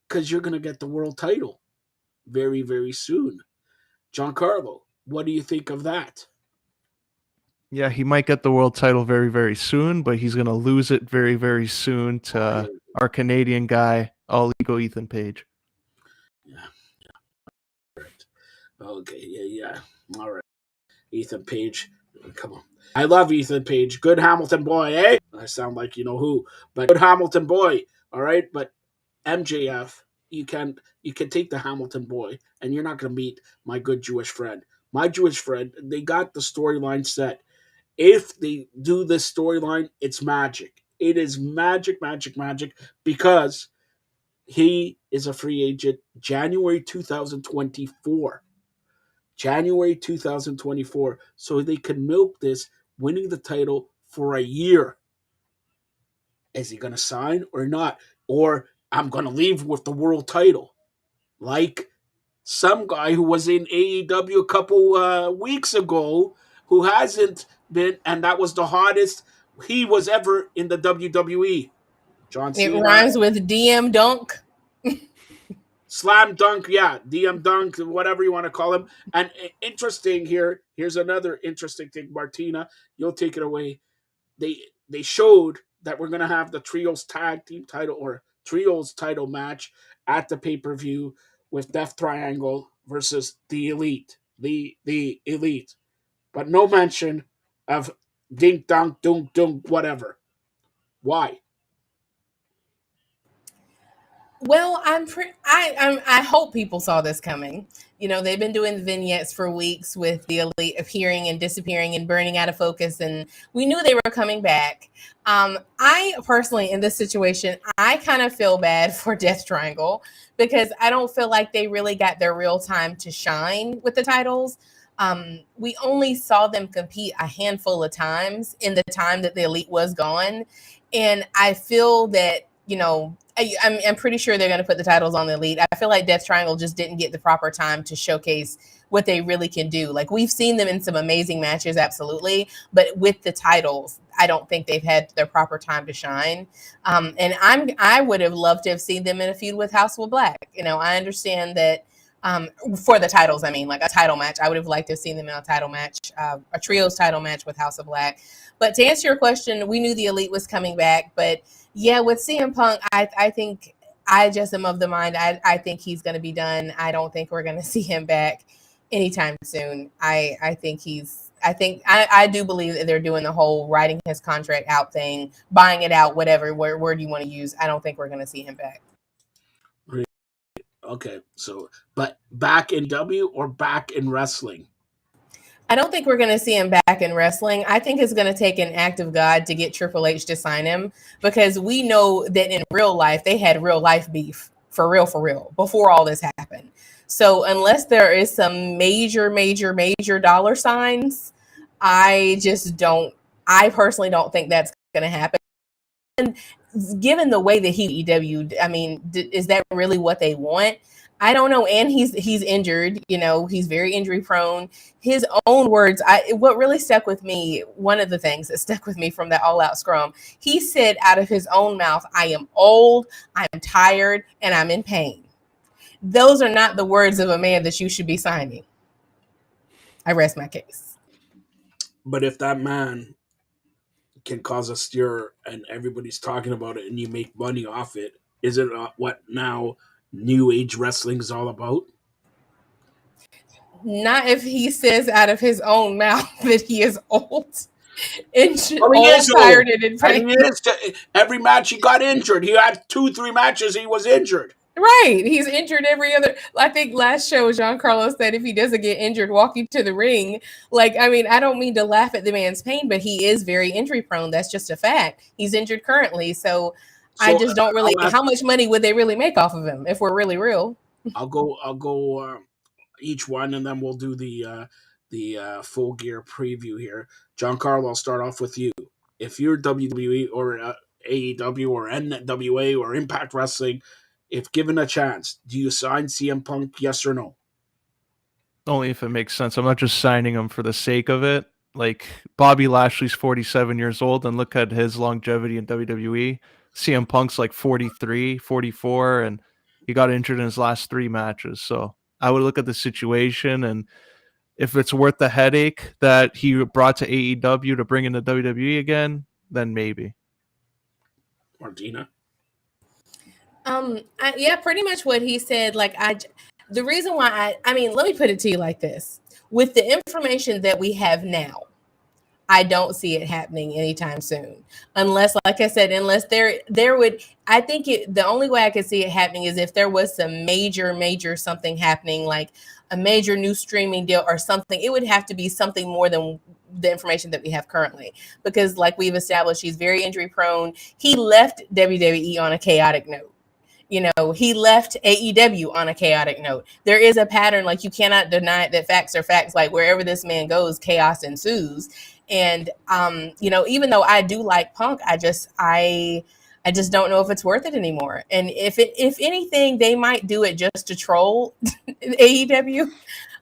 Because you're going to get the world title very, very soon. Giancarlo, what do you think of that? Yeah, he might get the world title very, very soon, but he's going to lose it very, very soon to our Canadian guy, All Ego Ethan Page. Yeah. Right. Okay, yeah. All right. Ethan Page, come on. I love Ethan Page. Good Hamilton boy, eh? I sound like you know who, but good Hamilton boy. All right, but MJF, you can take the Hamilton boy, and you're not going to meet my good Jewish friend. My Jewish friend, they got the storyline set. If they do this storyline, it's magic. It is magic, because he is a free agent January 2024. January 2024. So they can milk this, winning the title for a year. Is he going to sign or not? Or I'm going to leave with the world title. Like some guy who was in AEW a couple weeks ago who hasn't been, and that was the hottest he was ever in the WWE. John Cena. It rhymes with DM Dunk. Slam Dunk, yeah, DM Dunk, whatever you want to call him. And interesting here's another interesting thing, Martina, you'll take it away. They showed that we're going to have the Trios Tag Team title or Trios title match at the pay-per-view with Death Triangle versus the Elite. The Elite. But no mention of Dink Dunk Dunk Dunk whatever. Why? Well, I hope people saw this coming. You know, they've been doing vignettes for weeks with the Elite appearing and disappearing and burning out of focus, and we knew they were coming back. I personally, in this situation, I kind of feel bad for Death Triangle because I don't feel like they really got their real time to shine with the titles. We only saw them compete a handful of times in the time that the Elite was gone, and I feel that, you know, I'm pretty sure they're going to put the titles on the Elite. I feel like Death Triangle just didn't get the proper time to showcase what they really can do. Like, we've seen them in some amazing matches, absolutely, but with the titles, I don't think they've had their proper time to shine. And I would have loved to have seen them in a feud with House of Black. You know, I understand that for the titles, I mean, like a title match. I would have liked to have seen them in a title match, a trios title match with House of Black. But to answer your question, we knew the Elite was coming back, but yeah, with CM Punk, I think I just am of the mind. I think he's going to be done. I don't think we're going to see him back anytime soon. I do believe that they're doing the whole writing his contract out thing, buying it out, whatever word you want to use. I don't think we're going to see him back. Okay, so but back in W or back in wrestling? I don't think we're going to see him back in wrestling. I think it's going to take an act of God to get Triple H to sign him, because we know that in real life, they had real life beef for real, before all this happened. So unless there is some major dollar signs, I personally don't think that's going to happen. And given the way that he EW'd, I mean, is that really what they want? I don't know. And he's injured, you know, he's very injury prone. His own words, what really stuck with me, one of the things that stuck with me from that All Out scrum, he said out of his own mouth, I am old, I'm tired, and I'm in pain. those are not the words of a man that you should be signing. I rest my case. But if that man can cause a stir and everybody's talking about it and you make money off it, is it what now new age wrestling is all about? Not if he says out of his own mouth that he is old. Well, he is Tired, old. and in pain. And he is every match he got injured. He had 2-3 matches he was injured. Right. He's injured every other. I think last show, Giancarlo said if he doesn't get injured walking to the ring, I don't mean to laugh at the man's pain, but he is very injury prone. That's just a fact. He's injured currently. So I just don't really. How much money would they really make off of him if we're really real? I'll go each one, and then we'll do the Full Gear preview here. Giancarlo, I'll start off with you. If you're WWE or AEW or NWA or Impact Wrestling, if given a chance, do you sign CM Punk, yes or no? Only if it makes sense. I'm not just signing him for the sake of it. Like, Bobby Lashley's 47 years old, and look at his longevity in WWE. CM Punk's like 43, 44, and he got injured in his last 3 matches. So I would look at the situation, and if it's worth the headache that he brought to AEW to bring into WWE again, then maybe. Martina? Pretty much what he said. The reason why let me put it to you like this. With the information that we have now, I don't see it happening anytime soon. Unless, like I said, there would, I think the only way I could see it happening is if there was some major something happening, like a major new streaming deal or something. It would have to be something more than the information that we have currently, because like we've established, he's very injury prone. He left WWE on a chaotic note. He left AEW on a chaotic note. There is a pattern, like you cannot deny that facts are facts. Like wherever this man goes, chaos ensues. And even though I do like Punk, I just don't know if it's worth it anymore. And if anything, they might do it just to troll AEW.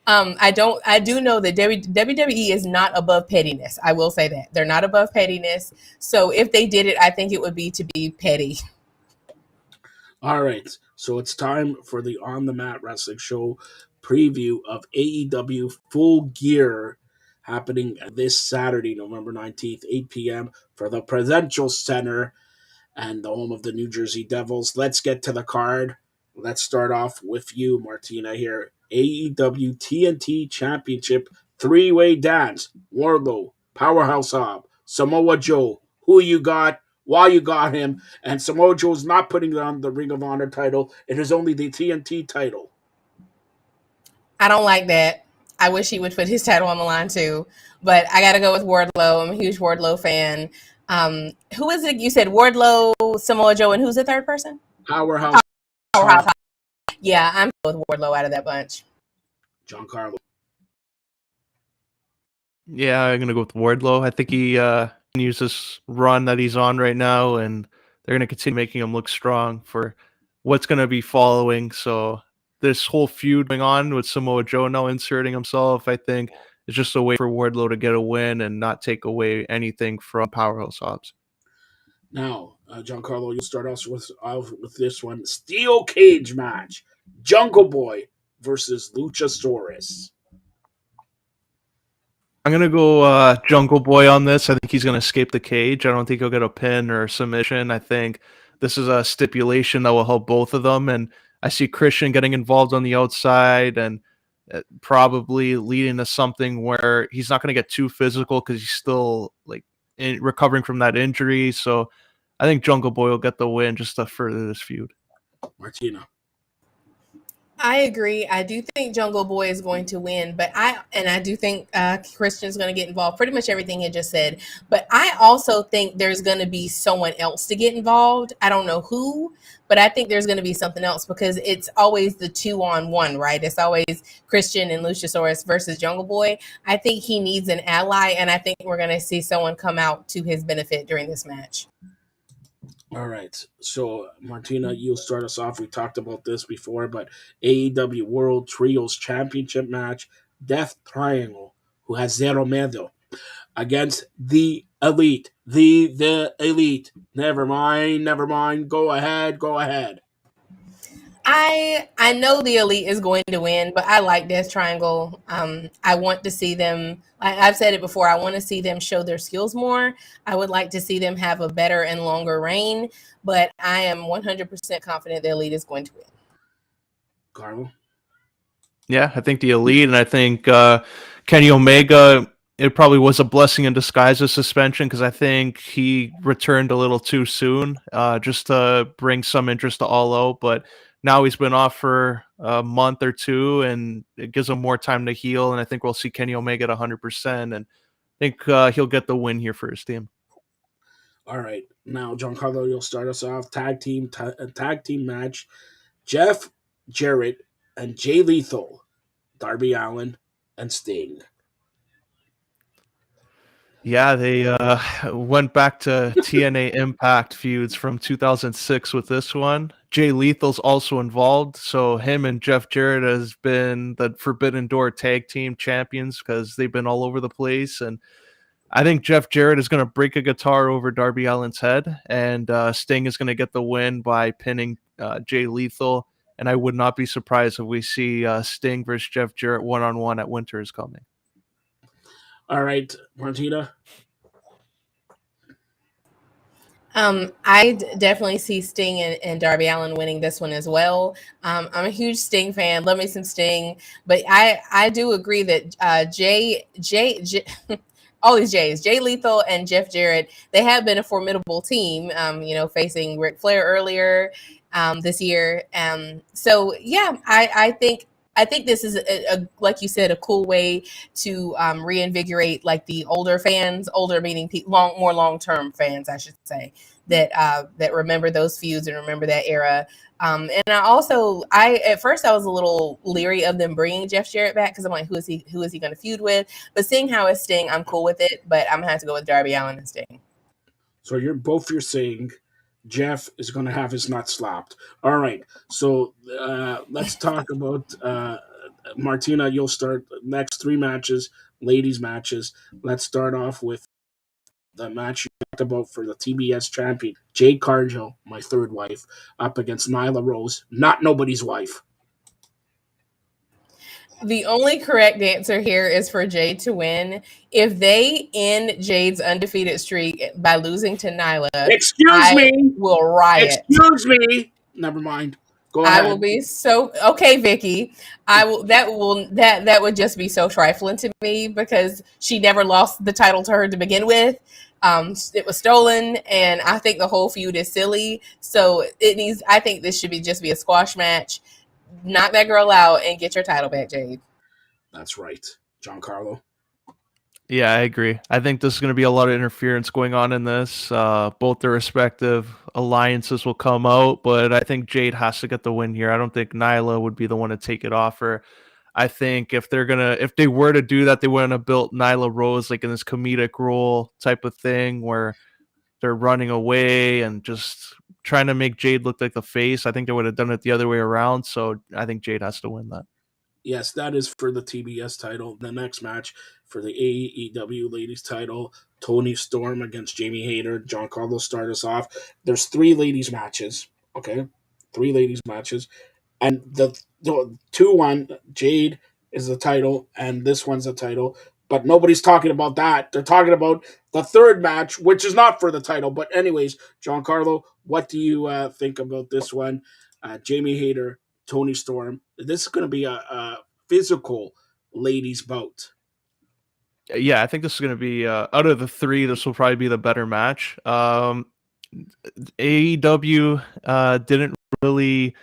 I do know that WWE is not above pettiness. I will say that they're not above pettiness. So if they did it, I think it would be to be petty. All right, so it's time for the On the Mat Wrestling Show preview of AEW Full Gear, happening this Saturday, November 19th, 8 p.m. for the Prudential Center and the home of the New Jersey Devils. Let's get to the card. Let's start off with you, Martina, here. AEW TNT Championship 3-way dance. Wardlow, Powerhouse Hobb, Samoa Joe. Who you got? Why you got him? And Samoa Joe's not putting on the Ring of Honor title. It is only the TNT title. I don't like that. I wish he would put his title on the line too. But I got to go with Wardlow. I'm a huge Wardlow fan. Who is it? You said Wardlow, Samoa Joe, and who's the third person? Powerhouse. Yeah, I'm with Wardlow out of that bunch. Giancarlo. Yeah, I'm going to go with Wardlow. I think he continues this run that he's on right now, and they're going to continue making him look strong for what's going to be following. So this whole feud going on with Samoa Joe now inserting himself, I think, is just a way for Wardlow to get a win and not take away anything from Powerhouse Hobbs. Now, Giancarlo, you'll start off with this one. Steel cage match. Jungle Boy versus Luchasaurus. I'm going to go Jungle Boy on this. I think he's going to escape the cage. I don't think he'll get a pin or a submission. I think this is a stipulation that will help both of them. And I see Christian getting involved on the outside and probably leading to something where he's not going to get too physical because he's still recovering from that injury. So I think Jungle Boy will get the win just to further this feud. Martina. I agree. I do think Jungle Boy is going to win, but I do think Christian's going to get involved. Pretty much everything he just said. But I also think there's going to be someone else to get involved. I don't know who, but I think there's going to be something else because it's always the 2-on-1, right? It's always Christian and Luchasaurus versus Jungle Boy. I think he needs an ally, and I think we're going to see someone come out to his benefit during this match. All right. So, Martina, you'll start us off. We talked about this before, but AEW World Trios Championship match, Death Triangle, who has Zero Miedo, against the Elite. The Elite. Never mind. Go ahead. I know the Elite is going to win, but I like Death Triangle. I want to see them. I've said it before. I want to see them show their skills more. I would like to see them have a better and longer reign, but I am 100% confident the Elite is going to win. Carlo? Yeah, I think the Elite, and I think Kenny Omega, it probably was a blessing in disguise, of suspension, because I think he returned a little too soon, just to bring some interest to All Out. But now he's been off for a month or two, and it gives him more time to heal. And I think we'll see Kenny Omega at 100%, and I think he'll get the win here for his team. All right. Now, Giancarlo, you'll start us off. Tag team match. Jeff Jarrett and Jay Lethal, Darby Allin, and Sting. Yeah, they went back to TNA Impact feuds from 2006 with this one. Jay Lethal's also involved, so him and Jeff Jarrett has been the Forbidden Door tag team champions because they've been all over the place. And I think Jeff Jarrett is going to break a guitar over Darby Allin's head, and Sting is going to get the win by pinning Jay Lethal. And I would not be surprised if we see Sting versus Jeff Jarrett one-on-one at Winter is Coming. All right, Martina. I definitely see Sting and Darby Allin winning this one as well. I'm a huge Sting fan. Love me some Sting, but I do agree that Jay all these Jays, Jay Lethal and Jeff Jarrett, they have been a formidable team. Facing Ric Flair earlier this year. So yeah, I think this is a like you said, a cool way to reinvigorate like the older fans, older meaning more long-term fans, I should say, that remember those feuds and remember that era. And at first I was a little leery of them bringing Jeff Jarrett back because I'm like, who is he going to feud with? But seeing how it's Sting, I'm cool with it. But I'm gonna have to go with Darby Allin and Sting. So you're saying Jeff is going to have his nuts slapped. All right. So let's talk about Martina. You'll start the next three matches, ladies matches. Let's start off with the match you talked about for the TBS champion, Jade Cargill, my third wife, up against Nyla Rose, not nobody's wife. The only correct answer here is for Jade to win. If they end Jade's undefeated streak by losing to Nyla, I will riot. Excuse me. Never mind. Go ahead. I will be so okay, Vicky. That would just be so trifling to me because she never lost the title to her to begin with. It was stolen, and I think the whole feud is silly. So I think this should just be a squash match. Knock that girl out and get your title back, Jade. That's right. Giancarlo. Yeah, I agree. I think there's going to be a lot of interference going on in this. Both their respective alliances will come out, but I think Jade has to get the win here. I don't think Nyla would be the one to take it off her. I think if they were to do that, they wouldn't have built Nyla Rose like in this comedic role type of thing where they're running away and just trying to make Jade look like the face. I think they would have done it the other way around. So I think Jade has to win that. Yes, that is for the TBS title. The next match for the AEW ladies title, Toni Storm against Jamie Hayter. Giancarlo start us off. There's three ladies matches. Okay, three ladies matches, and the 2-1 Jade is the title, and this one's the title. But nobody's talking about that. They're talking about the third match, which is not for the title. But anyways, Giancarlo, what do you think about this one? Jamie Hayter, Toni Storm. This is going to be a physical ladies bout. Yeah, I think this is going to be out of the three, this will probably be the better match. AEW didn't really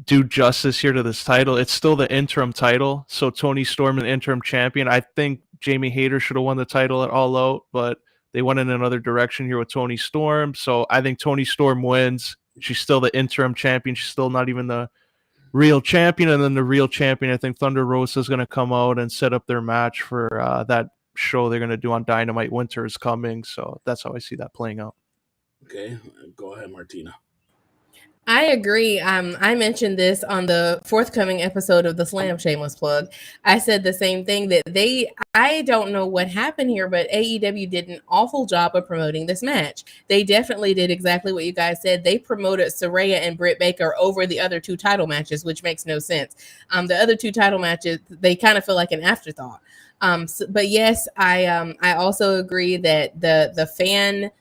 do justice here to this title. It's still the interim title, so Toni Storm, an interim champion. I think Jamie Hayter should have won the title at All Out, but they went in another direction here with Toni Storm. So I think Toni Storm wins. She's still the interim champion. She's still not even the real champion. And then the real champion, I think Thunder Rosa is going to come out and set up their match for that show they're going to do on Dynamite. Winter is Coming. So that's how I see that playing out. Okay, go ahead, Martina. I agree. I mentioned this on the forthcoming episode of the Slam, shameless plug. I said the same thing that I don't know what happened here, but AEW did an awful job of promoting this match. They definitely did exactly what you guys said. They promoted Saraya and Britt Baker over the other two title matches, which makes no sense. The other two title matches, they kind of feel like an afterthought. But yes, I also agree that the fan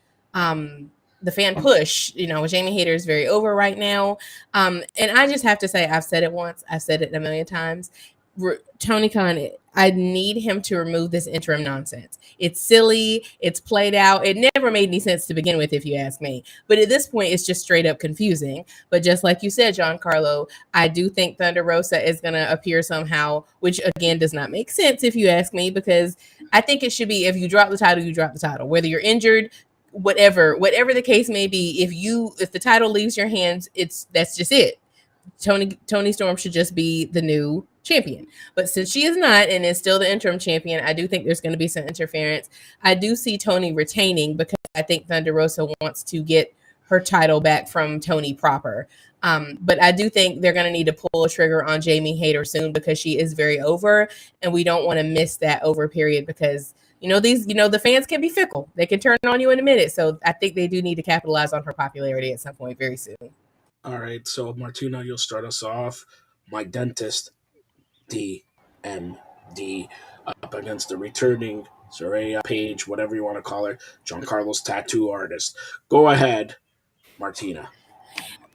push, Jamie Hayter is very over right now. And I just have to say, I've said it once, I've said it a million times. Tony Khan, I need him to remove this interim nonsense. It's silly. It's played out. It never made any sense to begin with, if you ask me. But at this point, it's just straight up confusing. But just like you said, Giancarlo, I do think Thunder Rosa is going to appear somehow, which again does not make sense if you ask me, because I think it should be, if you drop the title, you drop the title. Whether you're injured, whatever the case may be, if the title leaves your hands, that's just it. Toni Storm should just be the new champion. But since she is not and is still the interim champion, I do think there's going to be some interference. I do see Toni retaining because I think Thunder Rosa wants to get her title back from Toni proper. But I do think they're going to need to pull a trigger on Jamie Hayter soon, because she is very over, and we don't want to miss that over period, because the fans can be fickle. They can turn on you in a minute. So I think they do need to capitalize on her popularity at some point very soon. All right, so Martina, you'll start us off. My dentist, DMD, up against the returning Saraya Page, whatever you want to call her, Giancarlo's tattoo artist. Go ahead, Martina.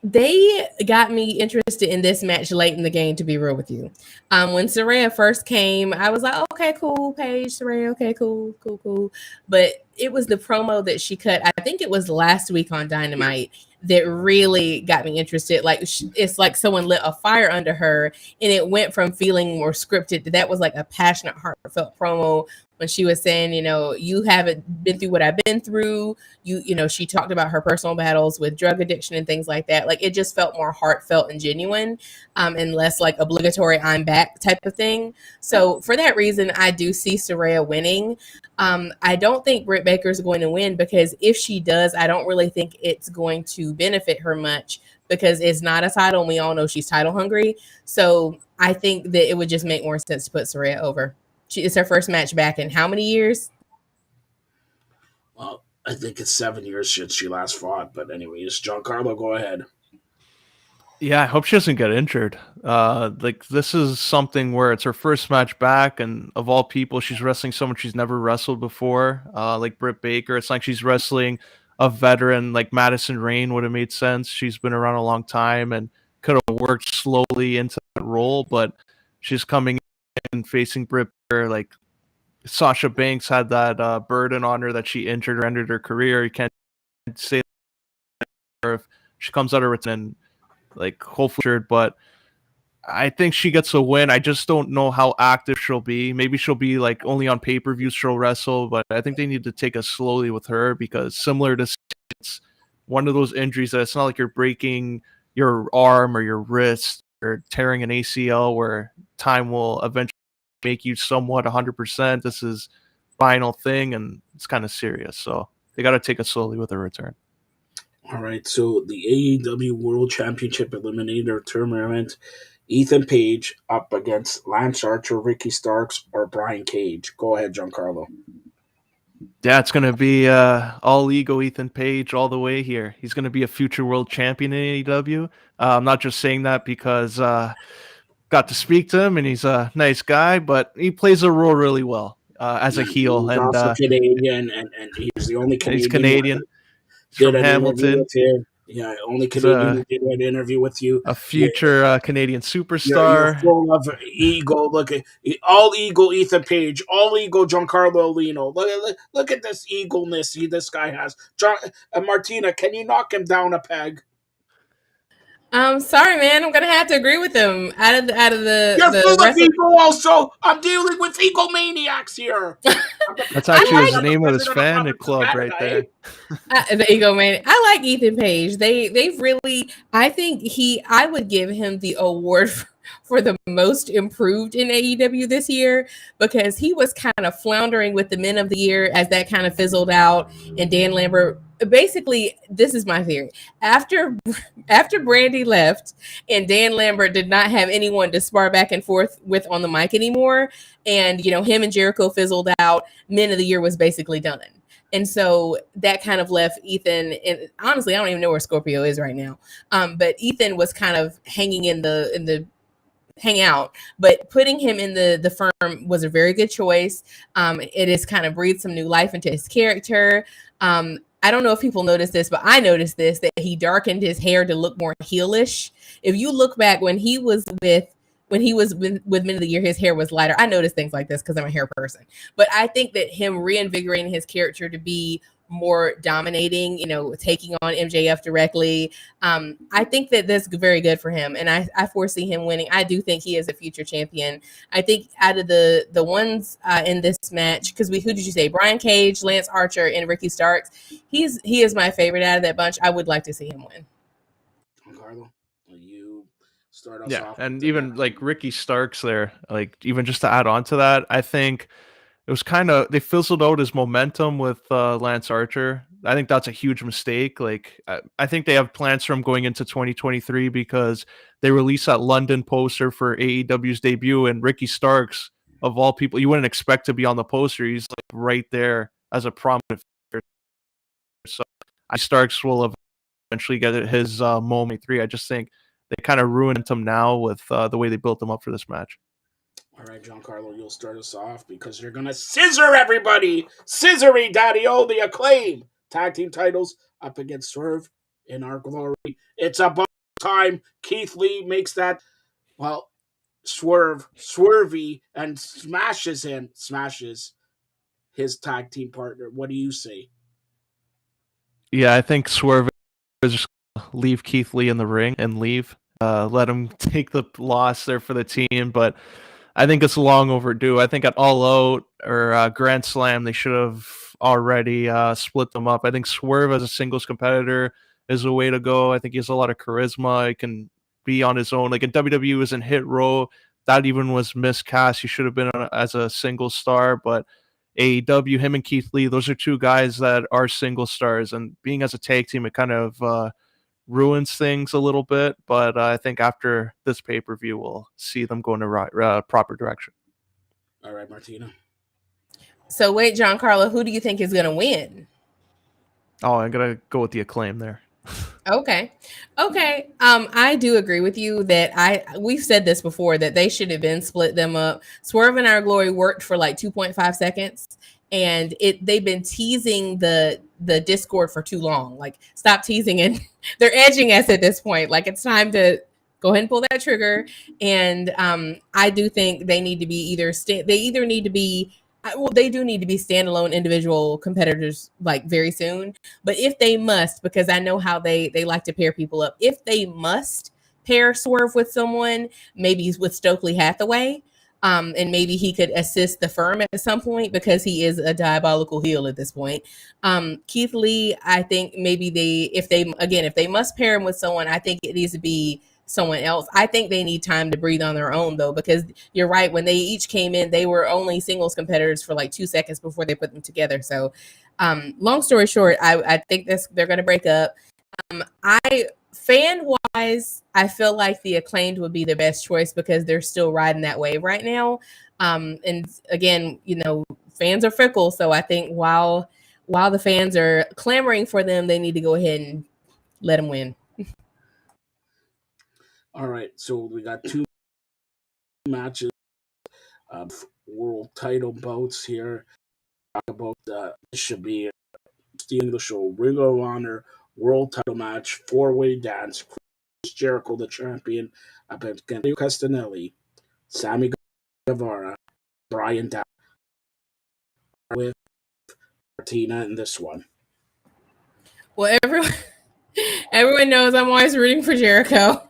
They got me interested in this match late in the game, to be real with you. When Saraya first came, I was like, okay, cool, Paige, Saraya, okay, cool. But it was the promo that she cut, I think it was last week on Dynamite, that really got me interested. Like, it's like someone lit a fire under her, and it went from feeling more scripted to that was like a passionate, heartfelt promo when she was saying, you haven't been through what I've been through. She talked about her personal battles with drug addiction and things like that. Like, it just felt more heartfelt and genuine, and less like obligatory I'm back type of thing. So for that reason, I do see Saraya winning. I don't think Britt Baker is going to win, because if she does, I don't really think it's going to benefit her much, because it's not a title, and we all know she's title hungry. So I think that it would just make more sense to put Saraya over. It's her first match back in how many years? Well, I think it's 7 years since she last fought. But anyways, Giancarlo, go ahead. Yeah, I hope she doesn't get injured. This is something where it's her first match back, and of all people, she's wrestling someone she's never wrestled before, like Britt Baker. It's like she's wrestling a veteran, like Madison Rayne would have made sense. She's been around a long time and could have worked slowly into that role, but she's coming in facing Britt Baker. Like, Sasha Banks had that burden on her that she injured or ended her career. You can't say that if she comes out of it and hopefully, but I think she gets a win. I just don't know how active she'll be. Maybe she'll be like only on pay-per-views she'll wrestle, but I think they need to take it slowly with her, because similar to, it's one of those injuries that it's not like you're breaking your arm or your wrist or tearing an ACL where time will eventually make you somewhat 100%. This is final thing, and it's kind of serious. So they got to take it slowly with her return. All right, so the AEW World Championship Eliminator Tournament, Ethan Page up against Lance Archer, Ricky Starks, or Brian Cage. Go ahead, Giancarlo. Yeah, it's going to be all ego Ethan Page all the way here. He's going to be a future world champion in AEW. I'm not just saying that because got to speak to him and he's a nice guy, but he plays a role really well as a heel. He's and also Canadian, and he's the only Canadian. He's Canadian. He's Did from an Hamilton. interview with you. Yeah, only Canadian who did an interview with you. A future Canadian superstar. You're full of ego. Look at all ego Ethan Page, all ego Giancarlo Lino. Look at this eagleness this guy has. Martina, can you knock him down a peg? Sorry, man. I'm gonna have to agree with him. Out of the You're full of ego. Also, I'm dealing with egomaniacs here. That's actually the name of his fan club right there. The egomaniac. I like Ethan Page. They've really. I think I would give him the award for the most improved in AEW this year, because he was kind of floundering with the Men of the Year as that kind of fizzled out, and Dan Lambert. Basically, this is my theory. After Brandy left and Dan Lambert did not have anyone to spar back and forth with on the mic anymore, and him and Jericho fizzled out, Men of the Year was basically done. And so that kind of left Ethan, and honestly, I don't even know where Scorpio is right now. But Ethan was kind of hanging in the hangout, but putting him in the firm was a very good choice. It has kind of breathed some new life into his character. I don't know if people noticed this, but I noticed this, that he darkened his hair to look more heelish. If you look back when he was with Men of the Year, his hair was lighter. I noticed things like this because I'm a hair person. But I think that him reinvigorating his character to be more dominating, taking on MJF directly, I think that that's very good for him. And I foresee him winning. I do think he is a future champion. I think out of the ones in this match, because who did you say? Brian Cage, Lance Archer, and Ricky Starks. He is my favorite out of that bunch. I would like to see him win. Carlo, you start us Yeah, off. and even like Ricky Starks there, like even just to add on to that, I think it was kind of, they fizzled out his momentum with Lance Archer. I think that's a huge mistake. Like I think they have plans for him going into 2023 because they released that London poster for AEW's debut, and Ricky Starks, of all people, you wouldn't expect to be on the poster. He's like right there as a prominent figure. So Starks will eventually get his moment 3. I just think they kind of ruined him now with the way they built him up for this match. All right, Giancarlo, you'll start us off because you're going to scissor everybody. Scissory Daddy-O, the Acclaim tag team titles up against Swerve in Our Glory. It's about time. Keith Lee makes that, swervy, and smashes his tag team partner. What do you say? Yeah, I think Swerve is just leave Keith Lee in the ring and leave. Let him take the loss there for the team, but I think it's long overdue. I think at All Out or Grand Slam, they should have already split them up. I think Swerve as a singles competitor is a way to go. I think he has a lot of charisma. He can be on his own. Like in WWE, was in Hit Row. That even was miscast. He should have been as a single star, but AEW, him and Keith Lee, those are two guys that are single stars. And being as a tag team, it kind of ruins things a little bit, but I think after this pay-per-view we'll see them go in the proper direction. All right, Martina. So wait, Giancarlo, who do you think is going to win? Oh, I'm going to go with the Acclaim there. Okay. I do agree with you that we've said this before, that they should have been split them up. Swerve and Our Glory worked for like 2.5 seconds, and they've been teasing the Discord for too long. Like, stop teasing, and they're edging us at this point. Like, it's time to go ahead and pull that trigger. And I do think they need to be they do need to be standalone individual competitors, like, very soon. But if they must, because I know how they like to pair people up, if they must pair Swerve with someone, maybe with Stokely Hathaway, and maybe he could assist the firm at some point because he is a diabolical heel at this point. Keith Lee, I think maybe if they must pair him with someone, I think it needs to be someone else. I think they need time to breathe on their own, though, because you're right. When they each came in, they were only singles competitors for like 2 seconds before they put them together. So, long story short, I think they're going to break up. Fan-wise, I feel like the Acclaimed would be the best choice because they're still riding that wave right now. And again, fans are fickle, so I think while the fans are clamoring for them, they need to go ahead and let them win. All right, so we got 2 matches of world title bouts here. Talk about this should be stealing the show. Ring of Honor world title match, 4-way dance. Chris Jericho, the champion, up against Castanelli, Sammy Guevara, Brian Dowd, with Martina in this one. Well, everyone knows I'm always rooting for Jericho.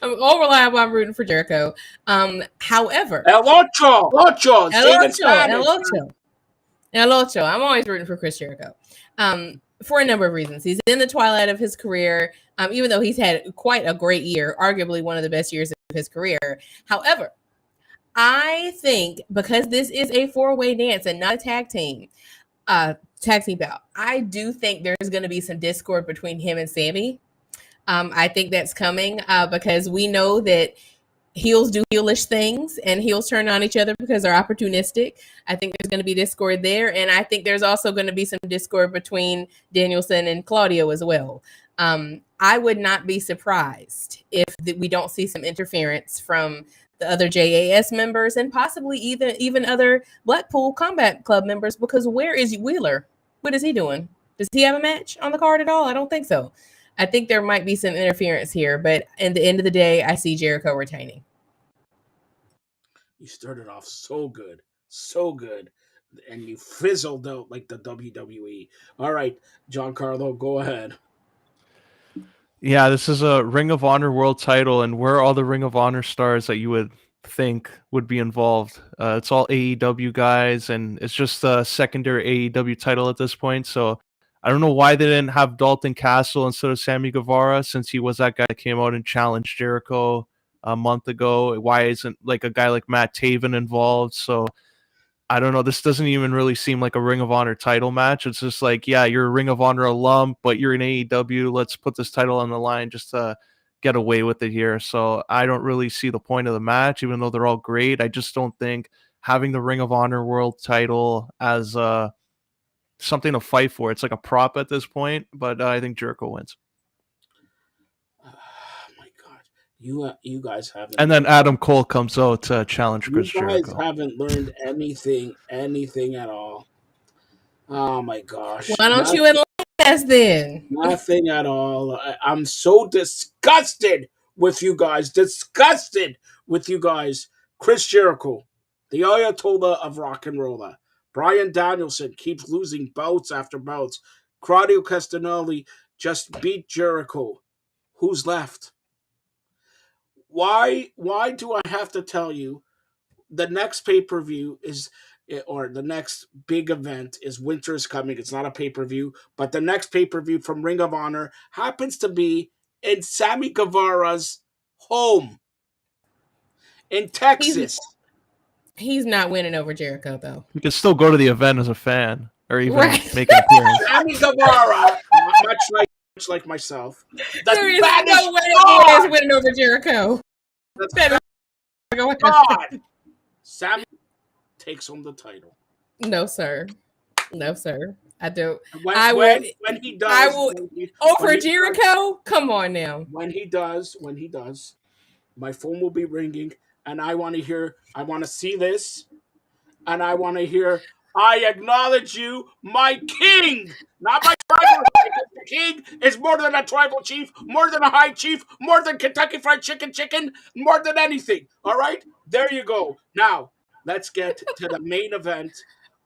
I'm all reliable. I'm rooting for Jericho. However, El Ocho, say it in Spanish. El Ocho. I'm always rooting for Chris Jericho. for a number of reasons. He's in the twilight of his career, even though he's had quite a great year, arguably one of the best years of his career. However, I think because this is a four-way dance and not a tag team bout, I do think there's going to be some discord between him and Sammy. I think that's coming because we know that heels do heelish things and heels turn on each other because they're opportunistic. I think there's going to be discord there. And I think there's also going to be some discord between Danielson and Claudio as well. I would not be surprised if we don't see some interference from the other JAS members and possibly even other Blackpool Combat Club members, because where is Wheeler? What is he doing? Does he have a match on the card at all? I don't think so. I think there might be some interference here, but at the end of the day, I see Jericho retaining. You started off so good, and you fizzled out like the WWE. All right, Giancarlo, go ahead. Yeah, this is a Ring of Honor world title, and where are all the Ring of Honor stars that you would think would be involved? It's all AEW guys, and it's just a secondary AEW title at this point. So I don't know why they didn't have Dalton Castle instead of Sammy Guevara, since he was that guy that came out and challenged Jericho a month ago. Why isn't like a guy like Matt Taven involved? So I don't know. This doesn't even really seem like a Ring of Honor title match. It's just like, yeah, you're a Ring of Honor alum, but you're in AEW. Let's put this title on the line just to get away with it here. So I don't really see the point of the match, even though they're all great. I just don't think having the Ring of Honor world title as something to fight for. It's like a prop at this point, but I think Jericho wins. You guys haven't. And then Adam Cole comes out to challenge Chris Jericho. You guys Jericho. haven't learned anything at all. Oh my gosh! Why don't you enlighten us then? Nothing at all. I'm so disgusted with you guys. Chris Jericho, the Ayatollah of rock and roller. Bryan Danielson keeps losing bouts after bouts. Claudio Castagnoli just beat Jericho. Who's left? Why do I have to tell you the next pay-per-view is, or the next big event is Winter is Coming. It's not a pay-per-view, but the next pay-per-view from Ring of Honor happens to be in Sammy Guevara's home in Texas. He's not winning over Jericho, though. You can still go to the event as a fan or even make an appearance. Sammy Guevara, much like myself. There is no way he is winning over Jericho. God. Sammy takes home the title. No, sir. I don't. When he does, over Jericho. Come on now. When he does, my phone will be ringing, and I want to see this, and I want to hear, I acknowledge you, my king, not my tribal. The king is more than a tribal chief, more than a high chief, more than Kentucky Fried Chicken, more than anything. All right, there you go. Now let's get to the main event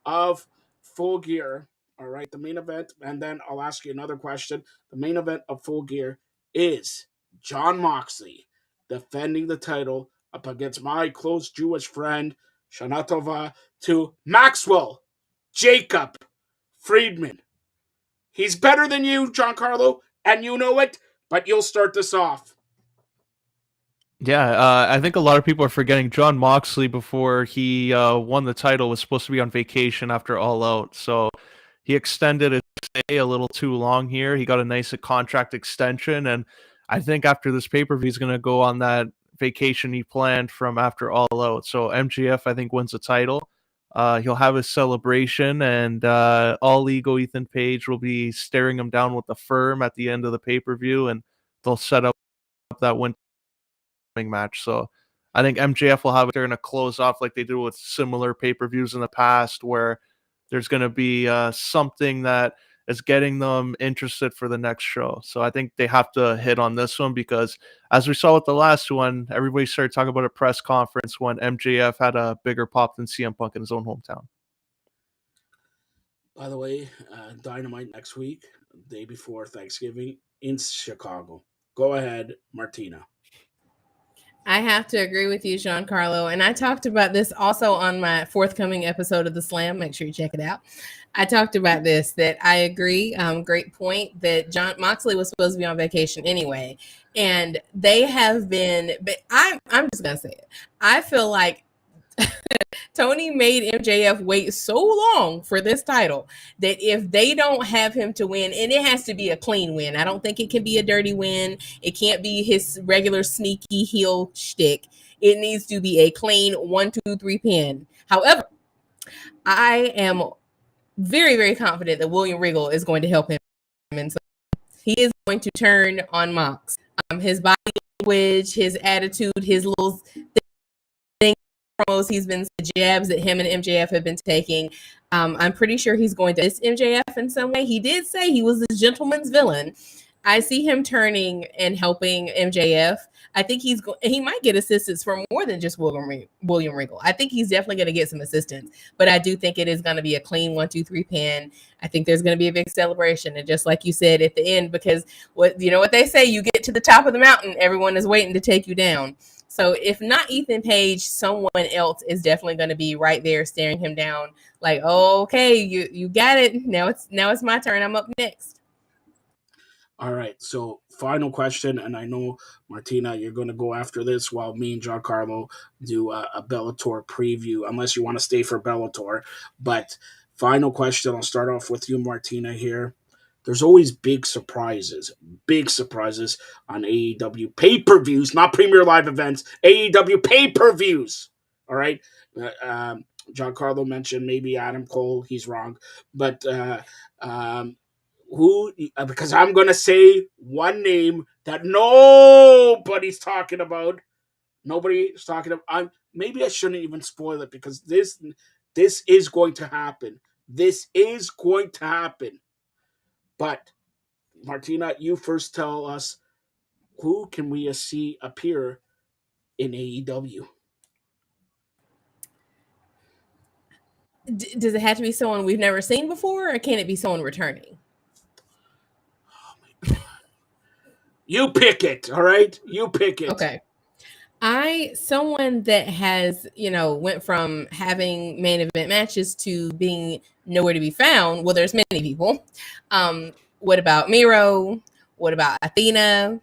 of Full Gear. All right, the main event, and then I'll ask you another question. The main event of Full Gear is Jon Moxley defending the title up against my close Jewish friend, Shana Tova, to Maxwell Jacob Friedman. He's better than you, Giancarlo, and you know it, but you'll start this off. Yeah, I think a lot of people are forgetting Jon Moxley before he won the title was supposed to be on vacation after All Out. So he extended his stay a little too long here. He got a nice contract extension, and I think after this pay-per-view, he's going to go on that vacation he planned from after All Out. So MJF, I think, wins the title. He'll have his celebration, and All Ego Ethan Page will be staring him down with the firm at the end of the pay-per-view, and they'll set up that win match. So I think MJF will have it. They're going to close off like they do with similar pay-per-views in the past, where there's going to be something that is getting them interested for the next show. So I think they have to hit on this one, because as we saw with the last one, everybody started talking about a press conference when MJF had a bigger pop than CM Punk in his own hometown. By the way, Dynamite next week, day before Thanksgiving in Chicago. Go ahead, Martina. I have to agree with you, Giancarlo. And I talked about this also on my forthcoming episode of The Slam. Make sure you check it out. I talked about this, that I agree. Great point that John Moxley was supposed to be on vacation anyway. And they have been, but I'm just going to say it. I feel like Tony made MJF wait so long for this title that if they don't have him to win, and it has to be a clean win. I don't think it can be a dirty win. It can't be his regular sneaky heel shtick. It needs to be a clean 1, 2, 3 pin. However, I am very, very confident that William Regal is going to help him. And so he is going to turn on Mox. His body language, his attitude, his little promos he's been, the jabs that him and MJF have been taking. I'm pretty sure he's going to diss MJF in some way. He did say he was a gentleman's villain. I see him turning and helping MJF. I think he might get assistance from more than just William Regal. I think he's definitely going to get some assistance, but I do think it is going to be a clean 1, 2, 3 pin. I think there's going to be a big celebration, and just like you said at the end, because what they say, you get to the top of the mountain, everyone is waiting to take you down. So if not Ethan Page, someone else is definitely going to be right there staring him down, like, oh, okay, you got it. Now it's my turn. I'm up next. All right, so final question, and I know, Martina, you're going to go after this while me and Giancarlo do a Bellator preview, unless you want to stay for Bellator. But final question, I'll start off with you, Martina, here. There's always big surprises on AEW pay-per-views, not Premier Live events, AEW pay-per-views. All right? Giancarlo mentioned maybe Adam Cole. He's wrong. But because I'm going to say one name that nobody's talking about. Nobody's talking about. Maybe I shouldn't even spoil it, because this is going to happen. This is going to happen. But, Martina, you first tell us, who can we see appear in AEW? Does it have to be someone we've never seen before, or can it be someone returning? Oh my God. You pick it, all right? You pick it. Okay. Someone that has, went from having main event matches to being nowhere to be found. Well, there's many people. What about Miro? What about Athena?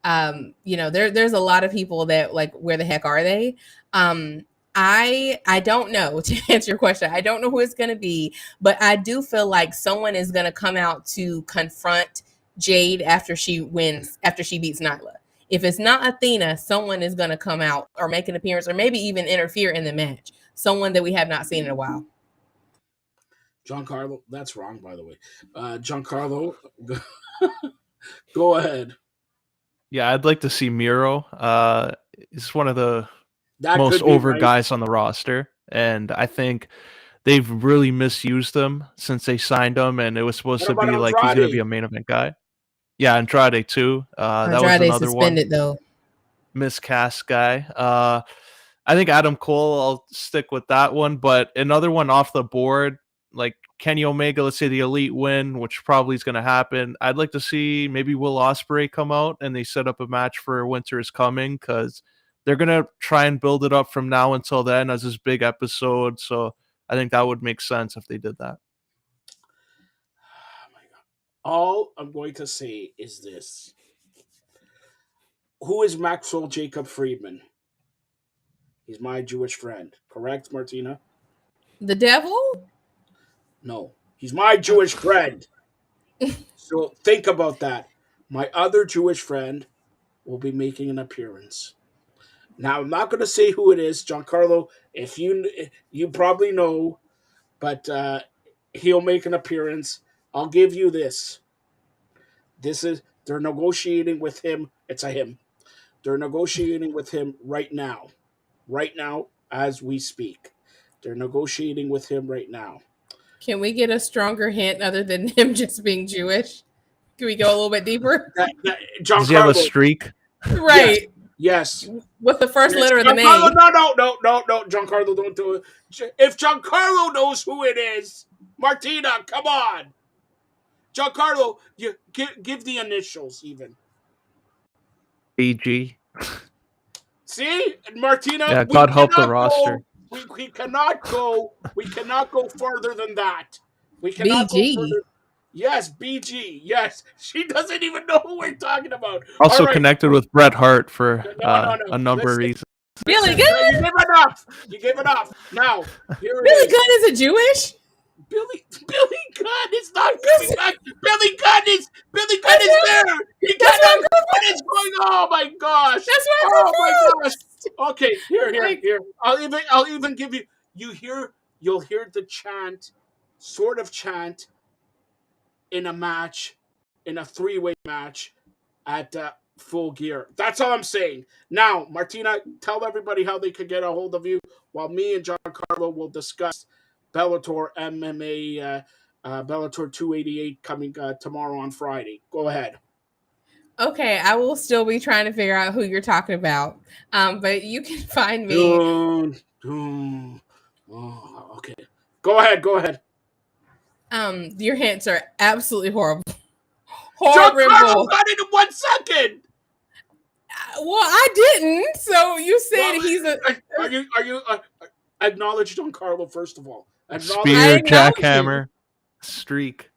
There's a lot of people that, like, where the heck are they? I don't know, to answer your question. I don't know who it's going to be, but I do feel like someone is going to come out to confront Jade after she beats Nyla. If it's not Athena, someone is going to come out or make an appearance, or maybe even interfere in the match. Someone that we have not seen in a while. Giancarlo, that's wrong, by the way. Giancarlo, go ahead. Yeah, I'd like to see Miro. He's one of the That most could be over right. guys on the roster, and I think they've really misused him since they signed him, and it was supposed What to about be like he's going to Andrade? be a main event guy. Yeah, Andrade too. That was Andrade another suspended, one. though. Miscast guy. I think Adam Cole, I'll stick with that one, but another one off the board, like Kenny Omega, let's say the Elite win, which probably is going to happen. I'd like to see maybe Will Ospreay come out and they set up a match for Winter is Coming, because they're going to try and build it up from now until then as this big episode. So I think that would make sense if they did that. Oh my God. All I'm going to say is this. Who is Maxwell Jacob Friedman? He's my Jewish friend. Correct, Martina? The devil? No. He's my Jewish friend. So think about that. My other Jewish friend will be making an appearance. Now, I'm not going to say who it is, Giancarlo. If you probably know, but he'll make an appearance. I'll give you this. They're negotiating with him. It's a him. They're negotiating with him right now as we speak. They're negotiating with him right now. Can we get a stronger hint other than him just being Jewish? Can we go a little bit deeper? Does he have a streak? Right. Yes. What's the first letter of the name? No. Giancarlo, don't do it. If Giancarlo knows who it is, Martina, come on. Giancarlo, you give the initials even. AG. See, Martina, Yeah, we God help the cannot roster. go. We cannot go. We cannot go further than that. We cannot go BG. further. Yes, BG. Yes, she doesn't even know who we're talking about. All Also right. connected with Bret Hart for No. a number of Listen, reasons. Billy listen. You Gunn? gave enough. You gave enough. Now, here it Billy is. Gunn is a Jewish? Billy Gunn is not Yes. coming back. Billy Gunn is That's there. why, He that's why I'm got what is going on? Oh my gosh. That's why I'm Oh my gosh. confused. Okay, Like, here. I'll even give you you'll hear the chant, sort of chant in a match, in a three-way match at Full Gear. That's all I'm saying. Now, Martina, tell everybody how they could get a hold of you while me and Giancarlo will discuss Bellator MMA, Bellator 288 coming tomorrow on Friday. Go ahead. okay, I will still be trying to figure out who you're talking about. But you can find me. Oh, okay. Go ahead. Your hints are absolutely horrible. Giancarlo Horrible. got it in 1 second. Well, I didn't. So you said Well, he's a. Are you acknowledge Giancarlo first of all? Acknowledge. I Spear, acknowledge you. jackhammer, streak.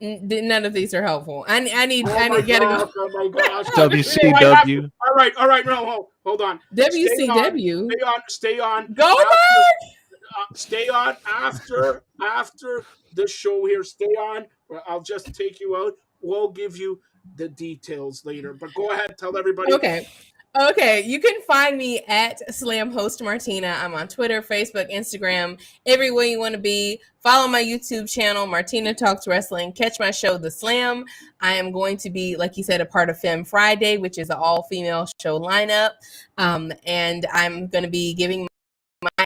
None of these are helpful. I need. Oh I my need. Gotta gosh! go. Oh my gosh! WCW. All right. No, hold on. WCW. Stay on. Go After, back. stay on after the show here. Stay on. Or I'll just take you out. We'll give you the details later. But go ahead, tell everybody. Okay, you can find me at Slam Host Martina. I'm on Twitter, Facebook, Instagram, everywhere you want to be. Follow my YouTube channel, Martina Talks Wrestling. Catch my show, The Slam. I am going to be, like you said, a part of Femme Friday, which is an all-female show lineup. And I'm going to be giving my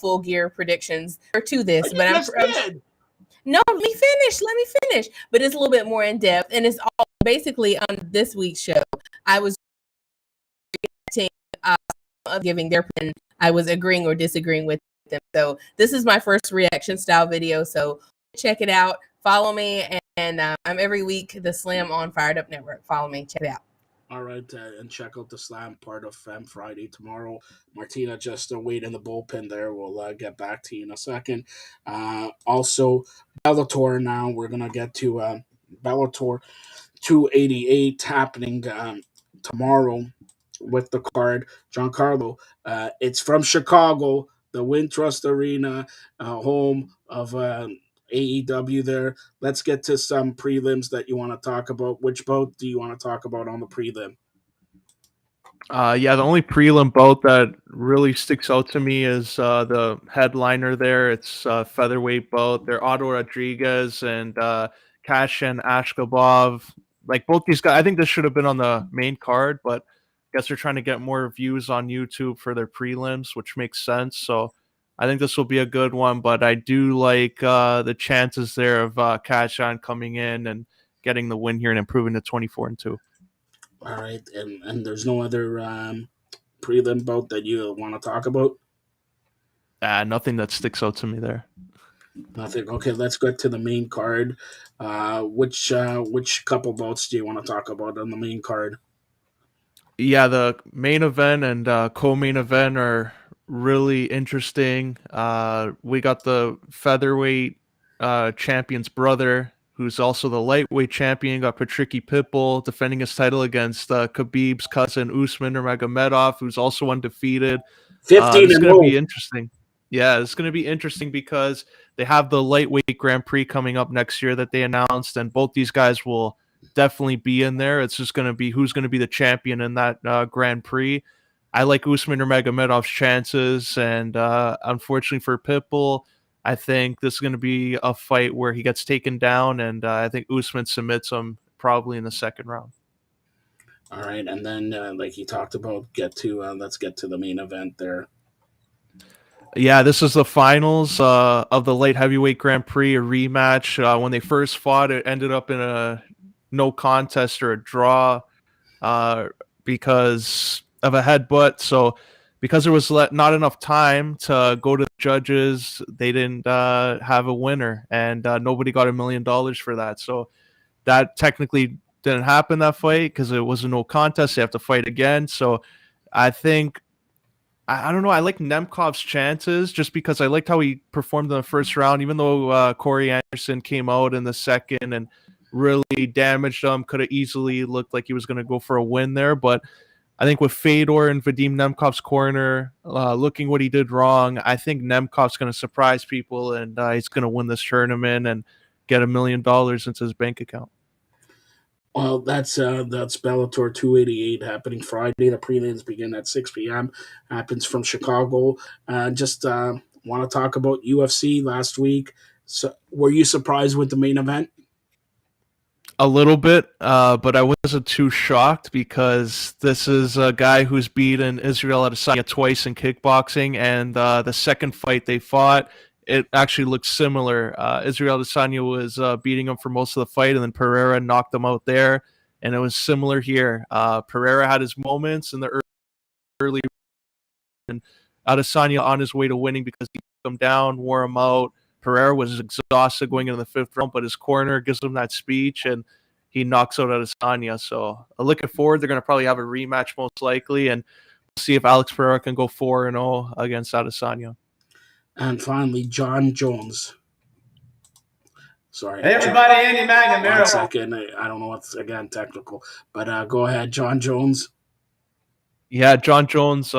full gear predictions to this. But no, let me finish. But it's a little bit more in depth, and it's all basically on this week's show. I was of giving their opinion. I was agreeing or disagreeing with them. So this is my first reaction style video. So check it out. Follow me, and I'm every week the Slam on Firedup Network. Follow me. Check it out. All right, and check out the Slam part of Femme Friday tomorrow. Martina, just wait in the bullpen there. We'll get back to you in a second. Also, Bellator now. We're going to get to Bellator 288 happening tomorrow with the card. Giancarlo, it's from Chicago, the Wintrust Arena, home of AEW there. Let's get to some prelims that you want to talk about. Which bout do you want to talk about on the prelim? Yeah, the only prelim bout that really sticks out to me is the headliner there. It's featherweight bout. They're Otto Rodriguez and Kashan Ashkabov. Like both these guys, I think this should have been on the main card, but I guess they're trying to get more views on YouTube for their prelims, which makes sense. So I think this will be a good one, but I do like the chances there of Kashan coming in and getting the win here and improving to 24-2. All right, and there's no other prelim bout that you want to talk about? Nothing that sticks out to me there. Nothing. Okay, let's get to the main card. Which couple bouts do you want to talk about on the main card? Yeah, the main event and co-main event are really interesting. We got the featherweight champion's brother, who's also the lightweight champion. Got Patricky Pitbull defending his title against Khabib's cousin Usman Nurmagomedov, who's also undefeated. 15 It's and going to be 0. interesting. Yeah, it's going to be interesting because they have the lightweight Grand Prix coming up next year that they announced, and both these guys will definitely be in there. It's just going to be who's going to be the champion in that Grand Prix. I like Usman Nurmagomedov's chances, and unfortunately for Pitbull, I think this is going to be a fight where he gets taken down, and I think Usman submits him probably in the second round. All right, and then like you talked about, let's get to the main event there. Yeah, this is the finals of the light heavyweight Grand Prix, a rematch. When they first fought, it ended up in a no contest or a draw because of a headbutt. So because there was not enough time to go to the judges, they didn't have a winner, and nobody got $1 million for that. So that technically didn't happen that fight because it was a no contest. They have to fight again. So I think I don't know. I like Nemkov's chances just because I liked how he performed in the first round, even though Corey Anderson came out in the second and really damaged him. Could have easily looked like he was going to go for a win there. But I think with Fedor and Vadim Nemkov's corner, looking what he did wrong, I think Nemkov's going to surprise people and he's going to win this tournament and get $1 million into his bank account. Well, that's Bellator 288 happening Friday. The prelims begin at 6 p.m. Happens from Chicago. Just want to talk about UFC last week. So, were you surprised with the main event? A little bit, but I wasn't too shocked because this is a guy who's beaten Israel Adesanya twice in kickboxing, and the second fight they fought, it actually looked similar. Israel Adesanya was beating him for most of the fight, and then Pereira knocked him out there, and it was similar here. Pereira had his moments in the early, and Adesanya on his way to winning because he took him down, wore him out. Pereira was exhausted going into the fifth round, but his corner gives him that speech, and he knocks out Adesanya. So looking forward, they're going to probably have a rematch most likely, and we'll see if Alex Pereira can go 4-0 against Adesanya. And finally, John Jones. Sorry. Hey, everybody, Andy McNamara. 1 second. I don't know what's, again, technical. But go ahead, John Jones. Yeah, John Jones,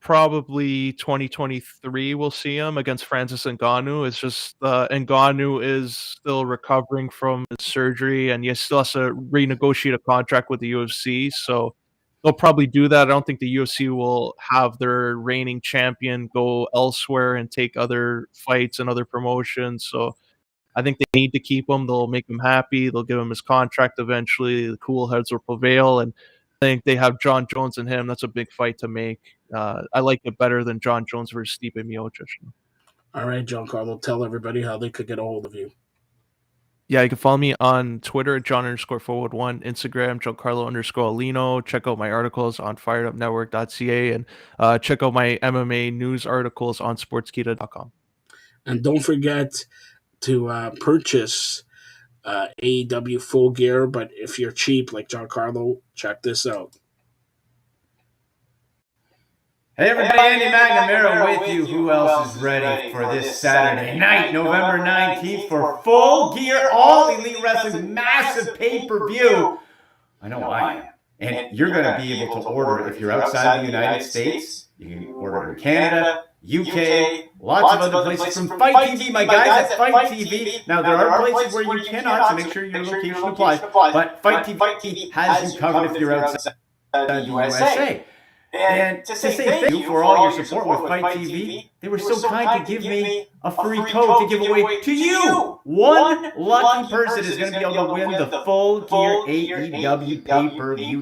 probably 2023 we'll see him against Francis Ngannou. It's just Ngannou is still recovering from his surgery, and he still has to renegotiate a contract with the UFC. So they'll probably do that. I don't think the UFC will have their reigning champion go elsewhere and take other fights and other promotions. So I think they need to keep him. They'll make him happy. They'll give him his contract eventually. The cool heads will prevail, and I think they have John Jones and him. That's a big fight to make. I like it better than John Jones versus Stipe Miocic. All right, Giancarlo, tell everybody how they could get a hold of you. Yeah, you can follow me on Twitter at John_411, Instagram, Giancarlo_Alino. Check out my articles on firedupnetwork.ca and check out my MMA news articles on sportskita.com. And don't forget to purchase AEW Full Gear, but if you're cheap like Giancarlo, check this out. Hey, everybody, Andy McNamara with you. Who else is ready for this Saturday night, November 19th, for Full Gear All Elite Wrestling's massive pay-per-view? I know I am. And you're going to be able to order, if you're outside the United States, you can order in Canada, UK, lots of other places from Fight TV. My guys at Fight TV. Now, there are places where you cannot, so make sure your location applies. But Fight TV has you covered if you're outside the USA. And to say thank you for all your support with Fight TV, they were so kind to give me a free code to give away to you. One lucky person is going to be able to win the Full Gear AEW pay-per-view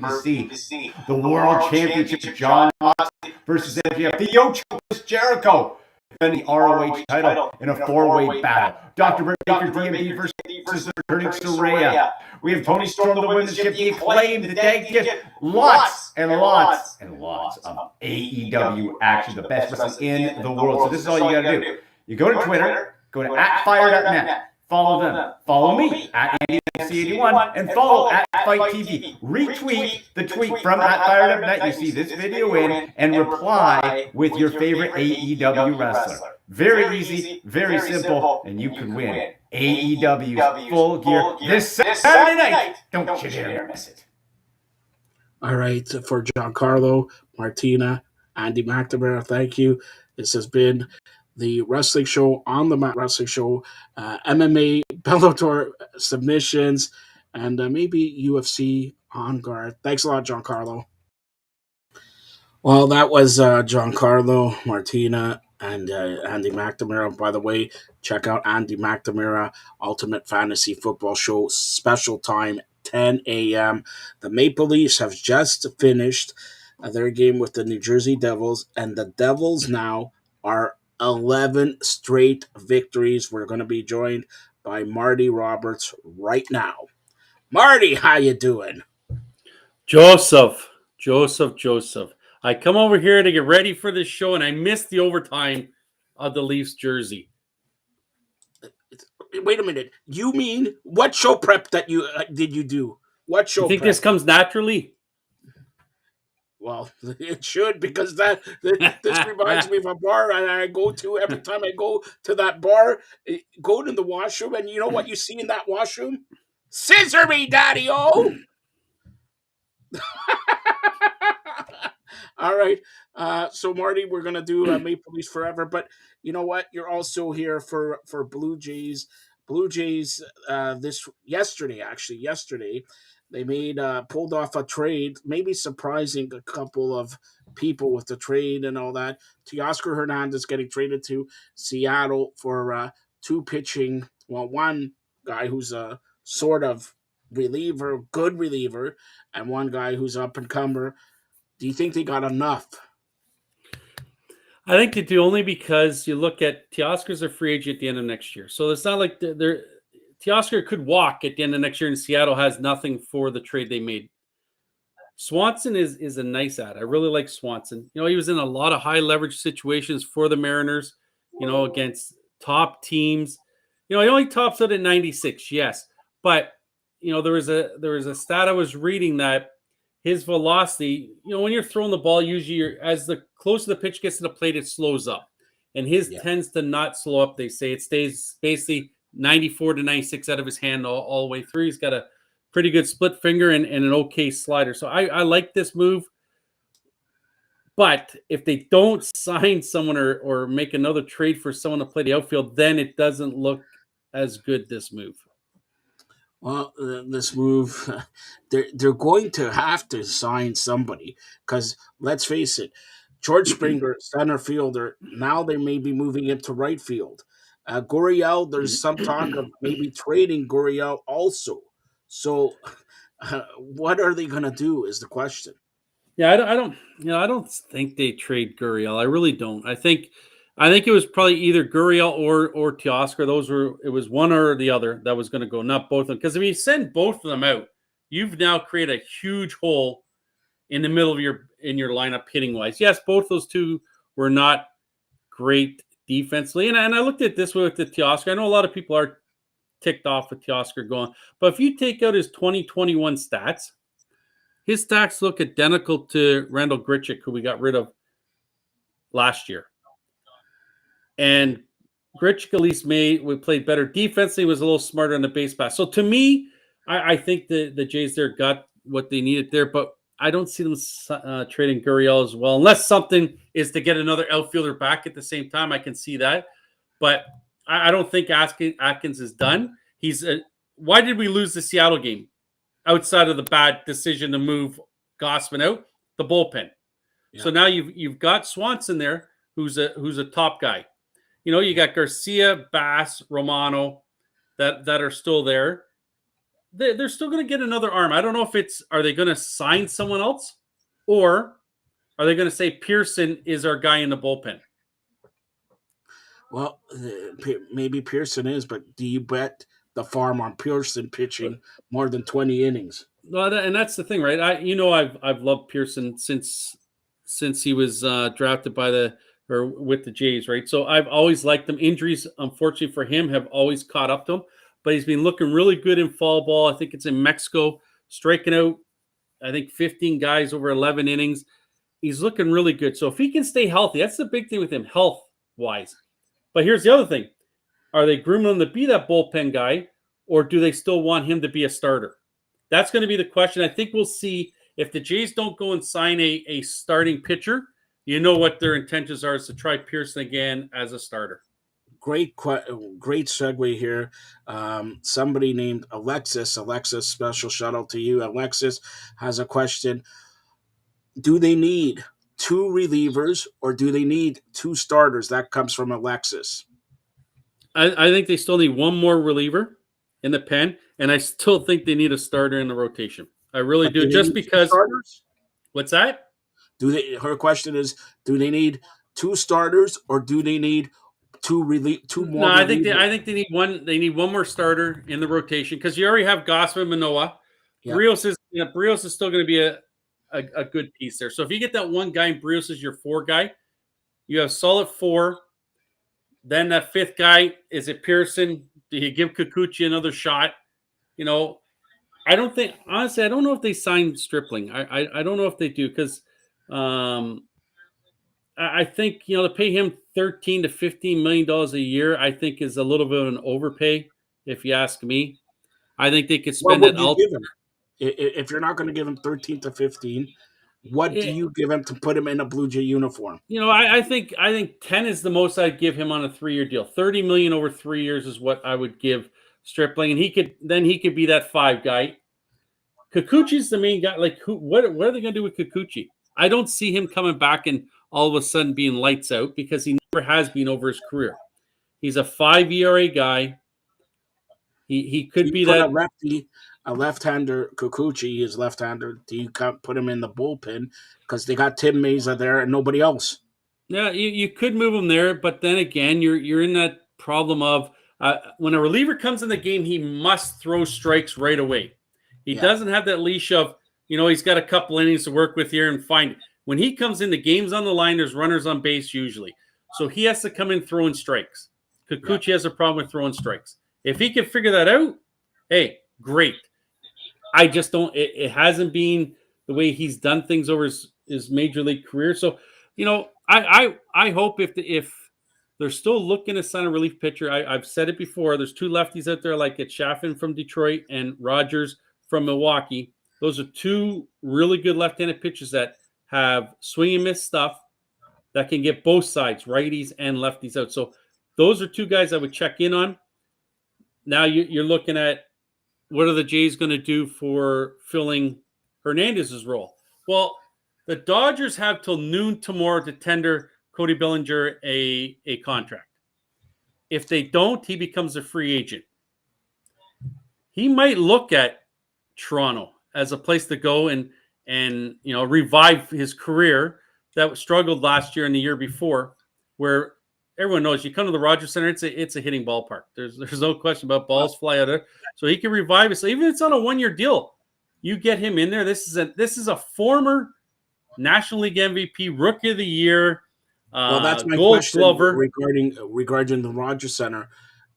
to see the World Championship John Moxley versus MJF, the Yocho Chris Jericho defending the ROH title in a four-way battle. Dr. Britt Baker, DMD versus the returning Saraya. We have Tony Storm, the women's champ, the Acclaimed, the tag team. Lots and lots and lots of AEW action, the best wrestling in the world. So this is all you got to do. You go to Twitter, go to @firedupnet. Follow them. Follow me @AndyMC81 and follow @FightTV. Retweet the tweet from @FiredupNet you see this video in and reply with your favorite AEW wrestler. Very easy, very simple, and you can win AEW's Full Gear this Saturday night. Don't you dare miss it. All right, for Giancarlo, Martina, Andy McNamara, thank you. This has been the Wrestling Show on the Mat Wrestling Show, MMA, Bellator submissions, and maybe UFC on guard. Thanks a lot, Giancarlo. Well, that was Giancarlo, Martina, and Andy McNamara. By the way, check out Andy McNamara, Ultimate Fantasy Football Show, special time, 10 a.m. The Maple Leafs have just finished their game with the New Jersey Devils, and the Devils now are 11 straight victories. We're going to be joined by Marty Roberts right now. Marty, how you doing? Joseph. I come over here to get ready for this show, and I missed the overtime of the Leafs jersey. Wait a minute. You mean what show prep that you did you do? What You show think prep? this comes naturally? Well, it should, because this reminds me of a bar I go to every time I go to that bar. Go to the washroom, and you know what you see in that washroom? Scissor me, daddy-o! All right. So Marty, we're gonna do Maple Leafs forever, but you know what? You're also here for Blue Jays. Blue Jays. This yesterday, they made pulled off a trade, maybe surprising a couple of people with the trade and all that. Teoscar Hernandez getting traded to Seattle for two pitching. Well, one guy who's a sort of reliever, good reliever, and one guy who's up and comer. Do you think they got enough? I think they do, only because you look at Teoscar's a free agent at the end of next year. So it's not like they're Teoscar could walk at the end of next year, and Seattle has nothing for the trade they made. Swanson is a nice ad. I really like Swanson. He was in a lot of high leverage situations for the Mariners, against top teams. He only tops out at 96, yes. But there was a stat I was reading that his velocity, when you're throwing the ball, usually as the closer the pitch gets to the plate, it slows up. And his tends to not slow up, they say. It stays basically 94 to 96 out of his hand all the way through. He's got a pretty good split finger and an okay slider. So I like this move. But if they don't sign someone or make another trade for someone to play the outfield, then it doesn't look as good, this move. Well, this move, they're going to have to sign somebody, because let's face it, George Springer, center fielder, now they may be moving him to right field. Gurriel, there's some talk of maybe trading Gurriel also. So, what are they going to do is the question. Yeah, I don't think they trade Gurriel. I really don't. I think it was probably either Gurriel or Teoscar. It was one or the other that was going to go, not both of them. Because if you send both of them out, you've now created a huge hole in the middle of your lineup hitting wise. Yes, both those two were not great defensively, and I looked at this with the Teoscar. I know a lot of people are ticked off with Teoscar going, but if you take out his 2021 stats. His stats look identical to Randall Grichuk, who we got rid of last year. And Grichuk at least we played better defensively, was a little smarter on the base pass. So to me, I think the Jays there got what they needed there, but I don't see them trading Gurriel as well. Unless something is to get another outfielder back at the same time, I can see that. But I don't think Atkins is done. Why did we lose the Seattle game? Outside of the bad decision to move Gausman out, the bullpen. Yeah. So now you've got Swanson there, who's a top guy. You got Garcia, Bass, Romano, that are still there. They're still going to get another arm. I don't know if are they going to sign someone else, or are they going to say Pearson is our guy in the bullpen? Well, maybe Pearson is, but do you bet the farm on Pearson pitching more than 20 innings? Well, and that's the thing, right? I've loved Pearson since he was drafted with the Jays, right? So I've always liked him. Injuries, unfortunately for him, have always caught up to him, but he's been looking really good in fall ball. I think it's in Mexico, striking out, I think 15 guys over 11 innings. He's looking really good. So if he can stay healthy, that's the big thing with him, health-wise. But here's the other thing. Are they grooming him to be that bullpen guy, or do they still want him to be a starter? That's going to be the question. I think we'll see if the Jays don't go and sign a starting pitcher. What their intentions are, is to try Pearson again as a starter. Great segue here. Somebody named Alexis, special shout out to you. Alexis has a question. Do they need two relievers, or do they need two starters? That comes from Alexis. I think they still need one more reliever in the pen, and I still think they need a starter in the rotation. I really do, just because. Starters? What's that? Her question is: do they need two starters, or do they need two more? No, I think they need one. They need one more starter in the rotation, because you already have Gausman, Manoah. Yeah. Brios is still going to be a good piece there. So if you get that one guy, and Brios is your four guy, you have solid four. Then that fifth guy, is it Pearson? Do you give Kikuchi another shot? I don't think, honestly, I don't know if they signed Stripling. I don't know if they do, because I think, to pay him $13 to $15 million a year, I think is a little bit of an overpay, if you ask me. I think they could What spend would that you out. give him if you're not going to give him 13 to 15? What do you give him to put him in a Blue Jay uniform? I think 10 is the most I'd give him on a 3-year deal. 30 million over 3 years is what I would give Stripling, and he could be that 5 guy. Kikuchi's the main guy. Like, what are they going to do with Kikuchi? I don't see him coming back and all of a sudden being lights out, because he never has been over his career. He's a 5 ERA guy. He could be Put a that. lefty, a left-hander. Kikuchi is left-hander. Do you put him in the bullpen because they got Tim Mesa there and nobody else? Yeah, you could move him there, but then again, you're in that problem of when a reliever comes in the game, he must throw strikes right away. He doesn't have that leash of, he's got a couple innings to work with here and find. When he comes in, the game's on the line. There's runners on base usually, so he has to come in throwing strikes. Kikuchi has a problem with throwing strikes. If he can figure that out, hey, great. I just don't. It hasn't been the way he's done things over his major league career. So, I hope if they're still looking to sign a relief pitcher. I've said it before. There's 2 lefties out there, like it's Chaffin from Detroit and Rogers from Milwaukee. Those are 2 really good left-handed pitchers that have swing and miss stuff that can get both sides, righties and lefties, out. So those are 2 guys I would check in on. Now you're looking at, what are the Jays going to do for filling Hernandez's role? Well, the Dodgers have till noon tomorrow to tender Cody Bellinger a contract. If they don't, he becomes a free agent. He might look at Toronto as a place to go and revive his career that struggled last year and the year before, where everyone knows you come to the Rogers Center, it's a hitting ballpark. There's no question about balls fly out there. So he can revive it. So even if it's on a 1-year deal, you get him in there. This is a former National League MVP, Rookie of the Year, Well, that's my Gold question Glover. regarding the Rogers Center.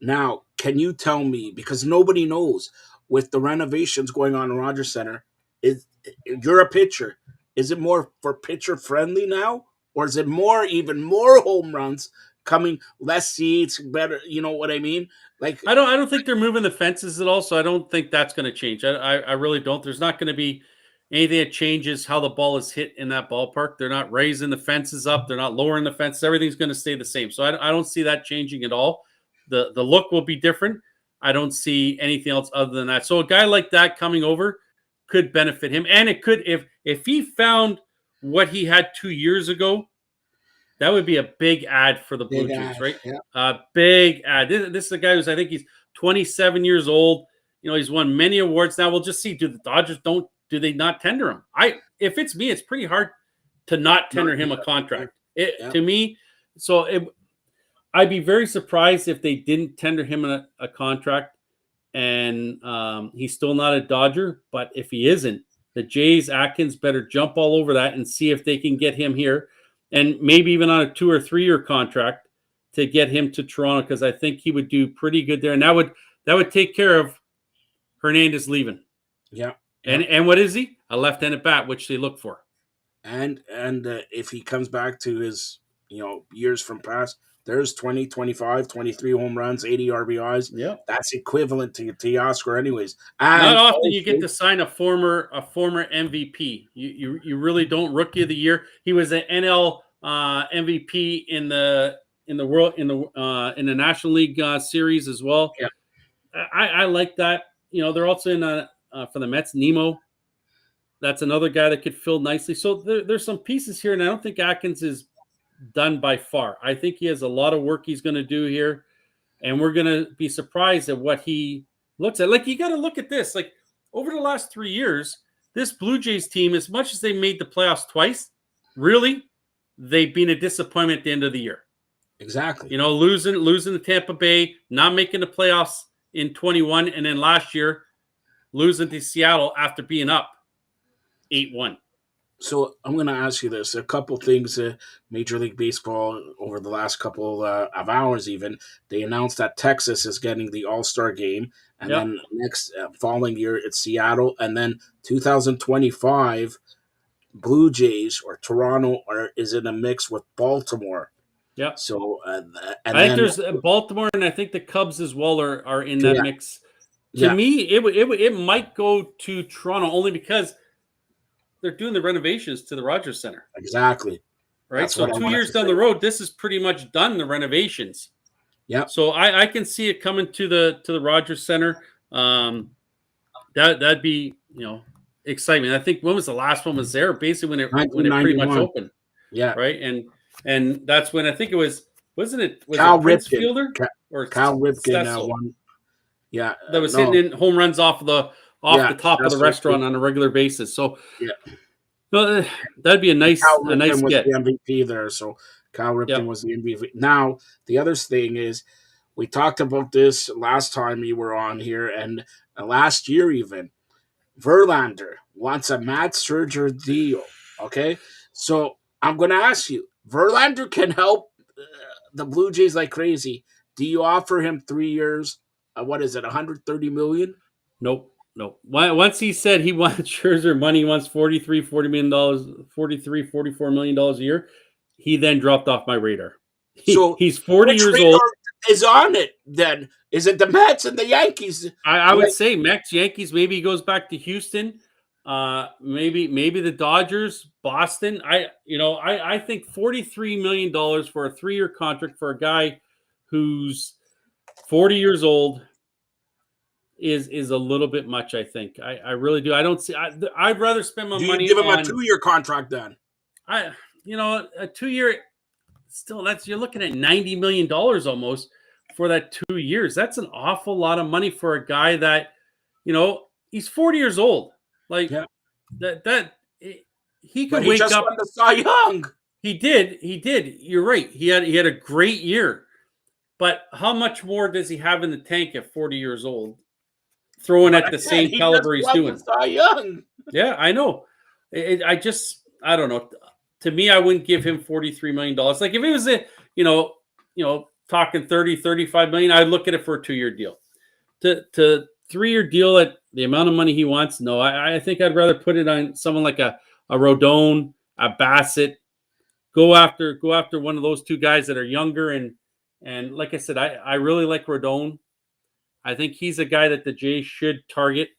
Now, can you tell me, because nobody knows, with the renovations going on in Rogers Center, you're a pitcher. Is it more for pitcher friendly now, or is it even more home runs coming, less seats, better? You know what I mean? Like, I don't think they're moving the fences at all, so I don't think that's going to change. I really don't. There's not going to be anything that changes how the ball is hit in that ballpark. They're not raising the fences up. They're not lowering the fences. Everything's going to stay the same. So I don't see that changing at all. The look will be different. I don't see anything else other than that. So a guy like that coming over could benefit him, and it could, if he found what he had 2 years ago, that would be a big ad for the Blue Jays, right? Yeah. Big ad. This is a guy I think he's 27 years old. He's won many awards. Now we'll just see. Do the Dodgers do they not tender him? If it's me, it's pretty hard to not tender him a contract. To me, so I'd be very surprised if they didn't tender him a contract, and he's still not a Dodger. But if he isn't, the Jays, Atkins better jump all over that and see if they can get him here, and maybe even on a 2 or 3 year contract to get him to Toronto, because I think he would do pretty good there, and that would take care of Hernandez leaving. Yeah. And what is he? A left-handed bat, which they look for. And if he comes back to his years from past, there's 20, 25, 23 home runs, 80 RBIs. Yeah, that's equivalent to Teoscar anyways. And not often you get to sign a former MVP. You really don't. Rookie of the Year. He was an NL MVP in the National League Series as well. Yeah, I like that. They're also in for the Mets, Nemo. That's another guy that could fill nicely. So there's some pieces here, and I don't think Atkins is done by far. I think he has a lot of work he's going to do here, and we're going to be surprised at what he looks at. Like, you got to look at this. Like, over the last 3 years, this Blue Jays team, as much as they made the playoffs twice, really, they've been a disappointment at the end of the year. Exactly. Losing to Tampa Bay, not making the playoffs in 21, and then last year losing to Seattle after being up 8-1. So I'm going to ask you this: a couple things. Major League Baseball over the last couple of hours, even they announced that Texas is getting the All-Star game, and Yep. then next following year it's Seattle, and then 2025 Blue Jays or Toronto is in a mix with Baltimore. Yep. So and I think then there's Baltimore, and I think the Cubs as well are in that yeah, mix. To yeah, me, it might go to Toronto only because they're doing the renovations to the Rogers Center, exactly. right? That's So what I 2 wanted years to down say. the road, this is pretty much done, the renovations. Yep. So I can see it coming to the Rogers Center. That'd be excitement. I think when was the last one was there? Basically when it pretty much 1991. opened, Yeah. right? And that's when I think it was Cal it Prince Ripken. Fielder or Cal Ripken Cecil won. Yeah. that was No. hitting in home runs off the Yeah. top of the restaurant on a regular basis. So Yeah. no, that'd be a nice Cal Ripken was get. the MVP there. So Cal Ripken Yep. was the MVP. Now, the other thing is, we talked about this last time you were on here, and last year even. Verlander wants a Matt Scherzer deal. Okay, so I'm going to ask you: Verlander can help the Blue Jays like crazy. Do you offer him 3 years? What is it? 130 million? Nope. Once he said he wants Scherzer money, he wants $40 million, $44 million a year. He then dropped off my radar. So He's 40 which years radar old. is on it? Then is it the Mets and the Yankees? I would say Mets, Yankees. Maybe he goes back to Houston. Maybe the Dodgers, Boston. I think $43 million for a 3-year contract for a guy who's 40 years old is a little bit much. I think I really do. I don't see. I'd rather spend my Do money you give him on a 2-year contract then? a 2-year. Still, you're looking at $90 million almost for that 2 years. That's an awful lot of money for a guy that, he's 40 years old. Like Yeah. he But could he wake just up. won the Cy Young. He did. You're right. He had a great year. But how much more does he have in the tank at 40 years old? Throwing at the same He caliber just he's won doing. the Cy Young. Yeah, I know. I don't know. To me, I wouldn't give him $43 million. Like if it was talking 30, 35 million, I'd look at it for a 2-year deal. To 3-year deal at the amount of money he wants, no. I think I'd rather put it on someone like a Rodon, a Bassett. Go after one of those two guys that are younger and like I said, I really like Rodon. I think he's a guy that the Jays should target.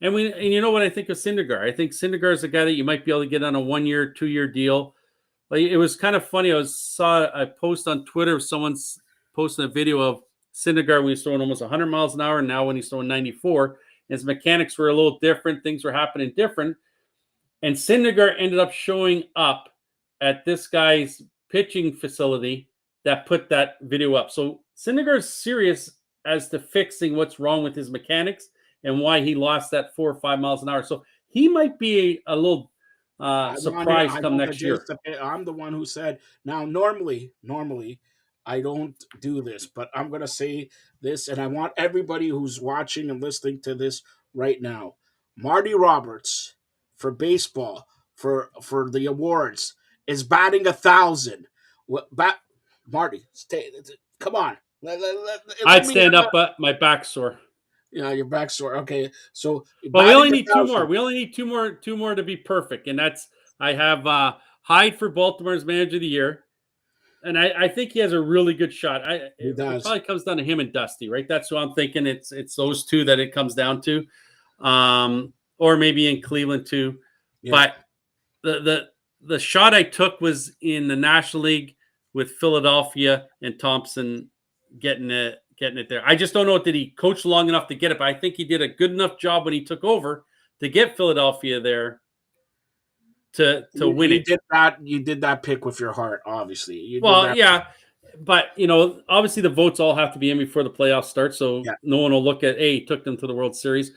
And you know what I think of Syndergaard? I think Syndergaard is a guy that you might be able to get on a 1-year, 2-year deal. Like it was kind of funny. I saw a post on Twitter of someone's posting a video of Syndergaard when he's throwing almost 100 miles an hour, and now when he's throwing 94. His mechanics were a little different. Things were happening different. And Syndergaard ended up showing up at this guy's pitching facility that put that video up. So Syndergaard's serious as to fixing what's wrong with his mechanics and why he lost that 4 or 5 miles an hour. So he might be a little surprise come next year. I'm the one who said, now normally I don't do this, but I'm going to say this, and I want everybody who's watching and listening to this right now. Marty Roberts for baseball, for the awards, is batting 1,000. Marty, come on. I'd stand up, but my back's sore. Yeah, your back's sore. Okay, so but we only need 2 more. We only need two more to be perfect, and that's I have Hyde for Baltimore's Manager of the Year, and I think he has a really good shot. It probably comes down to him and Dusty, right? That's who I'm thinking. It's those two that it comes down to, or maybe in Cleveland too. Yeah. But the shot I took was in the National League with Philadelphia and Thompson getting it there. I just don't know, did he coach long enough to get it? But I think he did a good enough job when he took over to get Philadelphia there to win it. You did that pick with your heart, obviously. Yeah. But, obviously the votes all have to be in before the playoffs start. So no one will look at, he took them to the World Series.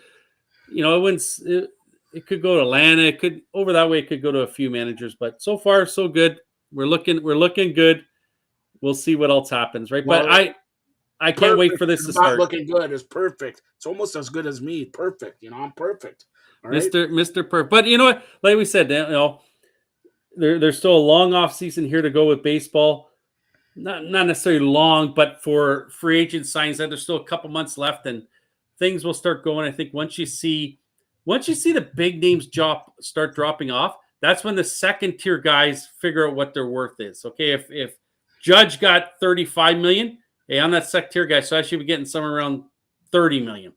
It could go to Atlanta. It could over that way. It could go to a few managers, but so far so good. We're looking good. We'll see what else happens, right? Well, but I can't wait for this to start. Not looking good is perfect. It's almost as good as me. Perfect. I'm perfect. All right. Mr. Perf. But you know what? Like we said, there's still a long off season here to go with baseball. Not necessarily long, but for free agent signs, that there's still a couple months left, and things will start going. I think once you see the big names start dropping off, that's when the second tier guys figure out what their worth is. Okay, if Judge got 35 million, hey, I'm that second tier guy, so I should be getting somewhere around 30 million.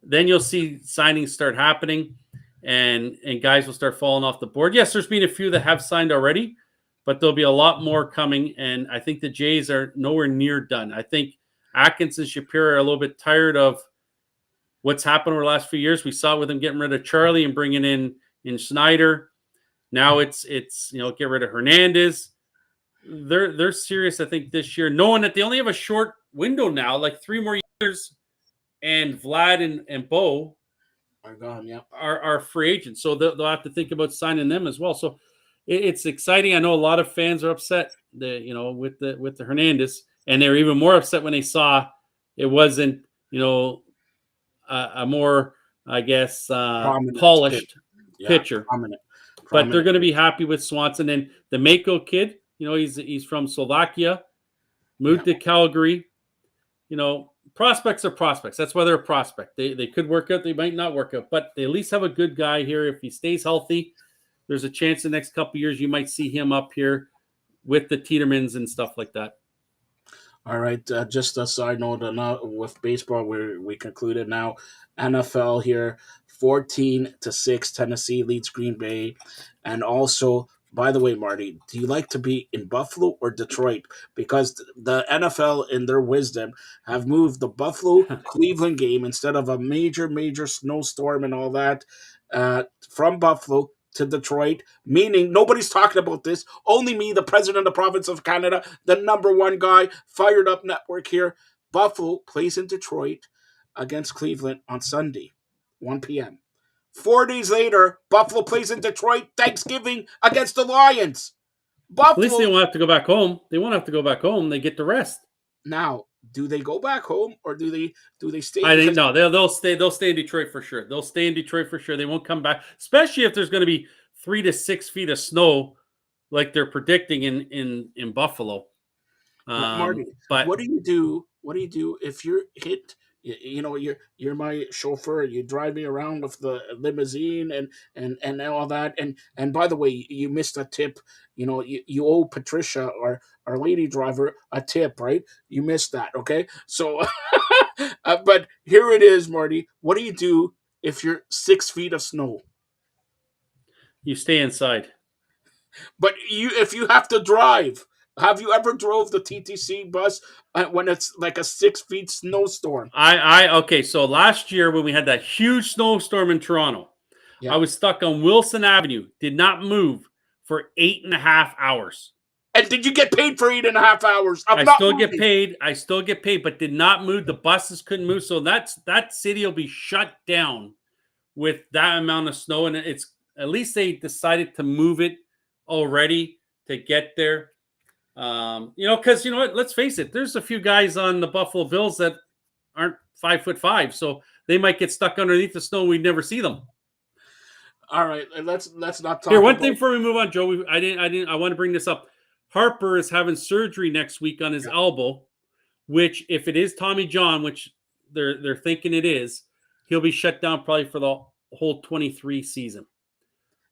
Then you'll see signings start happening, and guys will start falling off the board. Yes, there's been a few that have signed already, but there'll be a lot more coming, and I think the Jays are nowhere near done. I think Atkins and Shapiro are a little bit tired of what's happened over the last few years. We saw with them getting rid of Charlie and bringing in Snyder. Now it's get rid of Hernandez. They're serious, I think, this year, knowing that they only have a short window now, like 3 more years, and Vlad and Bo are gone. Yeah, are free agents, so they'll have to think about signing them as well. So it's exciting. I know a lot of fans are upset, with the Hernandez, and they're even more upset when they saw it wasn't, a more, I guess, polished pitcher. Prominent. But they're going to be happy with Swanson. And the Mako kid, he's from Slovakia, moved to Calgary. Prospects are prospects. That's why they're a prospect. They could work out. They might not work out. But they at least have a good guy here. If he stays healthy, there's a chance the next couple of years you might see him up here with the Tiedemanns and stuff like that. All right. Just a side note, with baseball, we concluded now. NFL here, 14-6. Tennessee leads Green Bay. And also, by the way, Marty, do you like to be in Buffalo or Detroit? Because the NFL, in their wisdom, have moved the Buffalo-Cleveland game instead of a major snowstorm and all that from Buffalo to Detroit, meaning nobody's talking about this. Only me, the president of the province of Canada, the number one guy, Fired Up Network here. Buffalo plays in Detroit against Cleveland on Sunday, 1 p.m. 4 days later, Buffalo plays in Detroit, Thanksgiving against the Lions. Buffalo. At least they won't have to go back home. They won't have to go back home. They get the rest. Now, do they go back home or do they stay? I think no. They'll stay. They'll stay in Detroit for sure. They'll stay in Detroit for sure. They won't come back, especially if there's going to be 3 to 6 feet of snow, like they're predicting in Buffalo. Marty, but what do you do? What do you do if you're hit? You're my chauffeur. You drive me around with the limousine and all that. And by the way, you missed a tip. You owe Patricia, our lady driver, a tip, right? You missed that. Okay. So, but here it is, Marty. What do you do if you're 6 feet of snow? You stay inside. But if you have to drive. Have you ever drove the TTC bus when it's like a 6 feet snowstorm? Okay. So last year when we had that huge snowstorm in Toronto, I was stuck on Wilson Avenue, did not move for 8.5 hours. And did you get paid for 8.5 hours? I still get paid, but did not move. The buses couldn't move. So that city will be shut down with that amount of snow. And it's at least they decided to move it already to get there. Because what? Let's face it. There's a few guys on the Buffalo Bills that aren't 5'5", so they might get stuck underneath the snow. And we'd never see them. All right, let's not talk. Here, one thing before we move on, Joe. I want to bring this up. Harper is having surgery next week on his elbow, which, if it is Tommy John, which they're thinking it is, he'll be shut down probably for the whole 23 season.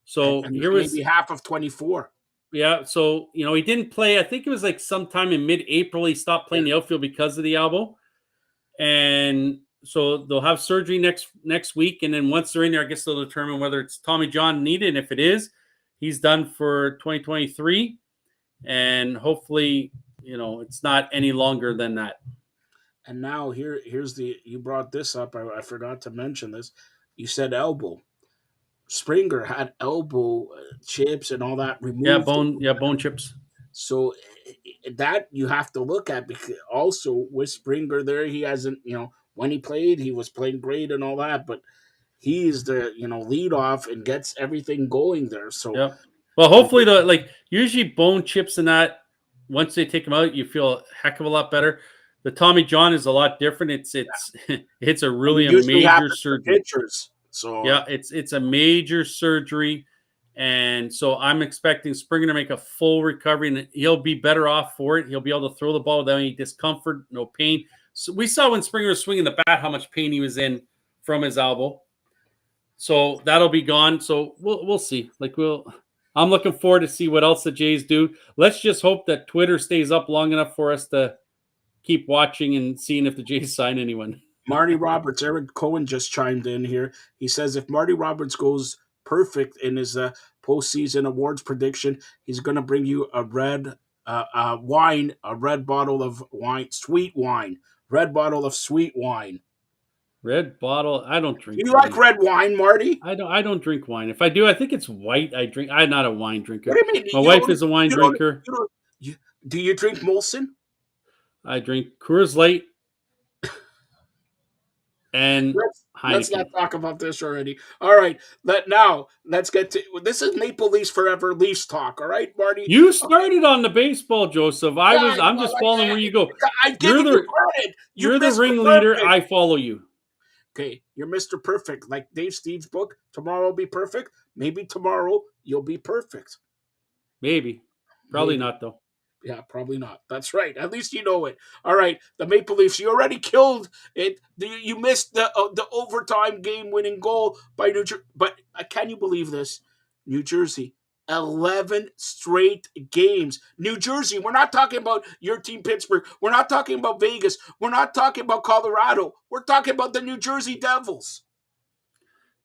So and here was maybe half of 24. Yeah, so he didn't play. I think it was like sometime in mid-April he stopped playing the outfield because of the elbow, and so they'll have surgery next week. And then once they're in there, I guess they'll determine whether it's Tommy John needed. And if it is, he's done for 2023, and hopefully it's not any longer than that. And now here's you brought this up. I forgot to mention this. You said elbow. Springer had elbow chips and all that removed. Bone chips. So that you have to look at, because also with Springer there, he hasn't, when he played, he was playing great and all that, but he's the, lead off and gets everything going there. So, yeah. Well, hopefully usually bone chips and that, once they take them out, you feel a heck of a lot better. The Tommy John is a lot different. It's a really a major surgery. So Yeah, it's a major surgery, and so I'm expecting Springer to make a full recovery, and he'll be better off for it. He'll be able to throw the ball without any discomfort, no pain. So we saw when Springer was swinging the bat how much pain he was in from his elbow. So that'll be gone. So we'll see. I'm looking forward to see what else the Jays do. Let's just hope that Twitter stays up long enough for us to keep watching and seeing if the Jays sign anyone. Marty Roberts, Eric Cohen just chimed in here. He says if Marty Roberts goes perfect in his postseason awards prediction, he's going to bring you a red wine, a red bottle of wine, sweet wine, red bottle of sweet wine. Red bottle. I don't drink. Do you wine. like red wine, Marty? I don't drink wine. If I do, I think it's white. I'm not a wine drinker. What do you mean? My wife is a wine drinker. Do you drink Molson? I drink Coors Light and Let's not talk about this already. All right, let's get to this. Is Maple Leafs Forever Leafs talk. All right, Marty. You started on the baseball, Joseph. I'm just following where you go. I give you credit. You're the ringleader. I follow you. Okay, you're Mr. Perfect. Like Dave Steve's book, Tomorrow Will Be Perfect. Maybe tomorrow you'll be perfect. Maybe. Probably not, though. Yeah, probably not. That's right. At least you know it. All right, the Maple Leafs, you already killed it. You missed the overtime game-winning goal by New Jersey. But can you believe this? New Jersey, 11 straight games. New Jersey, we're not talking about your team, Pittsburgh. We're not talking about Vegas. We're not talking about Colorado. We're talking about the New Jersey Devils.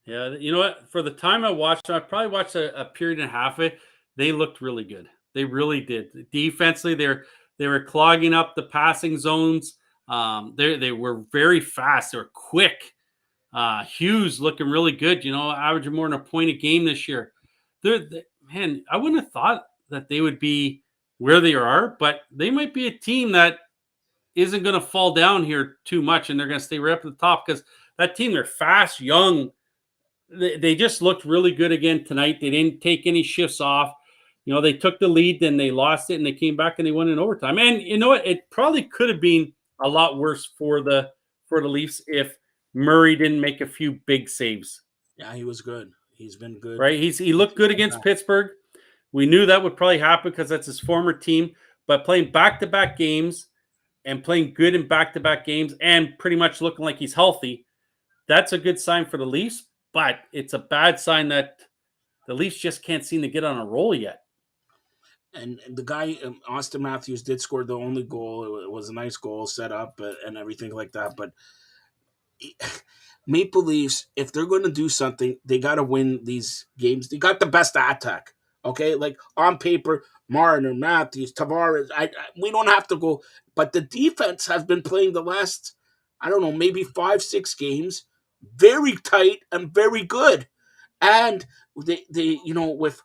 Yeah, you know what? For the time I watched, I probably watched a period and a half of it. They looked really good. They really did. Defensively, they were clogging up the passing zones. They were very fast. They were quick. Hughes looking really good. Averaging more than a point a game this year. Man, I wouldn't have thought that they would be where they are, but they might be a team that isn't going to fall down here too much, and they're going to stay right up at the top because that team, they're fast, young. They just looked really good again tonight. They didn't take any shifts off. They took the lead, then they lost it, and they came back and they won in overtime. And you know what? It probably could have been a lot worse for the Leafs if Murray didn't make a few big saves. Yeah, he was good. He's been good. Right? He looked good against Pittsburgh. We knew that would probably happen because that's his former team. But playing back-to-back games and playing good in back-to-back games and pretty much looking like he's healthy, that's a good sign for the Leafs. But it's a bad sign that the Leafs just can't seem to get on a roll yet. And the guy, Austin Matthews, did score the only goal. It was a nice goal set up and everything like that. But Maple Leafs, if they're going to do something, they got to win these games. They got the best attack, okay? Like on paper, Marner, Matthews, Tavares, we don't have to go. But the defense has been playing the last, I don't know, maybe 5-6 games, very tight and very good. And they with,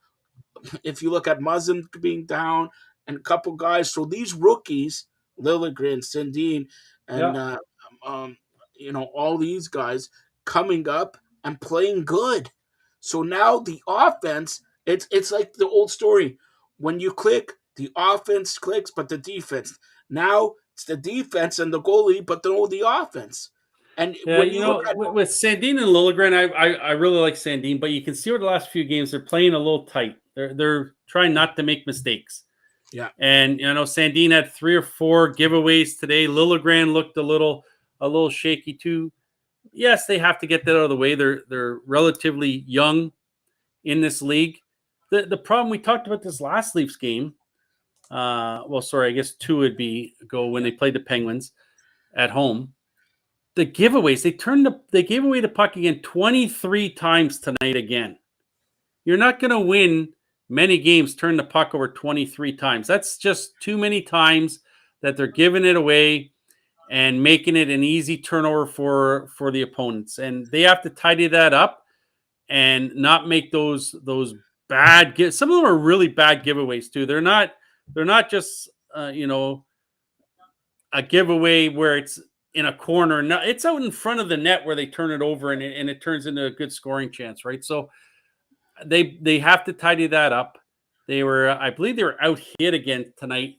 if you look at Muzzin being down and a couple guys, so these rookies, Liljegren, Sandin, and all these guys coming up and playing good. So now the offense, it's like the old story. When you click, the offense clicks, but the defense. Now it's the defense and the goalie, but the offense. And with Sandin and Liljegren, I really like Sandin, but you can see over the last few games they're playing a little tight. They're trying not to make mistakes. Yeah. And Sandin had 3 or 4 giveaways today. Liljegren looked a little shaky too. Yes, they have to get that out of the way. They're relatively young in this league. The problem, we talked about this last Leafs game. I guess 2 would be ago when they played the Penguins at home. The giveaways, they gave away the puck again 23 times tonight again. You're not going to win many games, turn the puck over 23 times. That's just too many times that they're giving it away and making it an easy turnover for the opponents. And they have to tidy that up and not make those bad some of them are really bad giveaways too. They're not just a giveaway where it's in a corner. No, it's out in front of the net where they turn it over and it turns into a good scoring chance, right? So they have to tidy that up. I believe they were out hit again tonight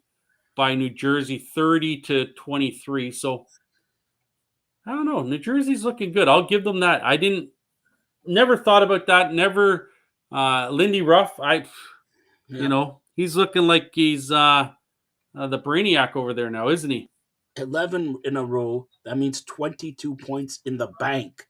by New Jersey, 30-23. So I don't know. New Jersey's looking good. I'll give them that. I didn't never thought about that. Never. Lindy Ruff, Yeah. he's looking like he's the brainiac over there now, isn't he? 11 in a row. That means 22 points in the bank.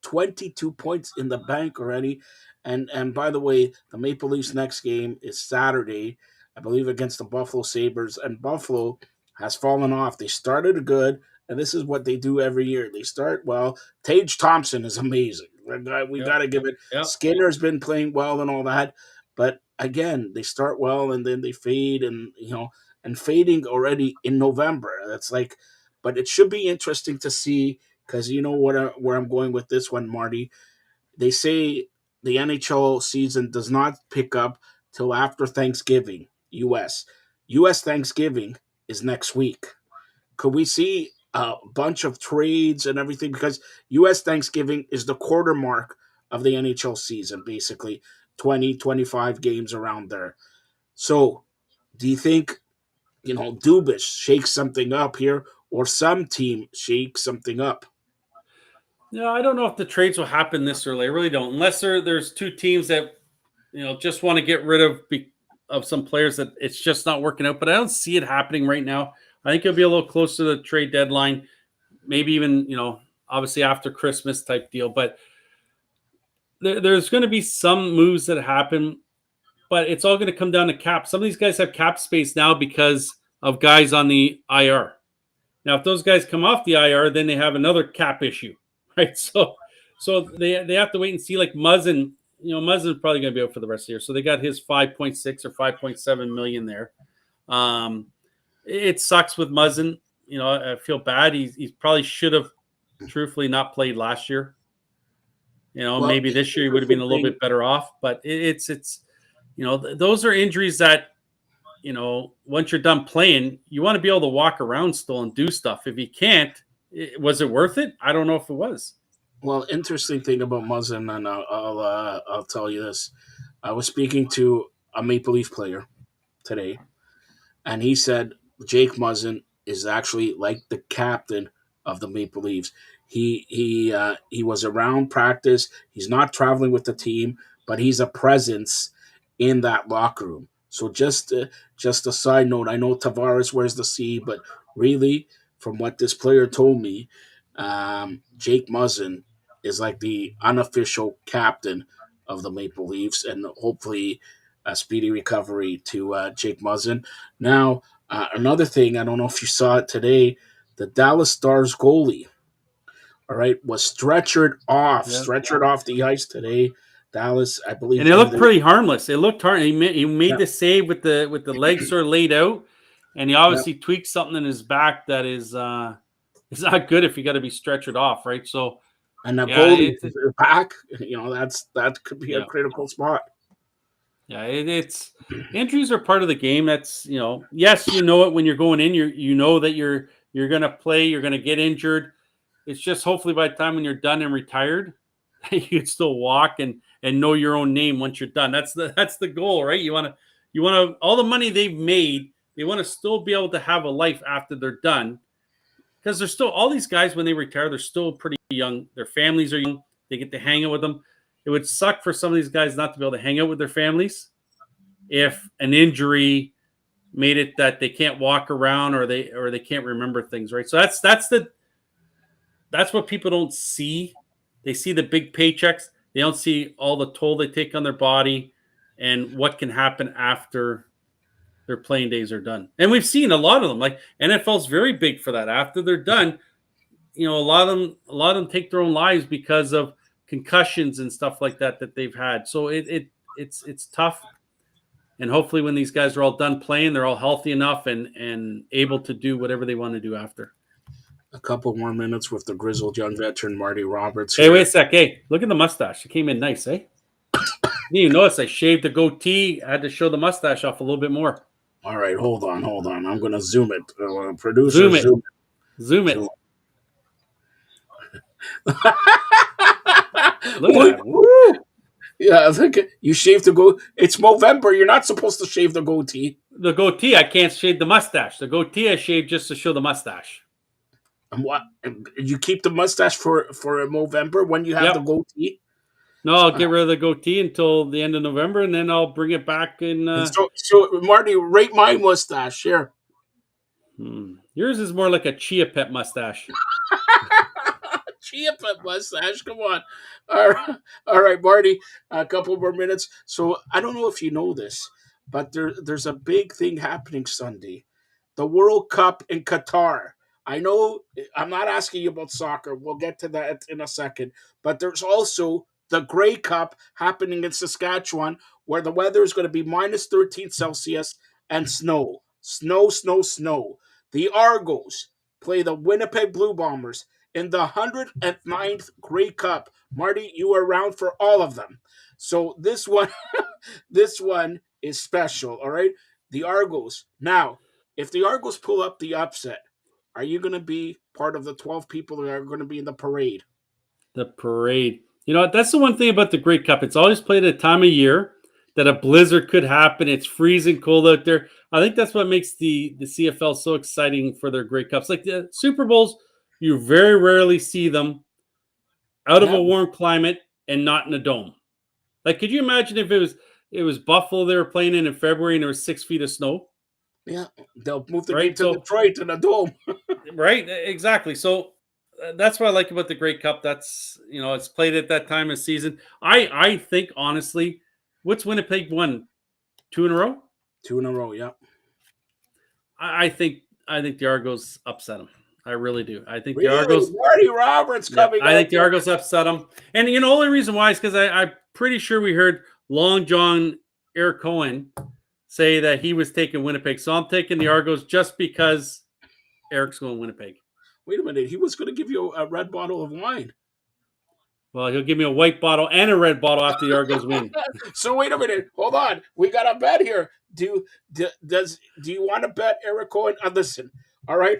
22 points in the bank already. And by the way, the Maple Leafs next game is Saturday, I believe, against the Buffalo Sabres. And Buffalo has fallen off. They started good, and this is what they do every year. They start well. Tage Thompson is amazing. We got to give it. Yep. Skinner's been playing well and all that. But again, they start well and then they fade, and fading already in November. That's like, but it should be interesting to see, because you know where I'm going with this one, Marty. They say the NHL season does not pick up till after Thanksgiving, U.S. U.S. Thanksgiving is next week. Could we see a bunch of trades and everything? Because U.S. Thanksgiving is the quarter mark of the NHL season, basically 20, 25 games around there. So do you think, Dubas shakes something up here, or some team shakes something up? No, I don't know if the trades will happen this early. I really don't, unless there's two teams that just want to get rid of some players that it's just not working out. But I don't see it happening right now. I think it'll be a little close to the trade deadline, maybe even obviously after Christmas type deal. But there's going to be some moves that happen, but it's all going to come down to cap. Some of these guys have cap space now because of guys on the IR. Now, if those guys come off the IR, then they have another cap issue, right? So they have to wait and see. Like Muzzin, Muzzin's probably going to be out for the rest of the year. So they got his 5.6 or 5.7 million there. It sucks with Muzzin. I feel bad. He probably should have truthfully not played last year. Well, maybe this year he would have been a little bit better off. But it's those are injuries that, once you're done playing, you want to be able to walk around still and do stuff. If you can't, was it worth it? I don't know if it was. Well, interesting thing about Muzzin, and I'll tell you this. I was speaking to a Maple Leaf player today, and he said Jake Muzzin is actually like the captain of the Maple Leafs. He was around practice. He's not traveling with the team, but he's a presence in that locker room. So just a side note, I know Tavares wears the C, but really, from what this player told me, Jake Muzzin is like the unofficial captain of the Maple Leafs, and hopefully a speedy recovery to Jake Muzzin. Now, another thing, I don't know if you saw it today, the Dallas Stars goalie, all right, was stretchered off the ice today. Dallas, I believe, and it looked pretty harmless. It looked hard. He made the save with the legs sort of laid out, and he obviously tweaked something in his back that is not good if you got to be stretchered off, right? So, and the goalie back, that could be a critical spot. Yeah, it's injuries are part of the game. That's yes, it when you're going in. You know that you're gonna play. You're gonna get injured. It's just hopefully by the time when you're done and retired, you can still walk and know your own name once you're done. That's the goal, right? You want to all the money they've made. They want to still be able to have a life after they're done, because they're still all these guys when they retire. They're still pretty young. Their families are young. They get to hang out with them. It would suck for some of these guys not to be able to hang out with their families if an injury made it that they can't walk around or they can't remember things, right? So that's what people don't see. They see the big paychecks. They don't see all the toll they take on their body and what can happen after their playing days are done. And we've seen a lot of them. Like NFL's very big for that. After they're done, a lot of them take their own lives because of concussions and stuff like that they've had. So it's tough. And hopefully when these guys are all done playing, they're all healthy enough and able to do whatever they want to do after. A couple more minutes with the grizzled young veteran Marty Roberts. Hey, wait a sec. Hey, look at the mustache. It came in nice, eh? You notice I shaved the goatee. I had to show the mustache off a little bit more. All right, hold on. I'm going to zoom it. Producer, Zoom it. Look at that. Woo! Yeah, I think you shaved the goatee. It's November. You're not supposed to shave the goatee. The goatee, I can't shave the mustache. The goatee, I shaved just to show the mustache. And what? You keep the mustache for November when you have the goatee? No, I'll get rid of the goatee until the end of November, and then I'll bring it back in. So Marty, rate my mustache here. Yours is more like a Chia Pet mustache. Chia Pet mustache. Come on. All right, Marty. A couple more minutes. So I don't know if you know this, but there's a big thing happening Sunday, the World Cup in Qatar. I know I'm not asking you about soccer. We'll get to that in a second. But there's also the Grey Cup happening in Saskatchewan, where the weather is going to be minus 13 Celsius and snow. Snow, snow, snow. The Argos play the Winnipeg Blue Bombers in the 109th Grey Cup. Marty, you were around for all of them. So this one, this one is special, all right? The Argos. Now, if the Argos pull up the upset, are you going to be part of the 12 people that are going to be in the parade? The parade. You know what? That's the one thing about the Grey Cup. It's always played at a time of year that a blizzard could happen. It's freezing cold out there. I think that's what makes the CFL so exciting for their Grey Cups. Like the Super Bowls, you very rarely see them out of a warm climate and not in a dome. Like, could you imagine if it was Buffalo they were playing in February and there was 6 feet of snow? Yeah, they'll move the game to Detroit in a dome. Right, exactly. So that's what I like about the Grey Cup. That's, it's played at that time of season. I think, honestly, what's Winnipeg won? 2 in a row? 2 in a row, yeah. I think the Argos upset them. I really do. I think really? the Argos. Marty Roberts coming. I think the Argos upset them. And the only reason why is because I'm pretty sure we heard Long John Eric Cohen say that he was taking Winnipeg. So I'm taking the Argos just because Eric's going Winnipeg. Wait a minute. He was going to give you a red bottle of wine. Well, he'll give me a white bottle and a red bottle after the Argos win. So wait a minute. Hold on. We got a bet here. Do you want to bet Eric Cohen? Listen. All right.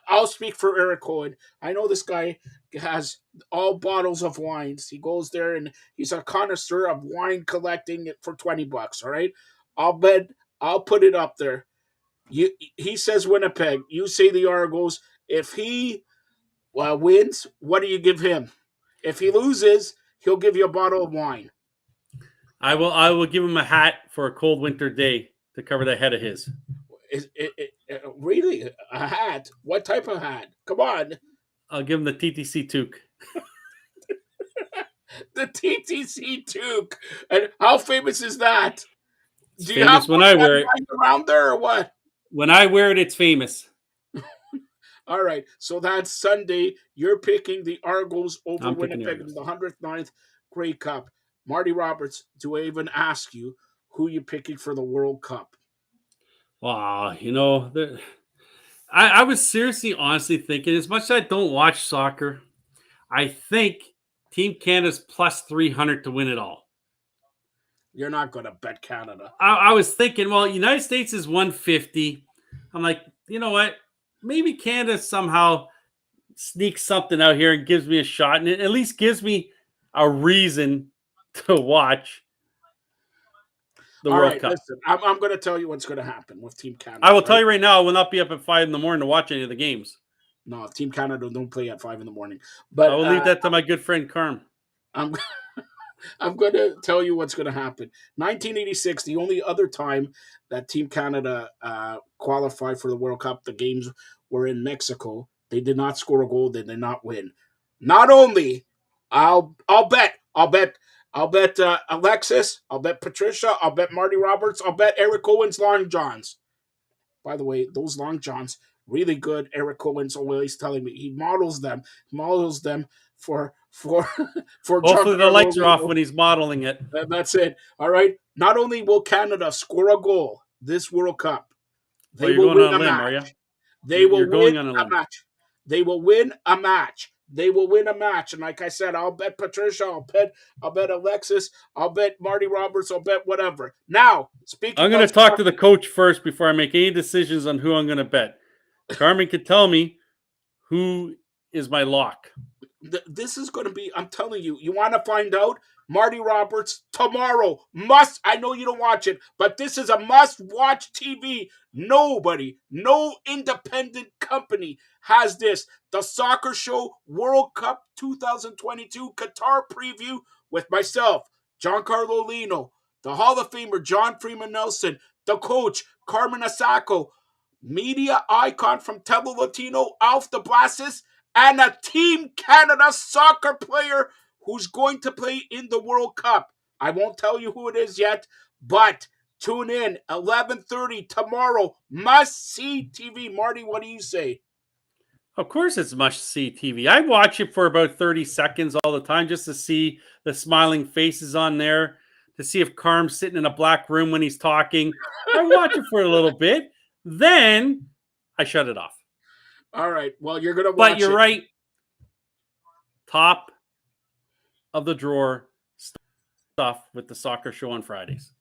I'll speak for Eric Cohen. I know this guy has all bottles of wines. He goes there and he's a connoisseur of wine collecting it for $20. All right. I'll bet. I'll put it up there. He says Winnipeg. You say the Argos. If he wins, what do you give him? If he loses, he'll give you a bottle of wine. I will give him a hat for a cold winter day to cover the head of his. Really? A hat? What type of hat? Come on. I'll give him the TTC toque. The TTC toque. And how famous is that? It's Do you famous have when I wear it around there or what? When I wear it, it's famous. All right. So that's Sunday. You're picking the Argos over Winnipeg in the 109th Grey Cup. Marty Roberts, do I even ask you who you're picking for the World Cup? Wow, I was seriously, honestly thinking, as much as I don't watch soccer, I think Team Canada's plus 300 to win it all. You're not going to bet Canada. I was thinking, well, United States is 150. I'm like, you know what? Maybe Canada somehow sneaks something out here and gives me a shot, and it at least gives me a reason to watch the World Cup. Listen, I'm going to tell you what's going to happen with Team Canada. I will tell you right now, I will not be up at 5 in the morning to watch any of the games. No, Team Canada don't play at 5 in the morning. But I will leave that to my good friend Carm. I'm going to tell you what's going to happen. 1986, the only other time that Team Canada qualified for the World Cup, the games were in Mexico. They did not score a goal. They did not win. Not only, I'll bet Alexis. I'll bet Patricia. I'll bet Marty Roberts. I'll bet Eric Cohen's Long Johns. By the way, those Long Johns, really good. Eric Cohen's always telling me he models them for hopefully the lights are off when he's modeling it. That's it. All right. Not only will Canada score a goal this World Cup, they will win a match. They will win a match. They will win a match. They will win a match. And like I said, I'll bet Patricia. I'll bet Alexis. I'll bet Marty Roberts. I'll bet whatever. Now, I'm going to talk to the coach first before I make any decisions on who I'm going to bet. Carmen could tell me who is my lock. This is going to be, I'm telling you, you want to find out? Marty Roberts tomorrow. I know you don't watch it, but this is a must-watch TV. Nobody, no independent company has this. The Soccer Show World Cup 2022 Qatar Preview with myself, Giancarlo Lino, the Hall of Famer John Freeman Nelson, the coach Carmen Asako, media icon from Telo Latino Alf de Blasis, and a Team Canada soccer player who's going to play in the World Cup. I won't tell you who it is yet, but tune in 11:30 tomorrow. Must see TV. Marty, what do you say? Of course, it's must-see TV. I watch it for about 30 seconds all the time just to see the smiling faces on there, to see if Carm's sitting in a black room when he's talking. I watch it for a little bit. Then I shut it off. All right. Well, you're going to watch it. But you're right. Top of the drawer stuff with the soccer show on Fridays.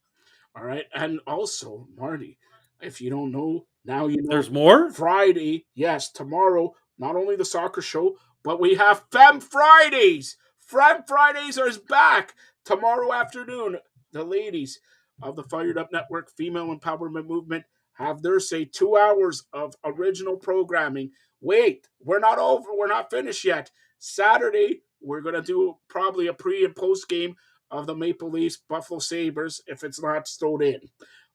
All right. And also, Marty, if you don't know, now you know. There's more? Friday, yes, tomorrow, not only the soccer show, but we have Femme Fridays. Femme Fridays are back tomorrow afternoon. The ladies of the Fired Up Network Female Empowerment Movement have their say 2 hours of original programming. Wait, we're not over. We're not finished yet. Saturday, we're going to do probably a pre and post game of the Maple Leafs Buffalo Sabres if it's not stowed in.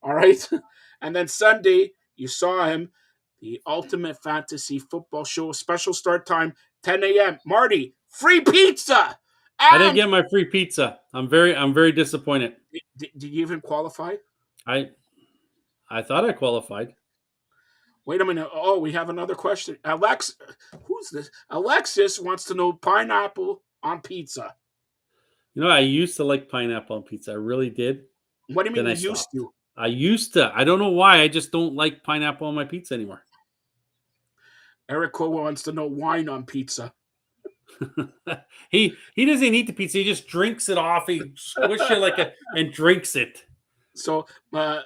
All right. And then Sunday, you saw him, the Ultimate Fantasy Football Show, special start time, 10 a.m. Marty, free pizza. And I didn't get my free pizza. I'm very disappointed. Did you even qualify? I thought I qualified. Wait a minute. Oh, we have another question. Who's this? Alexis wants to know pineapple on pizza. You know, I used to like pineapple on pizza. I really did. What do you mean Then you used to? I used to. I don't know why. I just don't like pineapple on my pizza anymore. Eric Cole wants to know wine on pizza. He doesn't eat the pizza. He just drinks it off. He squishes it and drinks it. So,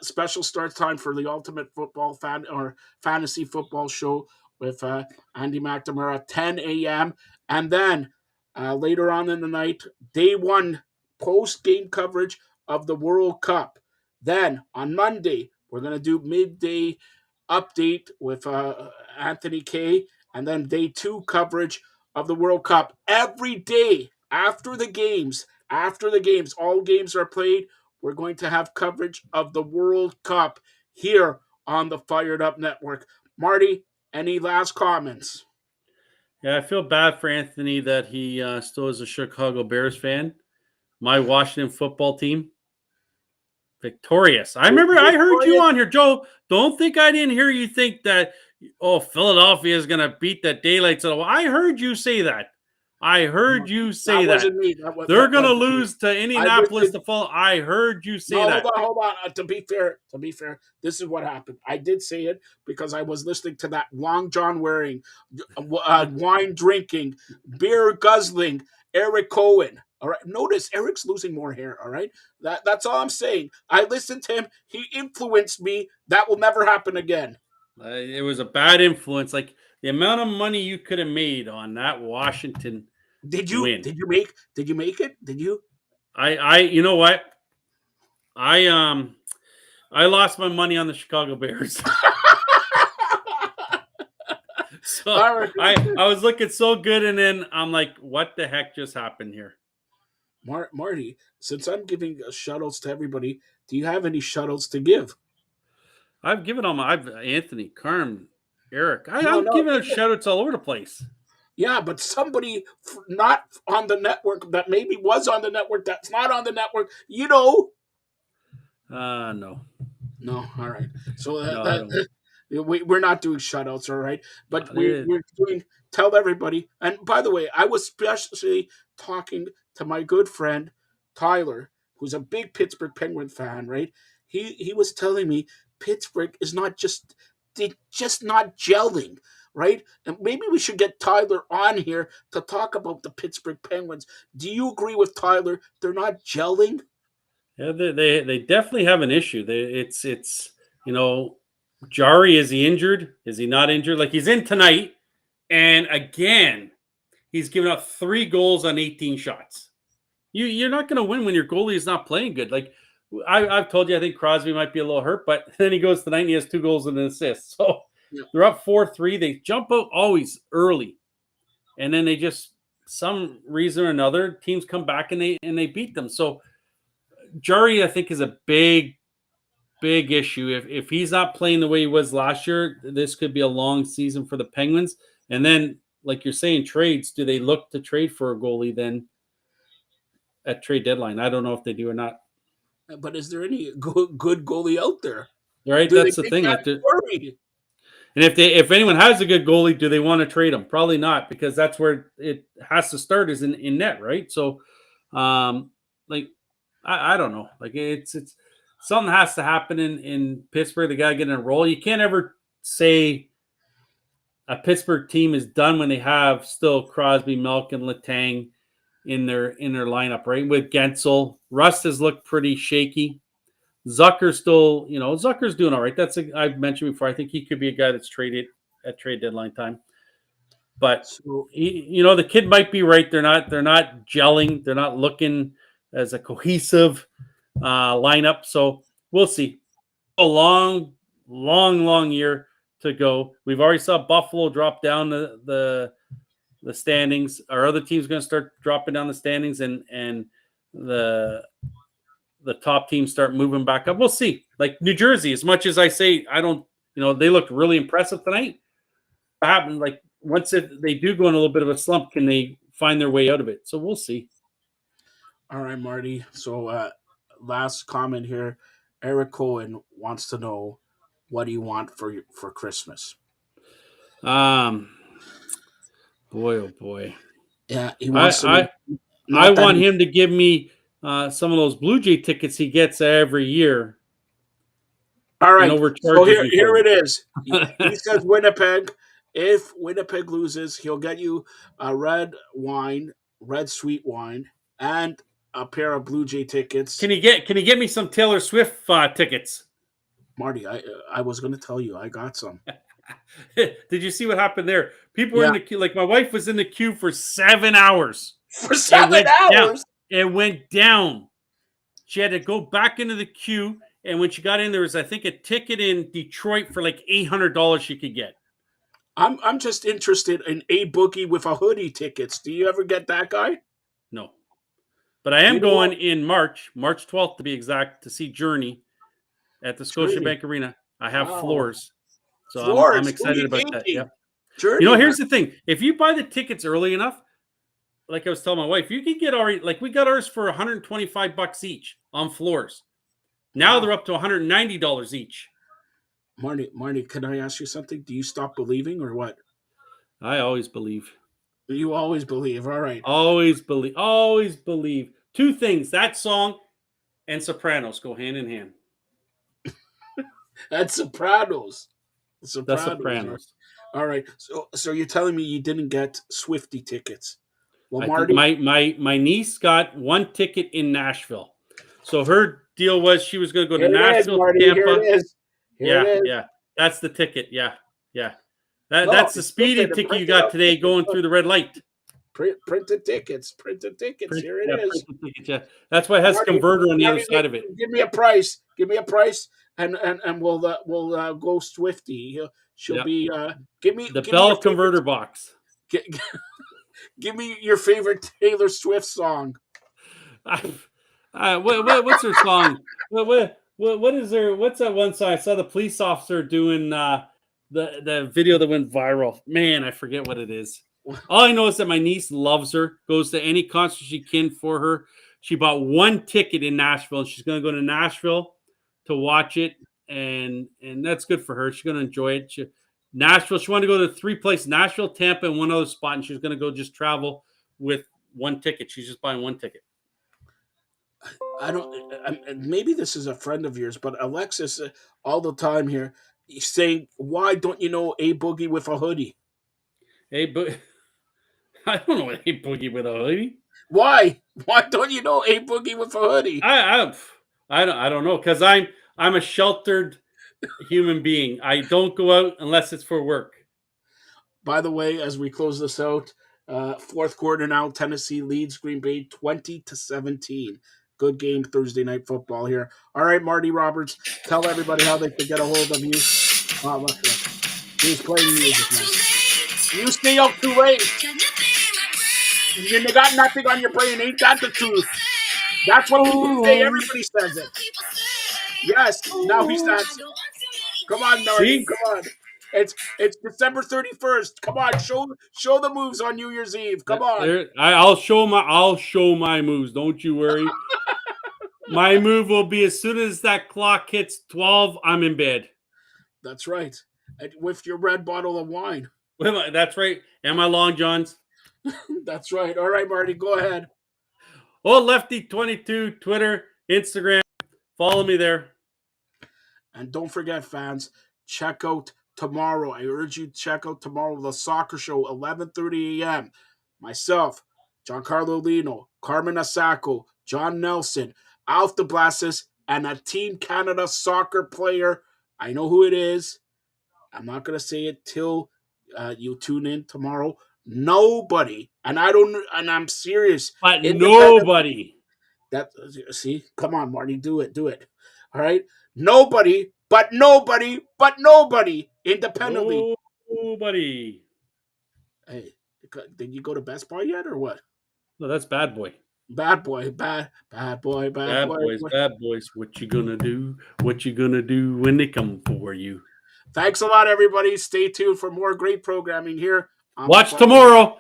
special start time for the Ultimate Football Fantasy Football Show with Andy McNamara, 10 a.m. And then later on in the night, day one post-game coverage of the World Cup. Then on Monday, we're going to do midday update with Anthony Kay, and then day two coverage of the World Cup. Every day after the games, all games are played, we're going to have coverage of the World Cup here on the Fired Up Network. Marty, any last comments? Yeah, I feel bad for Anthony that he still is a Chicago Bears fan. My Washington football team, victorious. I remember I heard you on here, Joe. Don't think I didn't hear you think that, Philadelphia is going to beat the daylights out of. I heard you say that. I heard you say that. Wasn't me. They're going to lose to Indianapolis to fall. I heard you say that. Hold on. To be fair, this is what happened. I did say it because I was listening to that Long John wearing, wine drinking, beer guzzling, Eric Cohen. All right. Notice Eric's losing more hair. All right. That's all I'm saying. I listened to him. He influenced me. That will never happen again. It was a bad influence. Like the amount of money you could have made on that Washington. Did you win. Did you make it? Did you? You know what? I lost my money on the Chicago Bears. So I was looking so good, and then I'm like, what the heck just happened here? Marty, since I'm giving shout-outs to everybody, do you have any shout-outs to give? I've given all my Anthony, Carm, Eric. I'm giving out shout-outs all over the place. Yeah, but somebody not on the network that maybe was on the network that's not on the network, No. No, all right. So we're not doing shout-outs, all right? But we're doing tell everybody. And by the way, I was especially talking to my good friend Tyler, who's a big Pittsburgh Penguin fan, right? He was telling me Pittsburgh is not just not gelling, right? And maybe we should get Tyler on here to talk about the Pittsburgh Penguins. Do you agree with Tyler? They're not gelling? Yeah, they definitely have an issue. It's Jari, is he injured? Is he not injured? Like he's in tonight, and again, he's given up 3 goals on 18 shots. You're not going to win when your goalie is not playing good. Like I've told you, I think Crosby might be a little hurt, but then he goes tonight and he has 2 goals and an assist. So they're up 4-3. They jump out always early, and then they just some reason or another, teams come back and they beat them. So Jari, I think, is a big issue. If he's not playing the way he was last year, this could be a long season for the Penguins. And then, like you're saying, trades. Do they look to trade for a goalie then at trade deadline? I don't know if they do or not. But is there any good goalie out there? Right, Do that's they the make thing. that worry? And if anyone has a good goalie, do they want to trade him? Probably not, because that's where it has to start, is in net, right? So, like, I don't know. Like, it's something has to happen in Pittsburgh. They got to get in a roll. You can't ever say a Pittsburgh team is done when they have still Crosby, Malkin, Letang in their lineup, right? With Gensel, Rust has looked pretty shaky. Zucker's still, Zucker's doing all right. I've mentioned before. I think he could be a guy that's traded at trade deadline time. But the kid might be right. They're not gelling. They're not looking as a cohesive lineup. So we'll see. A long year to go. We've already saw Buffalo drop down the standings. Our other team's going to start dropping down the standings, and the top teams start moving back up. We'll see. Like New Jersey, as much as I say, I don't, they looked really impressive tonight. What happened? Like once they do go in a little bit of a slump, can they find their way out of it? So we'll see. All right, Marty. So last comment here. Eric Cohen wants to know, what do you want for Christmas? Boy, oh boy. Yeah, he wants to. I want him to give me some of those Blue Jay tickets he gets every year. All right. So here it is. He says Winnipeg. If Winnipeg loses, he'll get you a red sweet wine, and a pair of Blue Jay tickets. Can he get me some Taylor Swift tickets? Marty, I was going to tell you, I got some. Did you see what happened there? People were in the queue. Like my wife was in the queue for 7 hours. For 7 hours? It went down. She had to go back into the queue. And when she got in, there was, I think, a ticket in Detroit for like $800 she could get. I'm just interested in A Boogie with a hoodie tickets. Do you ever get that guy? No. But I am going in March 12th to be exact, to see Journey at the Scotiabank Arena. I have floors. So I'm excited about that. Yeah. Journey, here's the thing. If you buy the tickets early enough, like I was telling my wife, you can get we got ours for $125 each on floors. Now they're up to $190 each. Marty, can I ask you something? Do you stop believing or what? I always believe. You always believe. All right. Always believe. Always believe. Two things. That song and Sopranos go hand in hand. That's Sopranos. The Sopranos. All right. So you're telling me you didn't get Swiftie tickets? Well, Marty, my niece got one ticket in Nashville. So her deal was she was going to go to Nashville, Tampa. Here it is. Yeah. That's the ticket. Yeah. That's the speeding ticket you got today going through the red light. Printed tickets. Here it is. Tickets, yeah. That's why it has Marty, a converter on the other side of it. Give me a price, and we'll go Swiftie. She'll be. Give me the Bell converter box. Give me your favorite Taylor Swift song. What's her song? What is there? What's that one song? I saw the police officer doing the video that went viral. Man, I forget what it is. All I know is that my niece loves her, goes to any concert she can for her. She bought one ticket in Nashville, and she's going to go to Nashville to watch it, and that's good for her. She's going to enjoy it. Nashville, she wanted to go to 3 places, Nashville, Tampa, and one other spot, and she's going to go just travel with one ticket. She's just buying one ticket. Maybe this is a friend of yours, but Alexis, all the time here, saying, why don't you know A Boogie with a hoodie? I don't know what A Boogie with a hoodie. Why? Why don't you know A Boogie with a hoodie? I don't know, because I'm a sheltered human being. I don't go out unless it's for work. By the way, as we close this out, fourth quarter now, Tennessee leads Green Bay 20-17. Good game Thursday night football here. All right, Marty Roberts, tell everybody how they can get a hold of you. He's playing music now. You stay up too late. You got nothing on your brain. Ain't that the truth? That's what people say. Everybody says it. Yes. Now he's dancing. Come on, Marty. See? Come on. It's December 31st. Come on, show the moves on New Year's Eve. Come on. I'll show my moves. Don't you worry. My move will be as soon as that clock hits 12, I'm in bed. That's right. With your red bottle of wine. That's right. And my long johns. That's right. All right, Marty, go ahead. Oh, Lefty22, Twitter, Instagram. Follow me there. And don't forget, fans, check out tomorrow. I urge you to check out tomorrow the soccer show, 11:30 a.m. Myself, Giancarlo Lino, Carmen Asako, John Nelson, Alf de Blasis, and a Team Canada soccer player. I know who it is. I'm not going to say it till you tune in tomorrow. Nobody, and I'm serious. But nobody. See, come on, Marty, do it. All right, nobody independently. Nobody. Hey, did you go to Best Buy yet, or what? No, that's Bad Boy. Bad boy. Bad boys. What you gonna do? What you gonna do when they come for you? Thanks a lot, everybody. Stay tuned for more great programming here. Watch tomorrow.